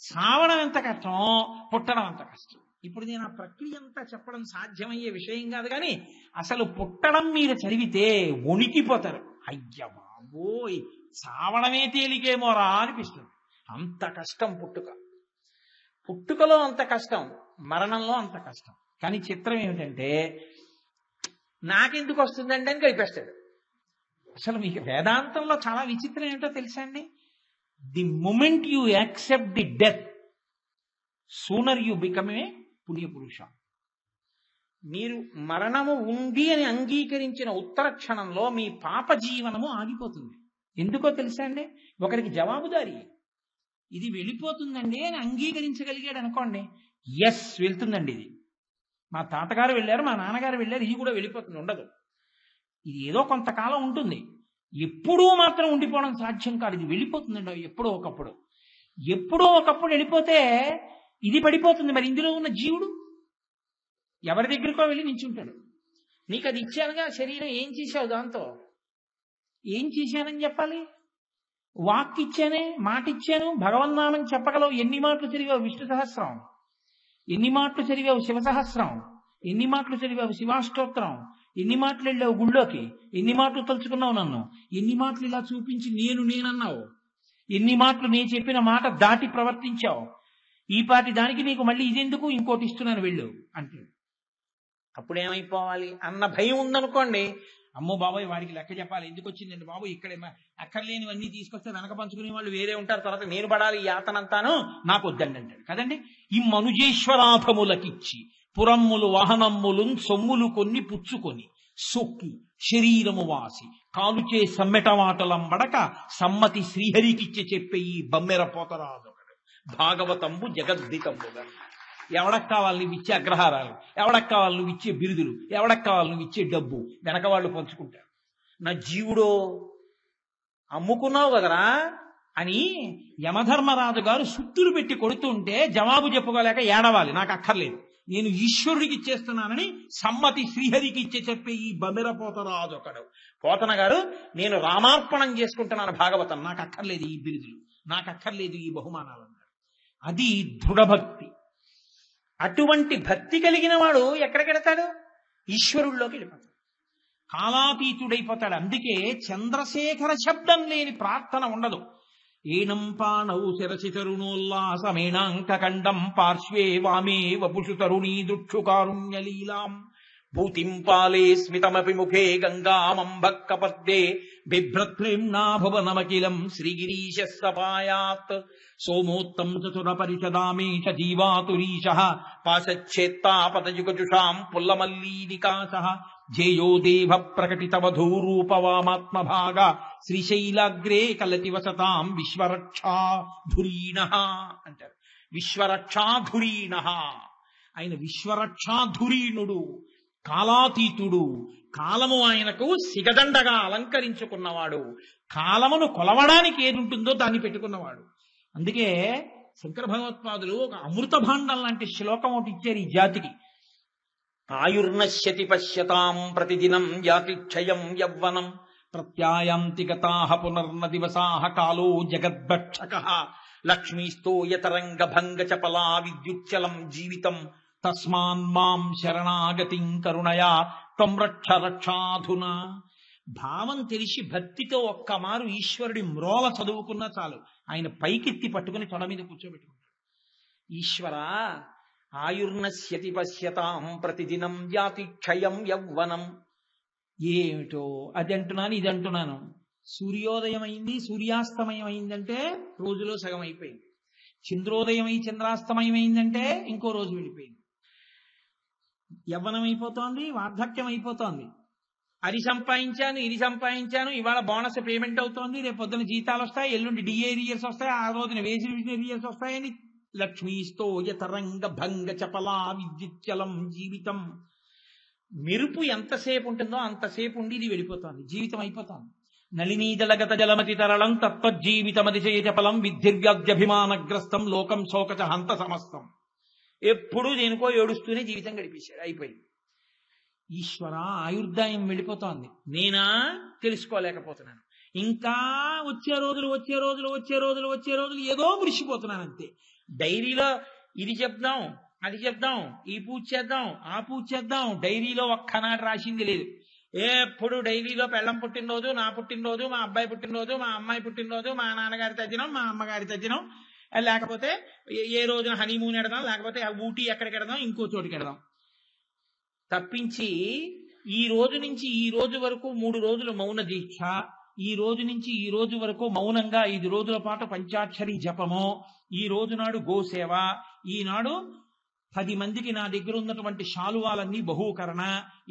చావడం ఎంత కష్టమో పుట్టడం అంత కష్టం. ఇప్పుడు నేను ఆ ప్రక్రియ అంతా చెప్పడం సాధ్యమయ్యే విషయం కాదు, కానీ అసలు పుట్టడం మీరు చదివితే వణికిపోతారు. అయ్య బాబోయ్, చావడమే తేలికేమోరా అనిపిస్తుంది. అంత కష్టం పుట్టుక. పుట్టుకలో అంత కష్టం, మరణంలో అంత కష్టం. కానీ చిత్రం ఏమిటంటే నాకెందుకు వస్తుందండి అని గడిపేస్తాడు. అసలు మీకు వేదాంతంలో చాలా విచిత్రం ఏంటో తెలుసా అండి? The moment you accept the death, sooner you become a పుణ్యపురుష. మీరు మరణము ఉంది అని అంగీకరించిన ఉత్తర క్షణంలో మీ పాప జీవనము ఆగిపోతుంది. ఎందుకో తెలుసా అండి? ఒకరికి జవాబుదారి ఇది వెళ్ళిపోతుందండి అని అంగీకరించగలిగాడు అనుకోండి, ఎస్ వెళ్తుందండి, ఇది మా తాతగారు వెళ్ళారు, మా నాన్నగారు వెళ్ళారు, ఇది కూడా వెళ్ళిపోతుంది, ఉండదు. ఇది ఏదో కొంతకాలం ఉంటుంది, ఎప్పుడూ మాత్రం ఉండిపోవడం సాధ్యం కాదు. ఇది వెళ్ళిపోతుందండి ఎప్పుడో ఒకప్పుడు. ఎప్పుడో ఒకప్పుడు వెళ్ళిపోతే ఇది పడిపోతుంది. మరి ఇందులో ఉన్న జీవుడు ఎవరి దగ్గరికో వెళ్ళి నించుంటాడు. నీకు అది ఇచ్చానుగా శరీరం, ఏం చేశావు దాంతో? ఏం చేశానని చెప్పాలి? వాక్ ఇచ్చానే, మాట ఇచ్చాను, భగవన్నామని చెప్పగలవు. ఎన్ని మాటలు చదివావు విష్ణు సహస్రం, ఎన్ని మాటలు చదివావు శివ సహస్రం, ఎన్ని మాటలు చదివావు శివాష్టోత్తరం, ఎన్ని మాటలు వెళ్ళావు గుళ్ళోకి, ఎన్ని మాటలు తలుచుకున్నావు నన్ను, ఎన్ని మాటలు ఇలా చూపించి నేనన్నావు, ఎన్ని మాటలు నేను చెప్పిన మాట దాటి ప్రవర్తించావు. ఈ పాటి దానికి నీకు మళ్ళీ ఇదెందుకు, ఇంకోటి ఇస్తున్నాను వెళ్ళు అంటే అప్పుడేమైపోవాలి అన్న భయం ఉందనుకోండి, అమ్మో బాబాయ్ వాడికి లెక్క చెప్పాలి, ఎందుకు వచ్చిందండి బాబు, ఇక్కడ అక్కర్లేనివన్నీ తీసుకొస్తే వెనక పంచుకునే వాళ్ళు వేరే ఉంటారు, తర్వాత నేను పడాలి ఈ యాతనంతాను, నాకు వద్దండి అంటాడు కదండి. ఈ మనుజేశ్వరాధములకిచ్చి పురమ్ములు వాహనమ్ములు సొమ్ములు కొన్ని పుచ్చుకొని సొక్కి శరీరము వాసి కాలుచే సమ్మెటమాటలంబడక సమ్మతి శ్రీహరికిచ్చి చెప్పే ఈ బమ్మెర పోతరాదొకడు భాగవతంబు జగద్దితంబుగా. ఎవడకు కావాలి నువ్వు ఇచ్చే అగ్రహారాలు, ఎవడకు కావాలి నువ్వు ఇచ్చే బిరుదులు, ఎవడకు కావాలి నువ్వు ఇచ్చే డబ్బు, వెనక వాళ్ళు పంచుకుంటారు. నా జీవుడో అమ్ముకున్నావు కదరా అని యమధర్మరాజు గారు సుత్తులు పెట్టి కొడుతుంటే జవాబు చెప్పుకోలేక ఏడవాలి, నాకు అక్కర్లేదు, నేను ఈశ్వరుడికి ఇచ్చేస్తున్నానని సమ్మతి శ్రీహరికి ఇచ్చే చెప్పే ఈ బమిరపోతరాజు ఒకడు. పోతన గారు నేను రామార్పణం చేసుకుంటున్నాను భాగవతం, నాకు అక్కర్లేదు ఈ బిరుదులు, నాకు అక్కర్లేదు ఈ బహుమానాలు అన్నారు. అది దృఢభక్తి. అటువంటి భక్తి కలిగిన వాడు ఎక్కడికెడతాడు? ఈశ్వరుల్లోకి వెళ్ళిపోతాడు, కాలాతీతుడైపోతాడు. అందుకే చంద్రశేఖర శబ్దం లేని ప్రార్థన ఉండదు. ఏనం పాణౌ శిరసి తరుణోల్లాసమేణాంకకండం పార్శ్వే వామే వపుషు తరుణీ దుక్షుకారుణ్యలీలాం భూతిం పాలే స్మితమపి ముఖే గంగామంబక్కపద్దే బిభ్రత్ప్రేమ్నా భువనమఖిలం శ్రీగిరీశ సపాయాత్ సోమోత్తం చతురపరిషదామేష జీవాతురీశ పాశచ్ఛేత్తాపతయుగజుషాం పుల్లమల్లీనికాశ ధ్యేయో దేవ ప్రకటితవధూరూపవామాత్మభాగ శ్రీశైలాగ్రే కలతి వసతాం విశ్వరక్షాధురీణః అంటారు. విశ్వరక్షాధురీణః, ఆయన విశ్వరక్షాధురీణుడు, కాలాతీతుడు, కాలము ఆయనకు సిగదండగా అలంకరించుకున్నవాడు, కాలమును కొలవడానికి ఏదుంటుందో దాన్ని పెట్టుకున్నవాడు. అందుకే శంకర భగవత్పాదులు ఒక అమృత భాండం లాంటి శ్లోకం ఒకటి ఇచ్చారు ఈ జాతికి. ఆయుర్నశ్యతి పశ్యతాం ప్రతిదినం యాతి క్షయం యవ్వనం ప్రత్యాయాంతి గతాః పునర్న దివసాః కాలో జగద్భక్షకః లక్ష్మీస్తో యతరంగ భంగ చపలా విద్యుచ్చలం జీవితం తస్మాన్ మాం శరణాగతిం కరుణయా త్వం రక్ష రక్షాధునా. భావం తెలిసి భక్తితో ఒక్క మారు ఈశ్వరుడి మ్రోల చదువుకున్నా చాలు, ఆయన పైకెత్తి పట్టుకుని తొడ మీద కూర్చోబెట్టుకుంటాడు. ఈశ్వరా ఆయుర్నశ్యతి పశ్యతాం ప్రతిదినం యాతి క్షయం యవ్వనం. ఏమిటో అది అంటున్నాను ఇది అంటున్నాను. సూర్యోదయం అయింది సూర్యాస్తమయం అయిందంటే రోజులో సగం అయిపోయింది, చంద్రోదయం అయి చంద్రాస్తమయం అయిందంటే ఇంకో రోజు వెళ్ళిపోయింది. యవ్వనం అయిపోతోంది, వార్ధక్యం అయిపోతోంది. అది సంపాదించాను ఇది సంపాదించాను, ఇవాళ బోనస్ పేమెంట్ అవుతోంది, రేపు పొద్దున జీతాలు వస్తాయి, ఎల్లుండి డిఏరియర్స్ వస్తాయి, ఆ రోజున వేసిరియర్స్ వస్తాయని లక్ష్మీస్తో యతరంగ భంగ చపలా విద్యుచ్చలం జీవితం. మెరుపు ఎంతసేపు ఉంటుందో అంతసేపు ఉండి ఇది వెళ్ళిపోతోంది, జీవితం అయిపోతోంది. నళినీజలగత జలమతి తరళం తత్వజ్జీవితమతిశయ చపలం విద్ధిర్వ్యాధ్యభిమానగ్రస్తం లోకం శోకచ హంత సమస్తం. ఎప్పుడూ దేనికో ఏడుస్తూనే జీవితం గడిపేశాడు, అయిపోయింది. ఈశ్వర ఆయుర్దాయం వెళ్ళిపోతోంది, నేనా తెలుసుకోలేకపోతున్నాను. ఇంకా వచ్చే రోజులు ఏదో మురిసిపోతున్నాను అంతే. డైరీలో ఇది చెప్దాం అది చెప్దాం, ఈ పూజ చేద్దాం ఆ పూజ చేద్దాం, డైరీలో ఒక్కనాడు రాసింది లేదు. ఎప్పుడు డైరీలో పెళ్ళం పుట్టినరోజు, నా పుట్టినరోజు, మా అబ్బాయి పుట్టినరోజు, మా అమ్మాయి పుట్టినరోజు, మా నాన్నగారి తద్దినం, మా అమ్మగారి తద్దినం, లేకపోతే ఏ రోజున హనీమూన్ ఎడదాం, లేకపోతే ఊటీ ఎక్కడికి ఎడదాం, ఇంకో చోటుకి ఎడదాం తప్పించి ఈ రోజు నుంచి ఈ రోజు వరకు 3 రోజులు మౌన దీక్ష, ఈ రోజు నుంచి ఈ రోజు వరకు మౌనంగా 5 రోజుల పాటు పంచాక్షరి జపము, ఈ రోజు నాడు గోసేవ, ఈనాడు 10 మందికి నా దగ్గర ఉన్నటువంటి శాలువాలన్నీ బహూకరణ,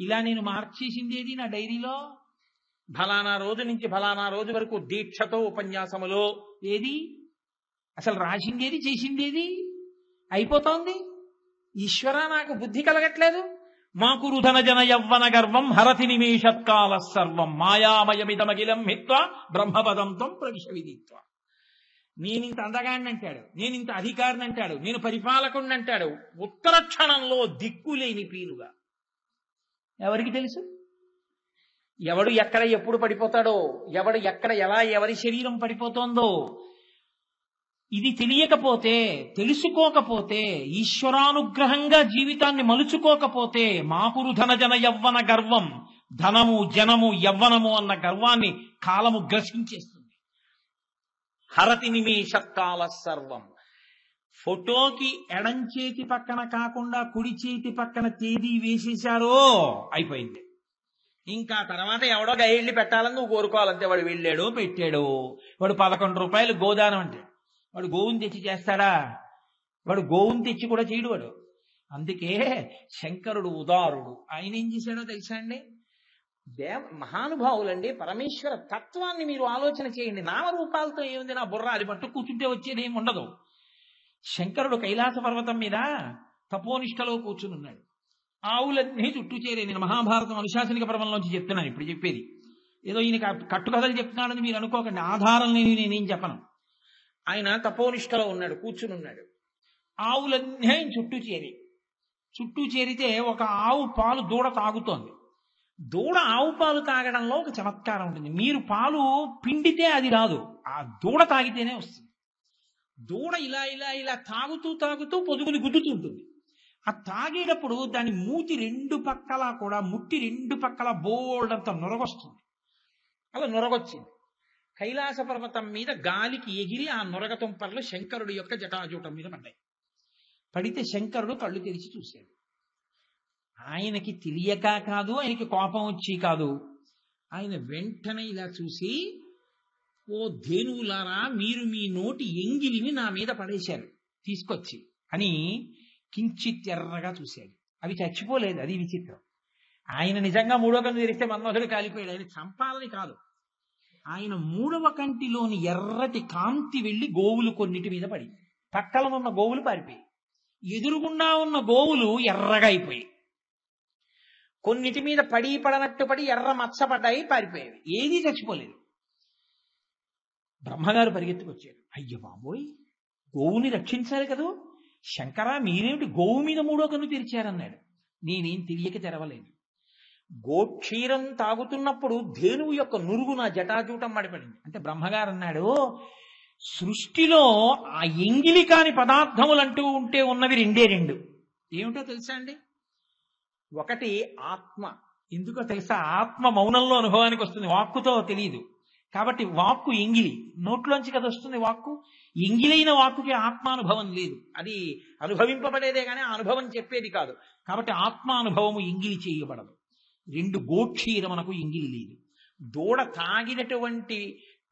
ఇలా నేను మార్చేసిందేది నా డైరీలో. ఫలానా రోజు నుంచి ఫలానా రోజు వరకు దీక్షతో ఉపన్యాసములో ఏది అసలు రాసిందేది చేసిందేది అయిపోతోంది. ఈశ్వర నాకు బుద్ధి కలగట్లేదు. మాకు రుధన జన యవ్వన గర్వం హరతి నిమేషత్కాల సర్వం మాయామయమిదమగిలం హిత్వ బ్రహ్మపదంతం ప్రవిశ విదిత్వ. నేనింత అందగాడిని అంటాడు, నేనింత అధికారిని అంటాడు, నేను పరిపాలకుడిని అంటాడు. ఉత్తర క్షణంలో దిక్కులేని పీనుగా. ఎవరికి తెలుసు ఎవడు ఎక్కడ ఎప్పుడు పడిపోతాడో, ఎవడు ఎక్కడ ఎలా ఎవరి శరీరం పడిపోతోందో. ఇది తెలియకపోతే, తెలుసుకోకపోతే, ఈశ్వరానుగ్రహంగా జీవితాన్ని మలుచుకోకపోతే మాకురు ధన జన యవ్వన గర్వం, ధనము జనము యవ్వనము అన్న గర్వాన్ని కాలము గ్రసించేస్తుంది. హరతి నిమేషత్కాల సర్వం. ఫోటోకి ఎడం చేతి పక్కన కాకుండా కుడి చేతి పక్కన తేదీ వేసేశారో అయిపోయింది. ఇంకా తర్వాత ఎవడో గైళ్ళి పెట్టాలని నువ్వు కోరుకోవాలంతే. వాడు వెళ్ళాడో పెట్టాడో, వాడు 11 రూపాయలు గోదానం అంటే వాడు గోవుని తెచ్చి చేస్తాడా? వాడు గోవుని తెచ్చి కూడా చేయడు వాడు. అందుకే శంకరుడు ఉదారుడు. ఆయన ఏం చేశాడో తెలుసా అండి? మహానుభావులండి. పరమేశ్వర తత్వాన్ని మీరు ఆలోచన చేయండి. నామరూపాలతో ఏముంది, నా బుర్ర అది పట్టు కూర్చుంటే వచ్చేది ఏమి ఉండదు. శంకరుడు కైలాస పర్వతం మీద తపోనిష్టలో కూర్చుని ఉన్నాడు. ఆవులన్నీ చుట్టూ చేరే. నేను మహాభారతం అనుశాసనిక పర్వంలోంచి చెప్తున్నాను ఇప్పుడు చెప్పేది. ఏదో ఈయన కట్టుకథలు చెప్తున్నాడని మీరు అనుకోకండి. ఆధారం లేని నేనేం చెప్పను. ఆయన తపోనిష్టలో ఉన్నాడు, కూర్చుని ఉన్నాడు. ఆవులన్నీ ఆయన చుట్టూ చేరితే ఒక ఆవు పాలు దూడ తాగుతోంది. దూడ ఆవు పాలు తాగడంలో ఒక చమత్కారం ఉంటుంది. మీరు పాలు పిండితే అది రాదు, ఆ దూడ తాగితేనే వస్తుంది. దూడ ఇలా ఇలా ఇలా తాగుతూ పొదుగుని గుద్దుతుంటుంది. ఆ తాగేటప్పుడు దాని మూతి 2 పక్కల కూడా ముట్టి 2 పక్కల బోల్డంత నొరగొస్తుంది. అలా నొరగొచ్చింది. కైలాస పర్వతం మీద గాలికి ఎగిరి ఆ నొరగ తుంపర్లు శంకరుడి యొక్క జటాజూటం మీద పడ్డాయి. పడితే శంకరుడు కళ్ళు తెరిచి చూశాడు. ఆయనకి తెలియక కాదు, ఆయనకి కోపం వచ్చి కాదు. ఆయన వెంటనే ఇలా చూసి, ఓ ధేనువులారా, మీరు మీ నోటి ఎంగిలిని నా మీద పడేశారు తీసుకొచ్చి అని కించిత్ ఎర్రగా చూశాడు. అవి చచ్చిపోలేదు, అది విచిత్రం. ఆయన నిజంగా 3వ కన్ను తెరిస్తే మన్మధుడు కాలిపోయాడు. ఆయన చంపాలని కాదు, ఆయన 3వ కంటిలోని ఎర్రటి కాంతి వెళ్లి గోవులు కొన్నిటి మీద పడి, పక్కన ఉన్న గోవులు పారిపోయి, ఎదురుగుండా ఉన్న గోవులు ఎర్రగా అయిపోయి, కొన్నిటి మీద పడనట్టు పడి ఎర్ర మచ్చపడ్డాయి, పారిపోయేవి. ఏదీ చచ్చిపోలేదు. బ్రహ్మగారు పరిగెత్తుకొచ్చాడు. అయ్య బాబోయ్, గోవుని రక్షించాలి కదా శంకరా, మీరేమిటి గోవు మీద 3వ కన్ను తెరిచారన్నాడు. నేనేం తెలియక తెరవలేదు. గోక్షీరం తాగుతున్నప్పుడు ధేనువు యొక్క నురుగు నా జటాజూటం మడిపడింది. అంటే బ్రహ్మగారు అన్నాడు, సృష్టిలో ఆ ఎంగిలి కాని పదార్థములంటూ ఉంటే ఉన్నవి 2. ఏమిటో తెలుసా అండి? ఒకటి ఆత్మ. ఎందుకో తెలుసా? ఆత్మ మౌనంలో అనుభవానికి వస్తుంది, వాక్కుతో తెలియదు. కాబట్టి వాక్కు ఎంగిలి, నోట్లోంచి కదా వస్తుంది వాక్కు. ఎంగిలైన వాక్కుకి ఆత్మానుభవం లేదు, అది అనుభవింపబడేదే కానీ అనుభవం చెప్పేది కాదు. కాబట్టి ఆత్మానుభవము ఎంగిలి చేయబడదు. 2 గోక్షీరమునకు ఎంగిలి లేదు. దూడ తాగినటువంటి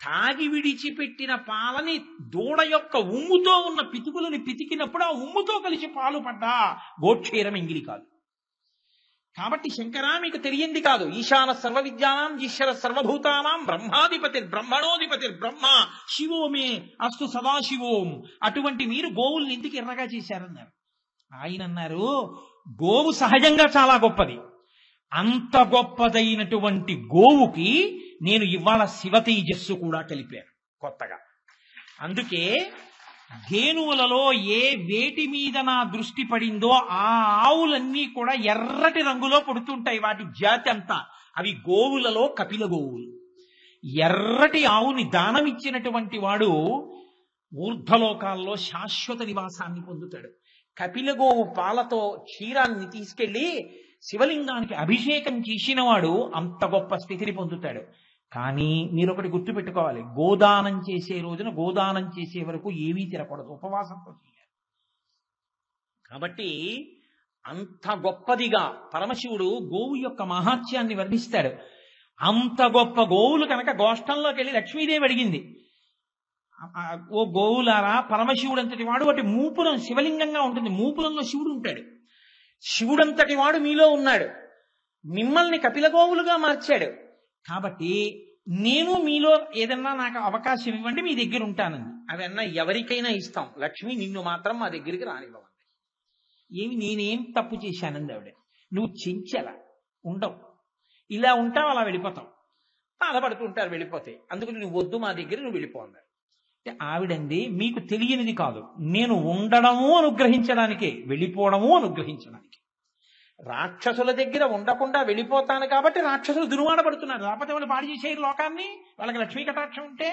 తాగి విడిచిపెట్టిన పాలని దూడ యొక్క ఉమ్ముతో ఉన్న పితుకులని పితికినప్పుడు ఆ ఉమ్ముతో కలిసి పాలు పడ్డా గోక్షీరం ఎంగిలి కాదు. కాబట్టి శంకరా, మీకు తెలియంది కాదు. ఈశాన సర్వ విద్యానాం ఈశ్వర సర్వభూతానాం బ్రహ్మాధిపతి బ్రహ్మణోధిపతి బ్రహ్మ శివోమే అస్తు సదాశివోం. అటువంటి మీరు గోవుల్ని ఎందుకు ఎర్రగా చేశారన్నారు. ఆయన అన్నారు, గోవు సహజంగా చాలా గొప్పది. అంత గొప్పదైనటువంటి గోవుకి నేను ఇవాళ శివ తేజస్సు కూడా కలిపాను కొత్తగా. అందుకే ధేనువులలో ఏ వేటి మీద నా దృష్టి పడిందో ఆ ఆవులన్నీ కూడా ఎర్రటి రంగులో పుడుతుంటాయి. వాటి జాతి అంతా అవి గోవులలో కపిల గోవులు. ఎర్రటి ఆవుని దానమిచ్చినటువంటి వాడు ఊర్ధ్వలోకాల్లో శాశ్వత నివాసాన్ని పొందుతాడు. కపిల గోవు పాలతో క్షీరాన్ని తీసుకెళ్లి శివలింగానికి అభిషేకం చేసిన వాడు అంత గొప్ప స్థితిని పొందుతాడు. కానీ మీరు ఒకటి గుర్తు పెట్టుకోవాలి, గోదానం చేసే రోజున గోదానం చేసే వరకు ఏమీ తినకూడదు, ఉపవాసంతో చేయాలి. కాబట్టి అంత గొప్పదిగా పరమశివుడు గోవు యొక్క మహాత్యాన్ని వర్ణిస్తాడు. అంత గొప్ప గోవులు కనుక గోష్టంలోకి వెళ్ళి లక్ష్మీదేవి అడిగింది, ఓ గోవులారా, పరమశివుడంతటి వాడు వాటి మూపురం శివలింగంగా ఉంటుంది, మూపురంలో శివుడు ఉంటాడు, శివుడంతటి వాడు మీలో ఉన్నాడు, మిమ్మల్ని కపిల గోవులుగా మార్చాడు, కాబట్టి నేను మీలో ఏదన్నా నాకు అవకాశం ఇవ్వండి, మీ దగ్గర ఉంటానంది. అవన్నా ఎవరికైనా ఇస్తాం, లక్ష్మి నిన్ను మాత్రం మా దగ్గరికి రానివ్వండి. ఏమి నేనేం తప్పు చేశానంది ఆవిడ. నువ్వు చెంచెల ఉండవు, ఇలా ఉంటావు, అలా వెళ్ళిపోతావు, బాధపడుతుంటారు వెళ్ళిపోతే, అందుకని నువ్వు వద్దు, మా దగ్గర నువ్వు వెళ్ళిపో అన్నారు. ఆవిడంది, మీకు తెలియనిది కాదు, నేను ఉండడము అనుగ్రహించడానికే, వెళ్ళిపోవడము అనుగ్రహించడానికి. రాక్షసుల దగ్గర ఉండకుండా వెళ్ళిపోతాను కాబట్టి రాక్షసులు దుర్వాడబడుతున్నారు, లేకపోతే వాళ్ళు పాడు చేసేది లోకాన్ని, వాళ్ళకి లక్ష్మీ కటాక్షం ఉంటే.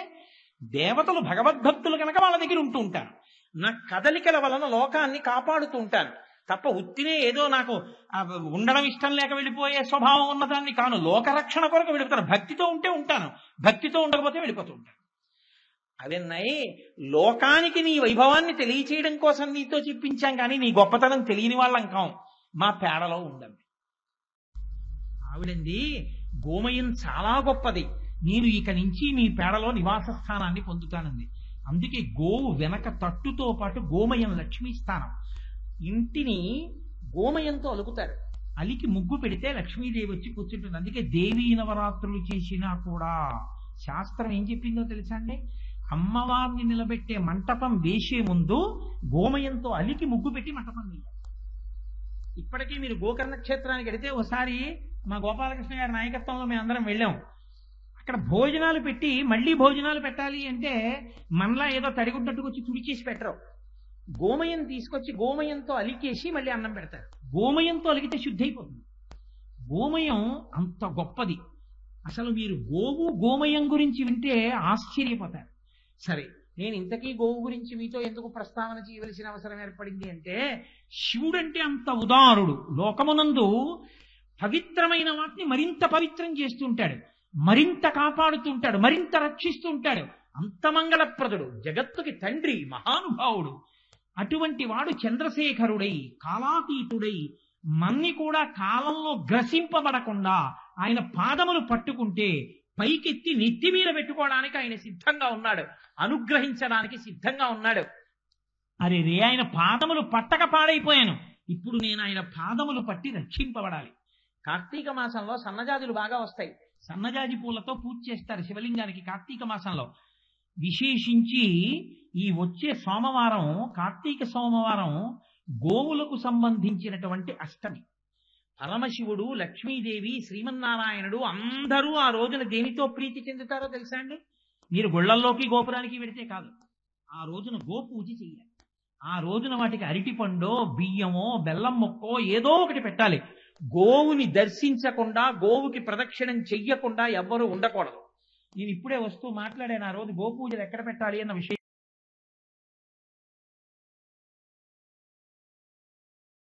దేవతలు భగవద్భక్తులు కనుక వాళ్ళ దగ్గర ఉంటూ ఉంటాను, నా కదలికల వలన లోకాన్ని కాపాడుతూ ఉంటాను తప్ప ఉత్తినే ఏదో నాకు ఉండడం ఇష్టం లేక వెళ్ళిపోయే స్వభావం ఉన్నదాన్ని కాను. లోకరక్షణ కొరకు వెళ్ళిపోతాను, భక్తితో ఉంటే ఉంటాను, భక్తితో ఉండకపోతే వెళ్ళిపోతూ ఉంటాను. అవన్నాయి లోకానికి నీ వైభవాన్ని తెలియచేయడం కోసం నీతో చెప్పించాం, కానీ నీ గొప్పతనం తెలియని వాళ్ళం కాం, మా పేడలో ఉండండి. ఆవిడంది, గోమయం చాలా గొప్పది, నేను ఇక నుంచి మీ పేడలో నివాస స్థానాన్ని పొందుతానంది. అందుకే గోవు వెనక తట్టుతో పాటు గోమయం లక్ష్మీ స్థానం. ఇంటిని గోమయంతో అలుకుతారు, అలికి ముగ్గు పెడితే లక్ష్మీదేవి వచ్చి కూర్చుంటుంది. అందుకే దేవీ నవరాత్రులు చేసినా కూడా శాస్త్రం ఏం చెప్పిందో తెలుసా అండి? అమ్మవారిని నిలబెట్టే మంటపం వేసే ముందు గోమయంతో అలికి ముగ్గు పెట్టి మంటపం వేయాలి. ఇప్పటికీ మీరు గోకర్ణ క్షేత్రానికి వెడితే ఒకసారి మా గోపాలకృష్ణ గారి నాయకత్వంలో మేము అందరం వెళ్ళాం. అక్కడ భోజనాలు పెట్టి మళ్ళీ భోజనాలు పెట్టాలి అంటే మనలా ఏదో తడిగుడ్డట్టుకు వచ్చి తుడిచేసి పెట్టరు, గోమయం తీసుకొచ్చి గోమయంతో అలికేసి మళ్ళీ అన్నం పెడతారు. గోమయంతో అలిగితే శుద్ధి అయిపోతుంది. గోమయం అంత గొప్పది. అసలు మీరు గోవు గోమయం గురించి వింటే ఆశ్చర్యపోతారు. సరే, నేను ఇంతకీ గోవు గురించి మీతో ఎందుకు ప్రస్తావన చేయవలసిన అవసరం ఏర్పడింది అంటే, శివుడంటే అంత ఉదారుడు, లోకమునందు పవిత్రమైన వాటిని మరింత పవిత్రం చేస్తుంటాడు, మరింత కాపాడుతుంటాడు, మరింత రక్షిస్తుంటాడు, అంత మంగళప్రదుడు, జగత్తుకి తండ్రి, మహానుభావుడు. అటువంటి వాడు చంద్రశేఖరుడై కాలాతీతుడై మన్ని కూడా కాలంలో గ్రసింపబడకుండా ఆయన పాదములు పట్టుకుంటే పైకెత్తి నెత్తి మీద పెట్టుకోవడానికి ఆయన సిద్ధంగా ఉన్నాడు, అనుగ్రహించడానికి సిద్ధంగా ఉన్నాడు. అరే రే, ఆయన పాదములు పట్టక పాడైపోయాను, ఇప్పుడు నేను ఆయన పాదములు పట్టి రక్షింపబడాలి. కార్తీక మాసంలో సన్నజాజులు బాగా వస్తాయి, సన్నజాజి పూలతో పూజ చేస్తారు శివలింగానికి కార్తీక మాసంలో. విశేషించి ఈ వచ్చే సోమవారం, కార్తీక సోమవారం గోవులకు సంబంధించినటువంటి అష్టమి. పరమశివుడు, లక్ష్మీదేవి, శ్రీమన్నారాయణుడు అందరూ ఆ రోజున దేనితో ప్రీతి చెందుతారో తెలుసా అండి? మీరు గుళ్లల్లోకి గోపురానికి వెడితే కాదు, ఆ రోజున గోపూజ చెయ్యాలి. ఆ రోజున వాటికి అరటిపండో బియ్యమో బెల్లం మొక్కో ఏదో ఒకటి పెట్టాలి. గోవుని దర్శించకుండా, గోవుకి ప్రదక్షిణం చెయ్యకుండా ఎవ్వరూ ఉండకూడదు. నేను ఇప్పుడే వస్తూ మాట్లాడాను ఆ రోజు గోపూజలు ఎక్కడ పెట్టాలి అన్న విషయం.